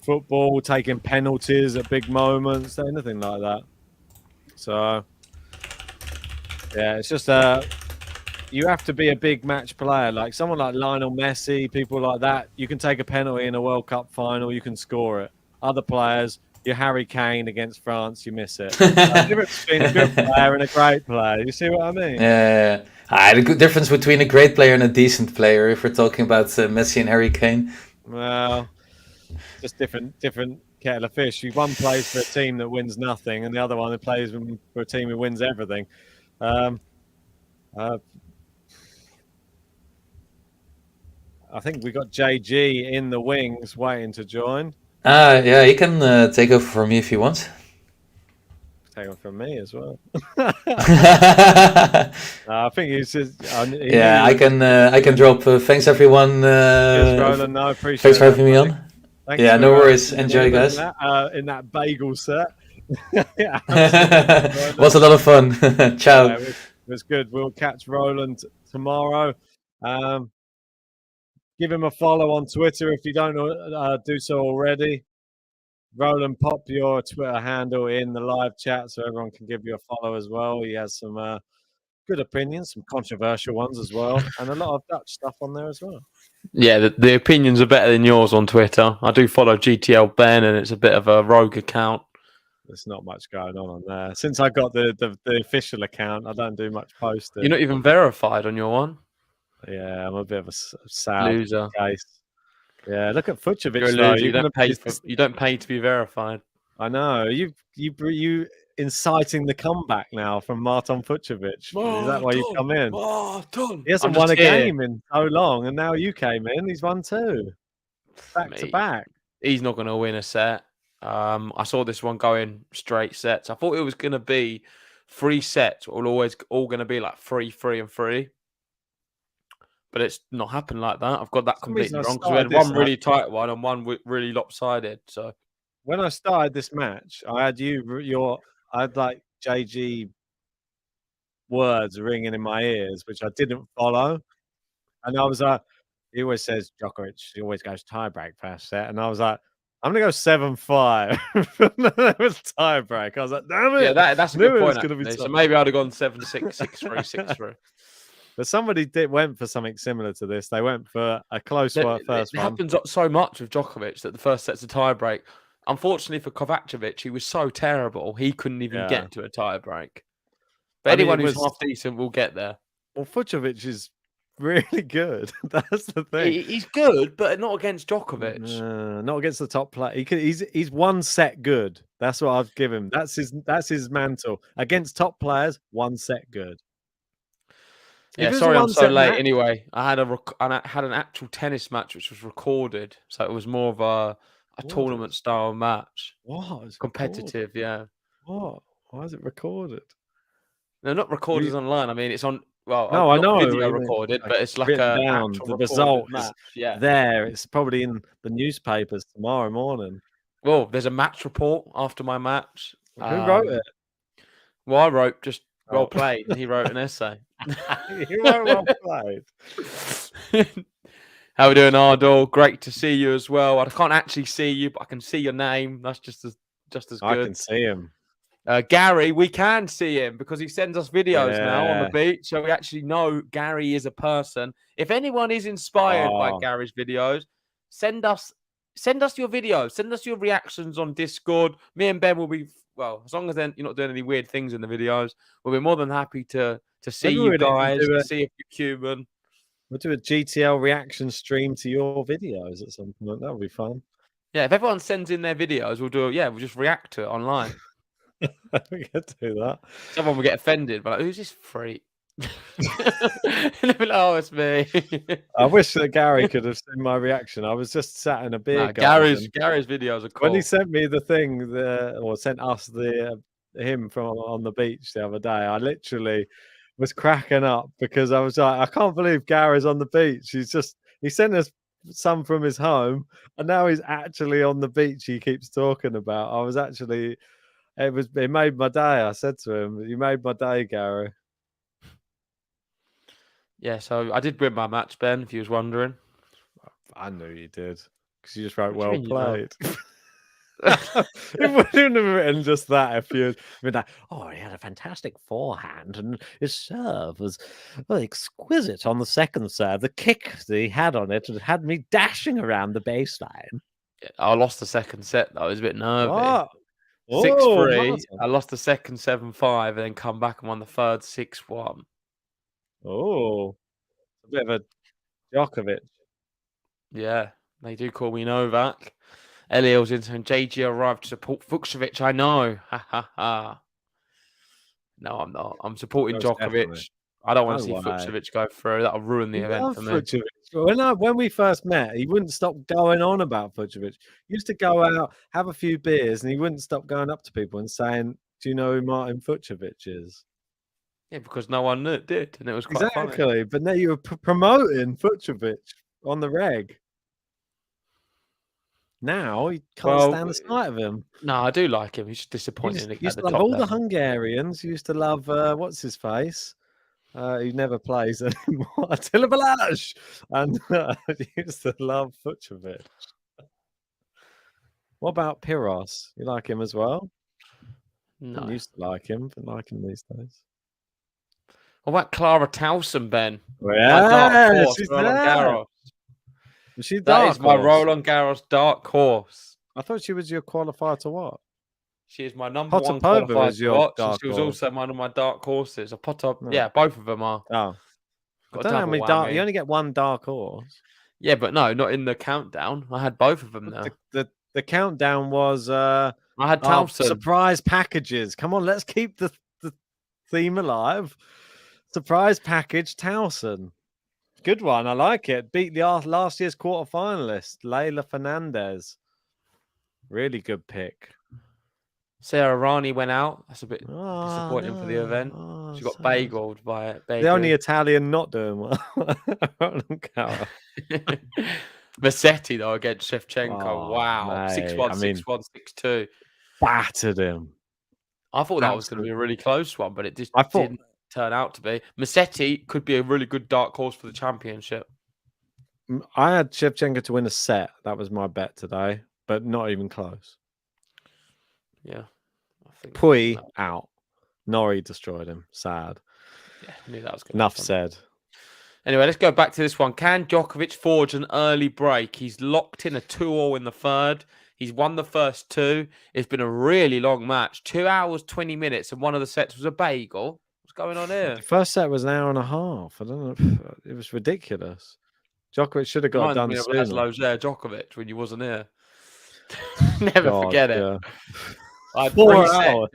football, taking penalties at big moments, anything like that. So, yeah, it's just you have to be a big match player, like someone like Lionel Messi, people like that. You can take a penalty in a World Cup final, you can score it. Other players, you're Harry Kane against France, you miss it. The difference between a good player and a great player. You see what I mean? Yeah. The good difference between a great player and a decent player, if we're talking about Messi and Harry Kane. Well, just different kettle of fish. One plays for a team that wins nothing, and the other one plays for a team who wins everything. I think we got JG in the wings waiting to join. Yeah, he can take over for me if he wants. Take on from me as well. I think he's just. I can drop. Thanks everyone. Cheers, Roland. No, appreciate. Thanks for having me on. Thanks yeah, no worries. Enjoy, guys. In that bagel set. Was a lot of fun. Ciao. Yeah, it was good. We'll catch Roland tomorrow. Give him a follow on Twitter if you don't do so already. Roland, pop your Twitter handle in the live chat so everyone can give you a follow as well. He has some good opinions, some controversial ones as well, and a lot of Dutch stuff on there as well. Yeah, the opinions are better than yours on Twitter. I do follow GTL Ben, and it's a bit of a rogue account. There's not much going on there. Since I got the official account, I don't do much posting. You're not even verified on your one. Yeah, I'm a bit of a sad loser. Case. Yeah, look at FUCSOVICS. You're a loser. You don't pay to be verified. I know. You inciting the comeback now from Marton FUCSOVICS. Is that why you come in? He hasn't won a game in so long, and now you came in. He's won 2 back to back. He's not going to win a set. I saw this one going straight sets. I thought it was going to be 3 sets, all going to be like 3-3 and 3. But it's not happened like that. I've got that completely wrong because we had one really tight one and one really lopsided. So when I started this match, I had I had like JG words ringing in my ears, which I didn't follow. And I was like, he always says Djokovic, he always goes tiebreak first set. And I was like, I'm going to go 7-5. That was tiebreak. I was like, damn it. Yeah, that's a good point. So maybe I'd have gone 7-6, 6-3, 6-3. But somebody went for something similar to this. They went for a close first one. It happens so much with Djokovic that the first set's a tiebreak. Unfortunately for Kovacevic, he was so terrible, he couldn't even get to a tiebreak. But anyone who's half decent will get there. Well, FUCSOVICS is really good. That's the thing. He's good, but not against Djokovic. Not against the top player. He's one set good. That's what I'd give him. That's his mantle. Against top players, one set good. Yeah, sorry I'm so late. Anyway, I had an actual tennis match which was recorded, so it was more of a tournament style match. What? Competitive, yeah. What? Why is it recorded? No, not recorded online. I mean, it's on. Well, no, I know video recorded, but it's like down. The result is there. It's probably in the newspapers tomorrow morning. Well, there's a match report after my match. Who wrote it? Well, I wrote just well played. He wrote an essay. You wrote well played. How we doing, Ardor? Great to see you as well. I can't actually see you, but I can see your name. That's just as good. I can see him. Gary, we can see him because he sends us videos now on the beach. So we actually know Gary is a person. If anyone is inspired by Gary's videos, send us your videos. Send us your reactions on Discord. Me and Ben will be, well, as long as you're not doing any weird things in the videos, we'll be more than happy to see you guys, to see if you're human. We'll do a GTL reaction stream to your videos at some point. That would be fun. Yeah, if everyone sends in their videos, we'll just react to it online. We could do that. Someone will get offended, but like, who's this freak? They'll be like, oh, it's me. I wish that Gary could have seen my reaction. I was just sat in a beer garden. garden. Gary's videos are cool. When he sent me the thing, or sent us him from on the beach the other day, I literally was cracking up because I was like, I can't believe Gary's on the beach. He sent us some from his home, and now he's actually on the beach. He keeps talking about. It made my day. I said to him, "You made my day, Gary." Yeah, so I did win my match, Ben, if you was wondering. I knew you did, because you just wrote, What do you well mean you played. It wouldn't have written just that if you'd been like, oh, he had a fantastic forehand, and his serve was exquisite on the second serve. The kick that he had on it had me dashing around the baseline. Yeah, I lost the second set, though. I was a bit nervy. What? 6-3. I lost the second 7-5, and then come back and won the third 6-1. Oh, a bit of a Djokovic. Yeah, they do call me Novak. Eliel's in and JG arrived to support FUCSOVICS. I know. Ha ha ha. No, I'm not. I'm supporting Djokovic. Definitely. I don't want to see FUCSOVICS go through. That'll ruin the event for me. When we first met, he wouldn't stop going on about FUCSOVICS. He used to go out, have a few beers, and he wouldn't stop going up to people and saying, "Do you know who Marton FUCSOVICS is?" Yeah, because no one did, and it was quite exactly. funny. But now you were promoting FUCSOVICS on the reg. Now he can't stand the sight of him. No, I do like him. He's just disappointing at the top all level. the Hungarians used to love what's his face, who never plays anymore, Attila Balázs, and used to love FUCSOVICS. What about Piros? You like him as well? No, I used to like him, but like him these days. What about Clara Towson, Ben? Yeah, she's Roland Garros. Was she That is my Roland Garros dark horse. I thought she was your qualifier to what? She is my number one Potapova qualifier is to your watch. dark She was horse. also one of my dark horses. No. Yeah, both of them are. Oh, I Got don't know how double many whammy. you only get one dark horse. Yeah, but no, not in the countdown. I had both of them there. The countdown was I had Towson. Surprise packages. Come on, let's keep the theme alive. Surprise package Towson. Good one. I like it. Beat the last year's quarterfinalist, Leylah Fernandez. Really good pick. Sarah Rani went out. That's a bit disappointing for the event. She got bageled by it. The only Italian not doing well. Massetti, though, against Shevchenko. Oh, wow. mate. 6-1, I mean, 6-1, 6-2. Battered him. I thought that was going to be a really close one, but it just didn't turn out to be. Massetti could be a really good dark horse for the championship. I had Shevchenko to win a set. That was my bet today, but not even close. Yeah. I think Pui out. Norrie destroyed him. Sad. Yeah, I knew that was good. Enough said. Anyway, let's go back to this one. Can Djokovic forge an early break? He's locked in a 2-2 in the third. He's won the first two. It's been a really long match. 2 hours, 20 minutes, and one of the sets was a bagel. What's going on here? The first set was an hour and a half. I don't know. It was ridiculous. Djokovic should have got it done sooner. Djokovic when you wasn't here. Never forget it. Yeah. I had 4 hours.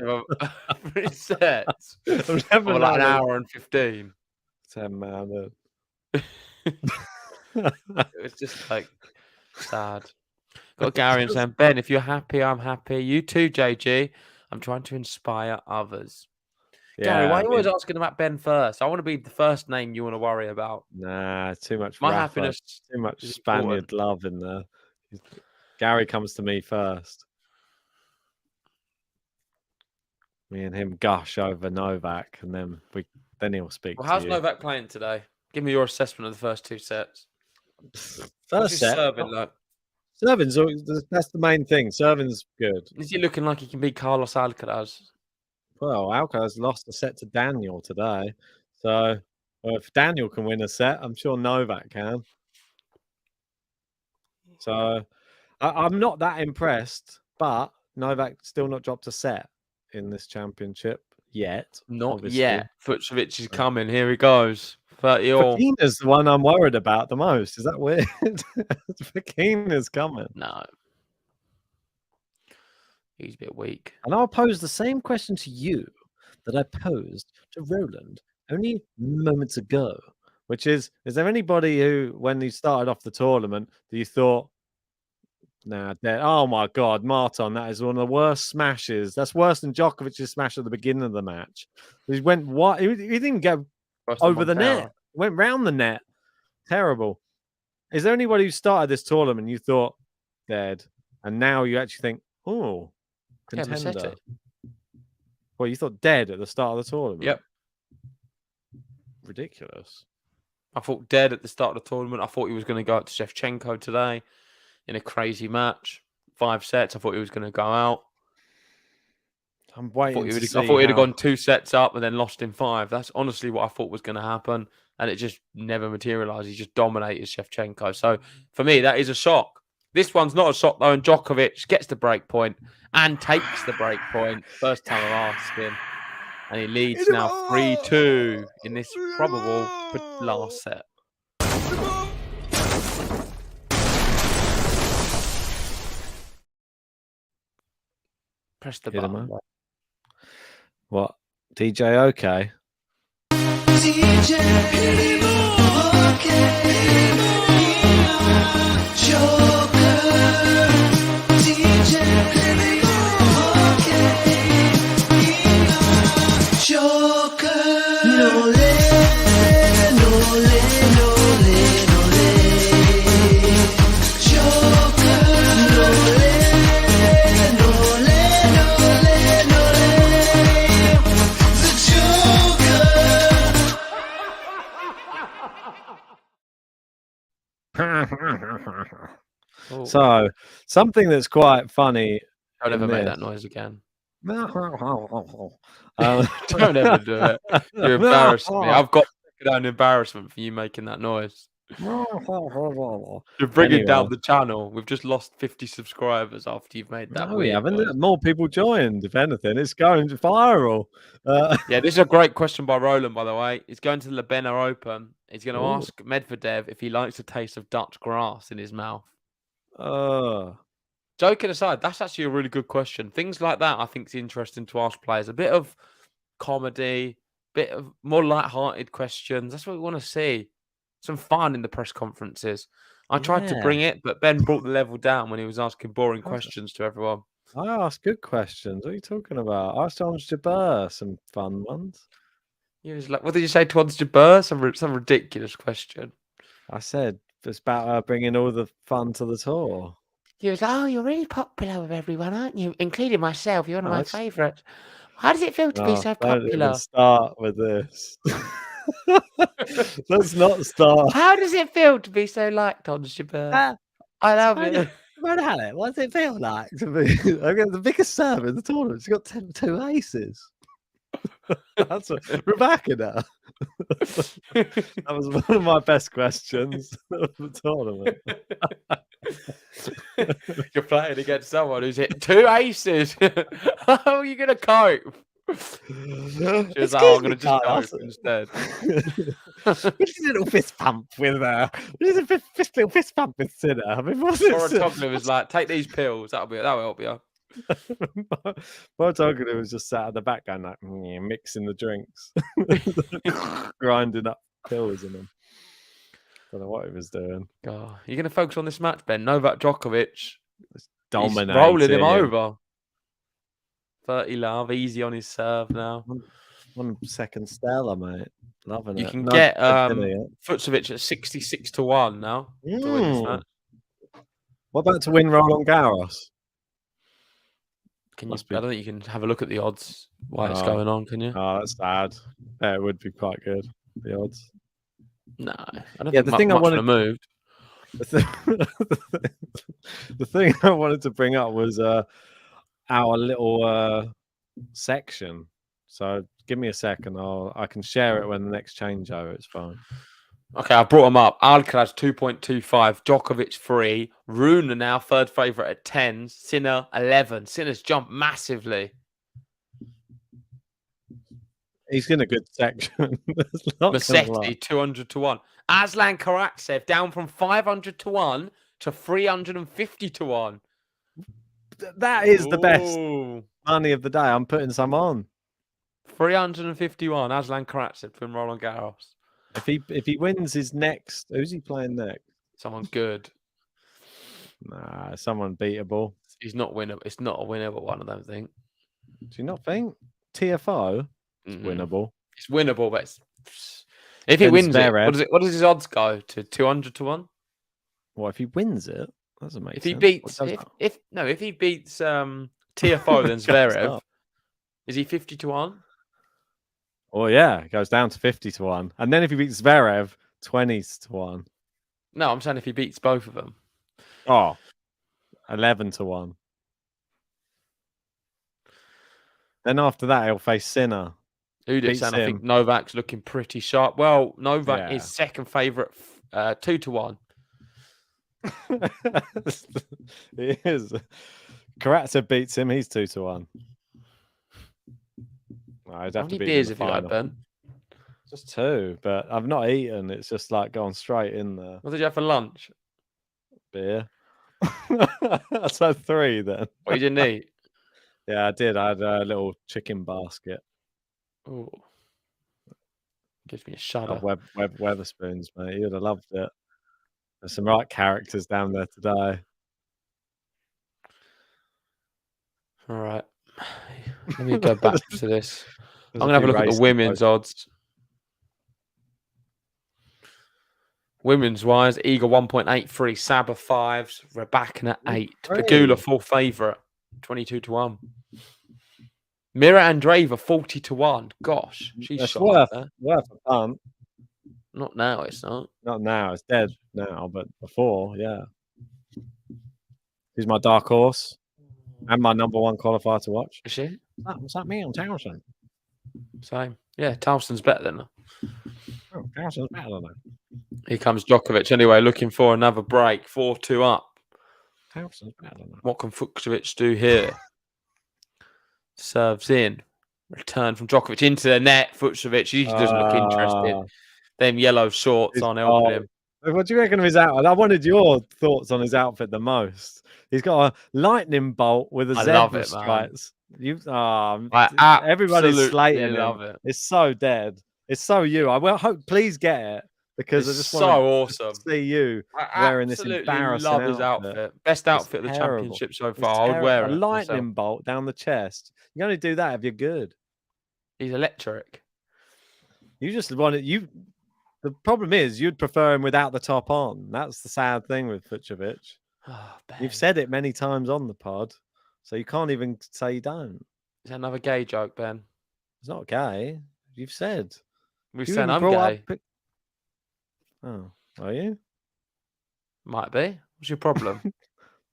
3 sets. I've never like an hour and 15. 10 man. It was just like sad. Got Gary and saying, Ben, if you're happy, I'm happy. You too, JG. I'm trying to inspire others. Yeah, Gary, why are you always asking about Ben first? I want to be the first name you want to worry about. Nah, too much. My happiness. Too much Spaniard love in there. Gary comes to me first. Me and him gush over Novak, and then he'll speak. Well, to how's you. Novak playing today? Give me your assessment of the first 2 sets. First set, serving like? Serving's that's the main thing. Serving's good. Is he looking like he can beat Carlos Alcaraz? Well, Alcaraz lost a set to Daniel today, so if Daniel can win a set, I'm sure Novak can. So I'm not that impressed, but Novak still not dropped a set in this championship yet. Not obviously. yet. FUCSOVICS is coming. Here he goes. 30-all. Fokina's the one I'm worried about the most. Is that weird? Fokina's coming. No. He's a bit weak. And I'll pose the same question to you that I posed to Roland only moments ago, which is there anybody who, when you started off the tournament, that you thought, nah, dead? Oh my God, Marton, that is one of the worst smashes. That's worse than Djokovic's smash at the beginning of the match. He went what? He didn't go over the net. He went round the net. Terrible. Is there anybody who started this tournament and you thought dead, and now you actually think, oh, contender? Well, you thought dead at the start of the tournament. Yep. Ridiculous. I thought dead at the start of the tournament. I thought he was going to go out to Shevchenko today in a crazy match. 5 sets. I thought he was going to go out. I'm waiting to see. I thought he'd have gone 2 sets up and then lost in 5. That's honestly what I thought was going to happen. And it just never materialised. He just dominated Shevchenko. So for me, that is a shock. This one's not a shock, though. And Djokovic gets the break point and takes the break point. First time I've asked him. And he leads now 3-2 in this probable last set. Press the button. What? DJ OK? So, something that's quite funny. I'll never make that noise again. Don't ever do it. You're embarrassing me. I've got an embarrassment for you making that noise. You're bringing down the channel. We've just lost 50 subscribers after you've made that. No, we haven't. More people joined, if anything. It's going viral. Yeah, this is a great question by Roland, by the way. He's going to the Lebena Open. He's going to ask Medvedev if he likes the taste of Dutch grass in his mouth. Joking aside, that's actually a really good question. Things like that, I think, is interesting to ask players. A bit of comedy, bit of more light-hearted questions. That's what we want to see. Some fun in the press conferences. I tried to bring it, but Ben brought the level down when he was asking boring questions to everyone. I asked good questions. What are you talking about? I asked Hans Jabeur some fun ones. He was like, what did you say to Hans Jabeur? Some ridiculous question. I said it's about bringing all the fun to the tour. He was like, oh, you're really popular with everyone, aren't you? Including myself. You're one of my favourites. How does it feel to be so popular? Don't even start with this. Let's not start. How does it feel to be so liked on Jabeur? I love it. What does it feel like to be the biggest serve in the tournament? She's got 2 aces. That's Rebecca now. That was one of my best questions of the tournament. You're playing against someone who's hit 2 aces. How are you going to cope? She was like, I'm going to just cope instead. What's a little fist pump with little fist pump with Sinner? I mean, Toggler was like, take these pills. That'll help you. Toggler was just sat at the back going like mixing the drinks, grinding up pills in them. Don't know what he was doing. God, you're going to focus on this match, Ben. Novak Djokovic dominating, rolling him over. 30 love, easy on his serve now. 1 second stellar, mate. Loving it. You can get FUCSOVICS at 66 to 1 now. To win this match. What about to win Roland Garros? I don't think you can have a look at the odds while it's going on, can you? Oh, that's sad. Yeah, it would be quite good. The odds. No, I don't think the thing I wanted to move. The thing I wanted to bring up was our little section. So give me a second. I can share it when the next changeover. It's fine. Okay, I brought them up. Alcaraz 2.25, Djokovic 3, Rune now third favourite at 10, Sinner 11. Sinner's jumped massively. He's in a good section. Musetti 200 to 1. Aslan Karatsev down from 500 to 1 to 350 to 1. that is the best money of the day. I'm putting some on. 351. Aslan Karatsev from Roland Garros. If he wins his next, who's he playing next? Someone good. Nah, someone beatable. He's not winnable. It's not a winnable one, I don't think. Do you not think? TFO? It's winnable. It's winnable, but if he wins it, what does his odds go to? 200 to 1? Well, if he wins it, that doesn't make sense. If he beats if he beats TFO then Zverev, is he 50 to 1? Oh yeah, it goes down to 50 to 1. And then if he beats Zverev, 20 to 1. No, I'm saying if he beats both of them. Oh, 11 to 1. Then after that, he'll face Sinner. I think Novak's looking pretty sharp. Well, Novak is second favourite, 2 to 1. He is. Karatsev beats him. He's 2 to 1. I'd have How many beers have you had, Ben? Just 2, but I've not eaten. It's just like gone straight in there. What did you have for lunch? Beer. That's had 3 then. What you didn't eat? Yeah, I did. I had a little chicken basket. Oh, gives me a shudder. Weatherspoons, mate. You'd have loved it. There's some right characters down there today. All right. Let me go back to this. I'm going to have a look at the women's odds. Women's wise, Iga 1.83, Saba 5s, Rybakina 8, Pegula 4 favourite, 22 to 1. Mira Andreeva 40 to 1. Gosh, she's shot worth a punt. Not now, it's not. Not now, it's dead now, but before, yeah. She's my dark horse and my number 1 qualifier to watch. Is she? What's that mean on Towson? Same. Yeah, Towson's better than her. Oh, Towson's better than her. Here comes Djokovic anyway, looking for another break. 4-2 up. Towson's better than her. What can FUCSOVICS do here? Serves in. Return from Djokovic into the net. FUCSOVICS usually doesn't look interested. Them yellow shorts aren't helping him. What do you reckon of his outfit? I wanted your thoughts on his outfit the most. He's got a lightning bolt with a zebra stripes. Everybody's slating love him. it. It's so dead. It's so you. I hope please get it because I just want to see you wearing this embarrassing love his outfit. Best outfit of the championship so far. I would wear it. A lightning bolt down the chest. You only do that if you're good. He's electric. You just want it. The problem is you'd prefer him without the top on. That's the sad thing with FUCSOVIC. Oh, You've said it many times on the pod, so you can't even say you don't. Is that another gay joke, Ben? It's not gay. You've said. We've said I'm gay. Oh, are you? Might be. What's your problem?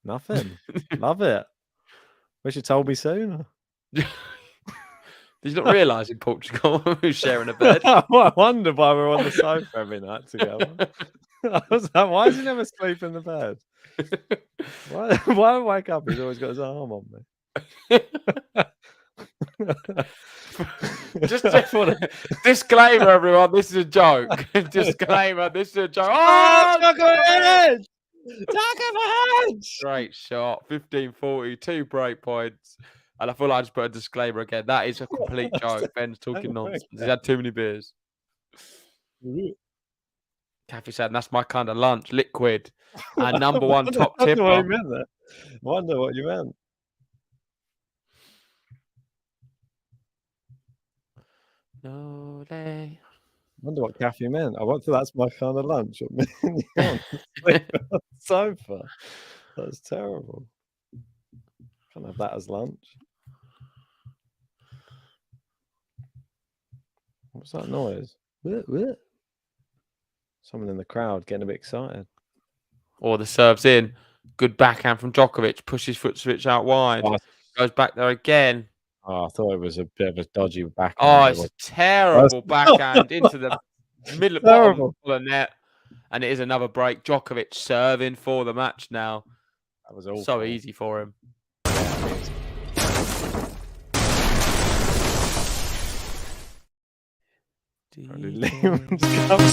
Nothing. Love it. Wish you told me sooner. Did you not realise in Portugal we were sharing a bed? I wonder why we're on the sofa every night together. I was like, why does he never sleep in the bed? Why I wake up, he's always got his arm on me. Just for the disclaimer, everyone, this is a joke. Disclaimer, this is a joke. Oh, Djokovic! Great shot. 15-40, 2 break points. And I feel like I just put a disclaimer again. That is a complete joke. Ben's talking nonsense. He's had too many beers. Kathy said, that's my kind of lunch. Liquid. And number 1 top tipper. I wonder what you meant. No, they. I wonder what Kathy meant. I wonder that's my kind of lunch. Sleep on the sofa. That's terrible. Can't have that as lunch. What's that noise? Someone in the crowd getting a bit excited. Or the serves in. Good backhand from Djokovic. Pushes FUCSOVIC out wide. Goes back there again. Oh, I thought it was a bit of a dodgy backhand. Oh, it's a terrible backhand into the middle of the net. And it is another break. Djokovic serving for the match now. That was awful. So easy for him. Liam's coming.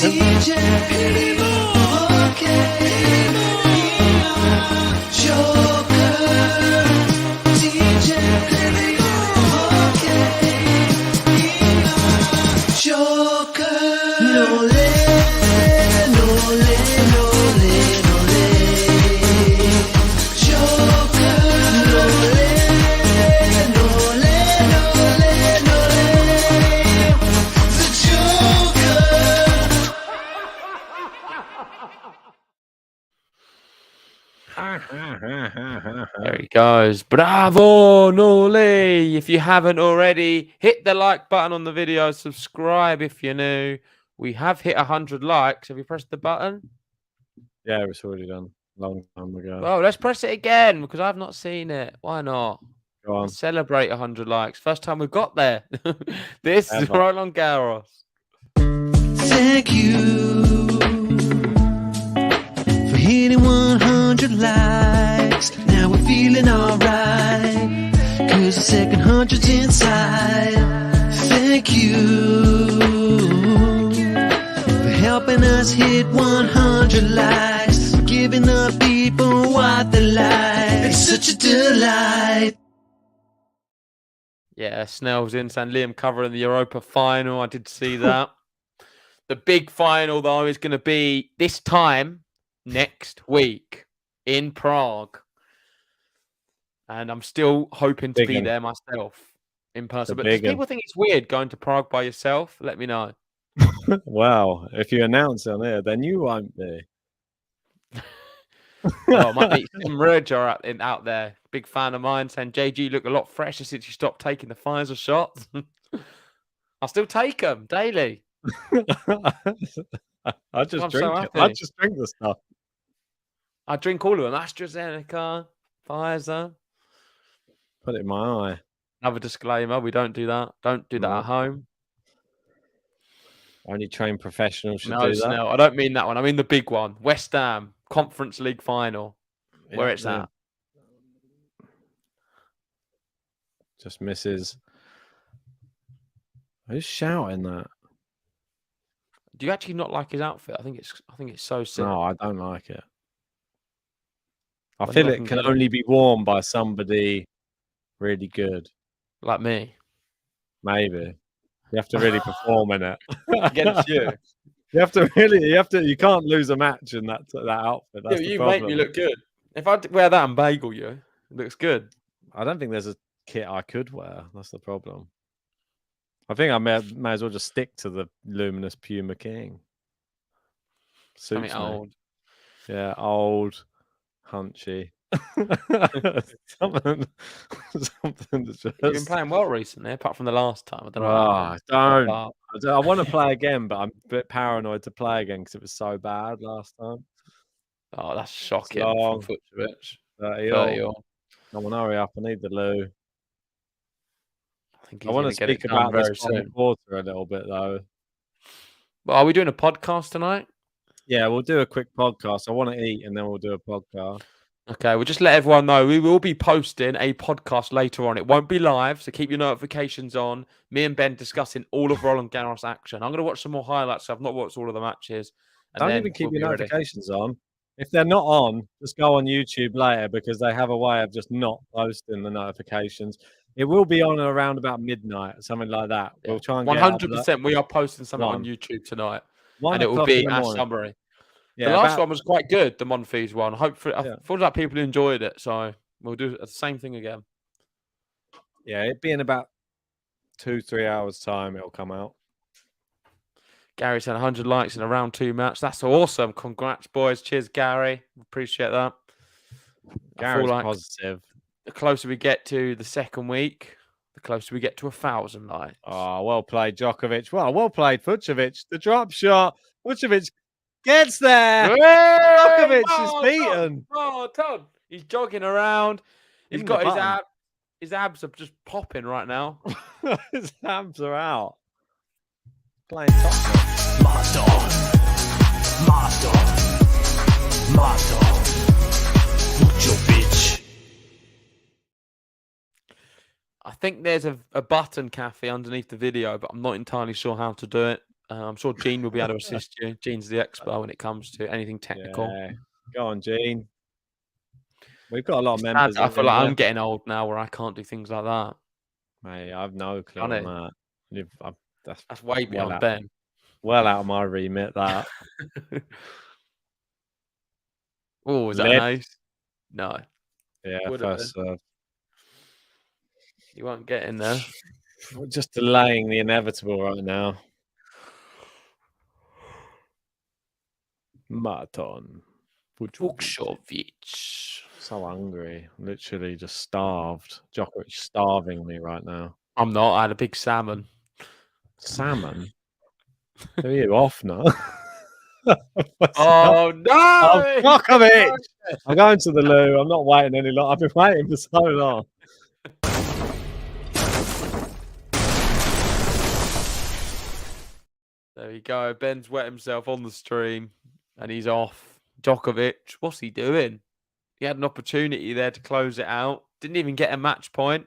There he goes. Bravo, Noli. If you haven't already, hit the like button on the video. Subscribe if you're new. We have hit 100 likes. Have you pressed the button? Yeah, it's already done. Long time ago. Well, let's press it again because I've not seen it. Why not? Go on. Let's celebrate 100 likes. First time we got there. This is Roland Garros. Thank you for hitting 100 likes. Now we're feeling alright, 'cause the second 100's inside. Thank you for helping us hit 100 likes, giving the people what they like. It's such a delight. Yeah, Snell's in San Liam covering the Europa final. I did see that. The big final, though, is going to be this time next week in Prague. And I'm still hoping to be there myself in person. But if people think it's weird going to Prague by yourself, let me know. Well, if you announce on here, then you won't be. Oh, I might meet Tim Roger out there. Big fan of mine, saying JG look a lot fresher since you stopped taking the Pfizer shots. I'll still take them daily. I just drink the stuff. I drink all of them. AstraZeneca, Pfizer. Put it in my eye. Another disclaimer: we don't do that. Don't do that at home. Only trained professionals should do that. No, I don't mean that one. I mean the big one. West Ham Conference League final. Where it's at. Just misses. Who's shouting that? Do you actually not like his outfit? I think it's so sick. No, I don't like it. I feel it can only be worn by somebody really good. Like me. Maybe. You have to really perform in it. Against you. You can't lose a match in that outfit. That's you make me look good. If I wear that and bagel you, it looks good. I don't think there's a kit I could wear. That's the problem. I think I may as well just stick to the luminous Puma King. Suits me. Old. Yeah, old, hunchy. something that's just... You've been playing well recently, apart from the last time. I don't know. I want to play again, but I'm a bit paranoid to play again because it was so bad last time. Oh, that's shocking. From FUCSOVICS. 30 all. I want to hurry up. I need the loo. I want to speak about this quarter a little bit, though. Well, are we doing a podcast tonight? Yeah, we'll do a quick podcast. I want to eat, and then we'll do a podcast. Okay, we'll just let everyone know we will be posting a podcast later on. It won't be live, so keep your notifications on. Me and Ben discussing all of Roland Garros action. I'm going to watch some more highlights. I've not watched all of the matches. Don't even keep your notifications on. If they're not on, just go on YouTube later because they have a way of just not posting the notifications. It will be on around about midnight, something like that. We'll try and 100%. We are posting something on YouTube tonight, and it will be our summary. Yeah, the last one was quite good, the Monfils one. Hopefully, I feel like people enjoyed it, so we'll do the same thing again. Yeah, it'd be in about 2-3 hours' time. It'll come out. Gary said 100 likes in a round 2 match. That's awesome. Congrats, boys. Cheers, Gary. Appreciate that. Gary's positive. The closer we get to the second week, the closer we get to 1,000 likes. Oh, well played, Djokovic. Well played, FUCSOVICS. The drop shot. FUCSOVICS gets there. Djokovic is beaten. Marton. He's jogging around. He's got his abs. His abs are just popping right now. His abs are out. Playing top. Marton. FUCSOVICS. I think there's a button, Kathy, underneath the video, but I'm not entirely sure how to do it. I'm sure Gene will be able to assist you. Gene's the expert when it comes to anything technical. Yeah. Go on, Gene. We've got a lot of members. I feel like I'm getting old now where I can't do things like that. Mate, I've no clue on that. That's way beyond Ben. Well out of my remit, that. Oh, is that nice? No. Yeah, first serve. You won't get in there. We're just delaying the inevitable right now. Marton. FUCSOVICS. So hungry. Literally just starved. Djokovic starving me right now. I'm not. I had a big salmon. Salmon? Are you off now? Oh, no! Oh, Djokovic! I'm going to the loo. I'm not waiting any longer. I've been waiting for so long. There we go. Ben's wet himself on the stream and he's off. Djokovic, what's he doing? He had an opportunity there to close it out. Didn't even get a match point.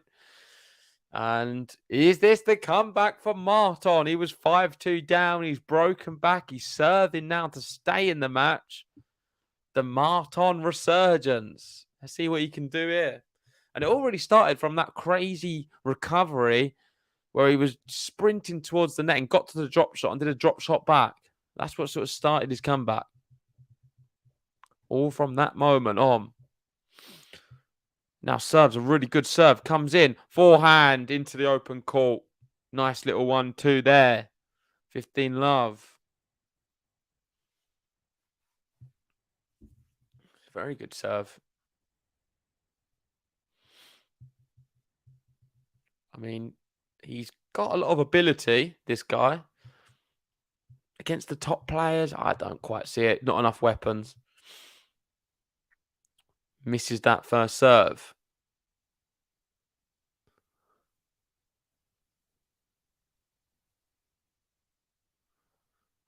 And is this the comeback for Marton? He was 5-2 down. He's broken back. He's serving now to stay in the match. The Marton resurgence. Let's see what he can do here. And it already started from that crazy recovery where he was sprinting towards the net and got to the drop shot and did a drop shot back. That's what sort of started his comeback. All from that moment on. Now serves a really good serve. Comes in. Forehand into the open court. Nice little 1-2 there. 15 love. Very good serve. I mean, he's got a lot of ability, this guy. Against the top players, I don't quite see it. Not enough weapons. Misses that first serve.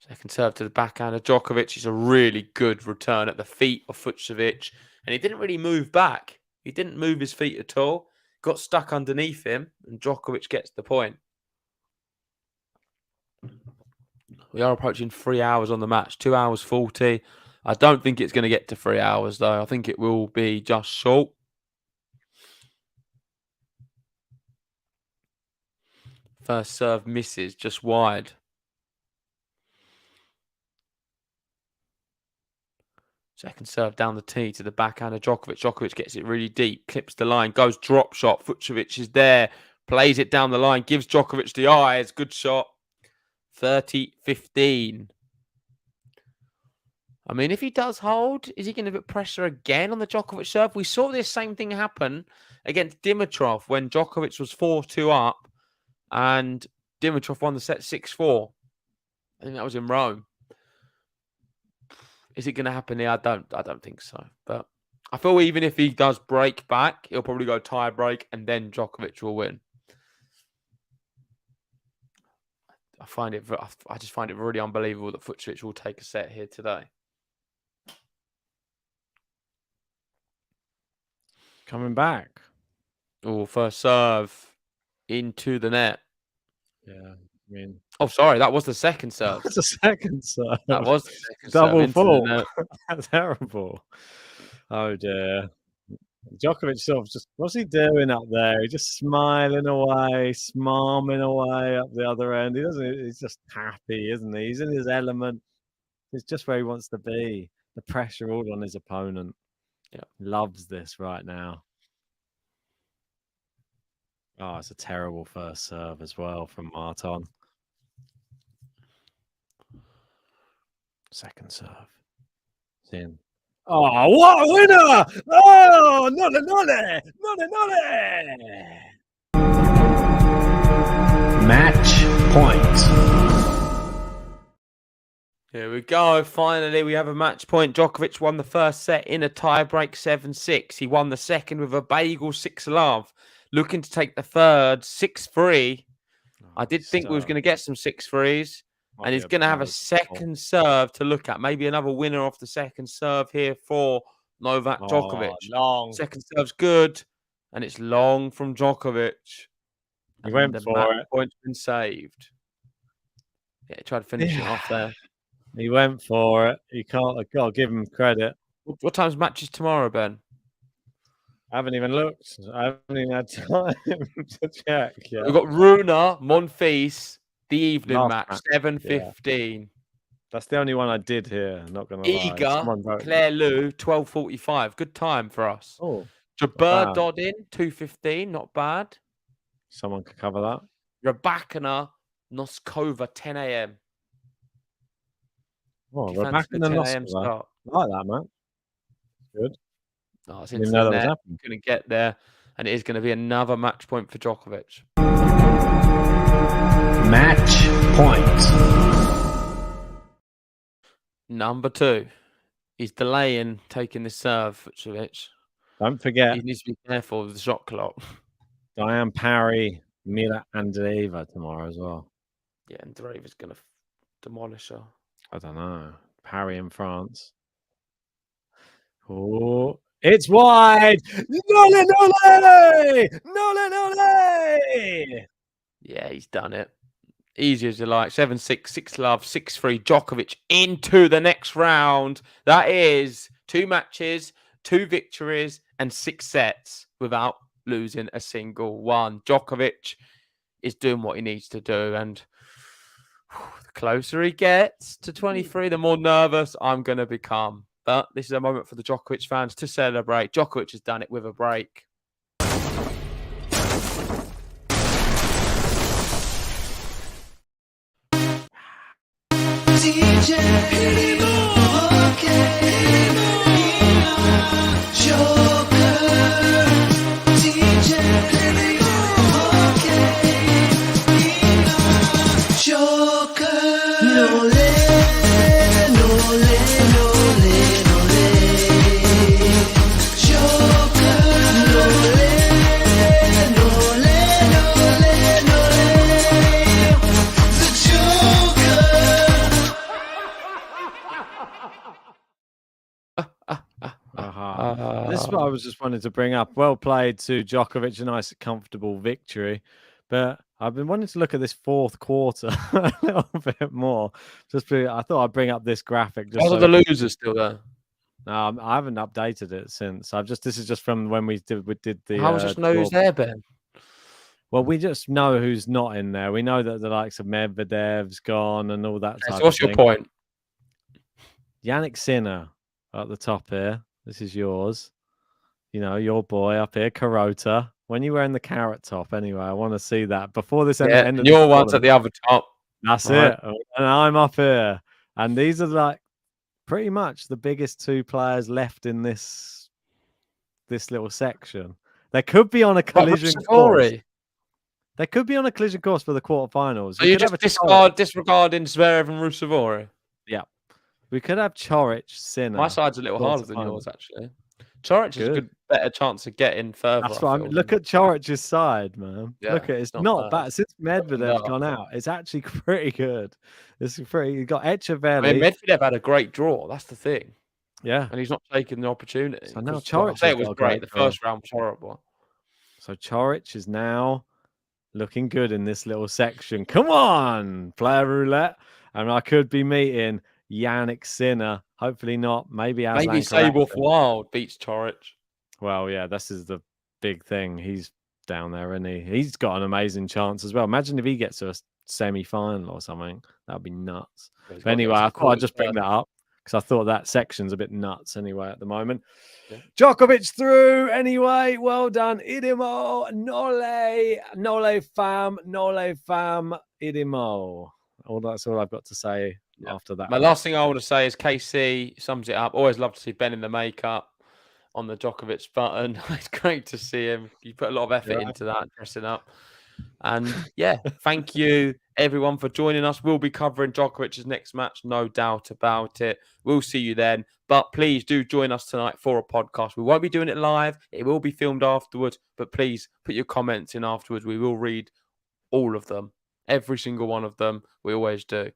Second serve to the backhand of Djokovic is a really good return at the feet of FUCSOVICS. And he didn't really move back. He didn't move his feet at all. Got stuck underneath him, and Djokovic gets the point. We are approaching 3 hours on the match. 2 hours 40. I don't think it's going to get to 3 hours, though. I think it will be just short. First serve misses, just wide. Second serve down the tee to the backhand of Djokovic. Djokovic gets it really deep, clips the line, goes drop shot. FUCSOVICS is there, plays it down the line, gives Djokovic the eyes. Good shot. 30-15. I mean, if he does hold, is he going to put pressure again on the Djokovic serve? We saw this same thing happen against Dimitrov when Djokovic was 4-2 up and Dimitrov won the set 6-4. I think that was in Rome. Is it going to happen here? I don't think so. But I feel even if he does break back, he'll probably go tie break and then Djokovic will win. I just find it really unbelievable that FUCSOVICS will take a set here today. Coming back. Oh, first serve into the net. Yeah, I mean... Oh, sorry, that was the second serve. That's the second serve. That was the second Double serve. fault. That's terrible. Oh, dear. Djokovic sort of just... What's he doing up there? He's just smiling away, smarming away up the other end. He's just happy, isn't he? He's in his element. It's just where he wants to be. The pressure all on his opponent. Yeah. Loves this right now. Oh, it's a terrible first serve as well from Marton. Second serve. It's in. Oh, what a winner! Oh, nole, nole! Nole, nole! Match point. Here we go. Finally, we have a match point. Djokovic won the first set in a tiebreak 7-6. He won the second with a bagel 6-love. Looking to take the third 6-3. I did think we was going to get some 6-3s. And he's going to have a second serve to look at. Maybe another winner off the second serve here for Novak Djokovic. Long. Second serve's good. And it's long from Djokovic. He went for it. Point's been saved. Yeah, he tried to finish it off there. He went for it. You can't. I've got to give him credit. What time's matches tomorrow, Ben? I haven't even looked. I haven't even had time to check. Yeah. We've got Runa, Monfils, the evening Last match, 7:15. Yeah. That's the only one I did here. Not gonna lie. Iga, Claire Lou, 12:45. Good time for us. Oh, Jabir Dodin, 2:15. Not bad. Someone could cover that. Rabakina, Noskova, 10 a.m. Oh, Rabakina, Noskova. I like that, man. Good. Oh, it's Didn't into know the that was net. happening. Going to get there, and it is going to be another match point for Djokovic. Match point. Number 2. He's delaying taking this serve, FUCSOVICS. Don't forget. He needs to be careful with the shot clock. Diane Parry, Mira Andreeva tomorrow as well. Yeah, and Andreeva's going to demolish her. I don't know. Parry in France. Oh, it's wide. Nole, nole! Nole, nole! Yeah, he's done it. Easy as you like. 7-6, 6-love, 6-3. Djokovic into the next round. That is 2 matches, 2 victories, and 6 sets without losing a single one. Djokovic is doing what he needs to do, and the closer he gets to 23, the more nervous I'm going to become. But this is a moment for the Djokovic fans to celebrate. Djokovic has done it with a break. This is what I was just wanting to bring up. Well played to Djokovic, a nice, comfortable victory. But I've been wanting to look at this fourth quarter a little bit more. I thought I'd bring up this graphic. Are the losers still there? No, I haven't updated it since. This is just from when we did the. How was just know who's there, Ben? Well, we just know who's not in there. We know that the likes of Medvedev's gone and all that. Okay, so what's your point? Yannick Sinner at the top here. This is yours. You know, your boy up here, Carota. When you're wearing the carrot top, anyway, I want to see that before this end. Your one's at the other top. That's it. And I'm up here. And these are like pretty much the biggest 2 players left in this little section. They could be on a collision course. They could be on a collision course for the quarterfinals. So you just disregarding Zverev and Rusevori? Yeah. We could have Coric, Sinner. My side's a little harder than yours, actually. Coric has a better chance of getting further. That's what look at Coric's side, man. Yeah, look at it. It's not bad. Since Medvedev's gone out, it's actually pretty good. It's pretty. You got Echeverri. I mean, Medvedev had a great draw. That's the thing. Yeah, and he's not taking the opportunity. So now Coric. It was great. The first round was horrible. So Coric is now looking good in this little section. Come on, player roulette, and I could be meeting Yannick Sinner. Hopefully not. Maybe Seyboth Wild beats Coric. Well, yeah, this is the big thing. He's down there, isn't he? He's got an amazing chance as well. Imagine if he gets to a semi-final or something. That'd be nuts. But anyway, I thought I'd just bring that up because I thought that section's a bit nuts anyway at the moment. Yeah. Djokovic through anyway. Well done. Idemo. Nole fam, Idemo. That's all I've got to say. Yeah. After that, my last thing I want to say is KC sums it up. Always love to see Ben in the makeup on the Djokovic button. It's great to see him. You put a lot of effort into that, dressing up. And yeah, thank you everyone for joining us. We'll be covering Djokovic's next match, no doubt about it. We'll see you then. But please do join us tonight for a podcast. We won't be doing it live. It will be filmed afterwards. But please put your comments in afterwards. We will read all of them. Every single one of them. We always do.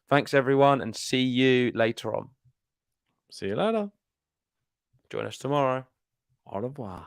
Thanks, everyone, and see you later on. See you later. Join us tomorrow. Au revoir.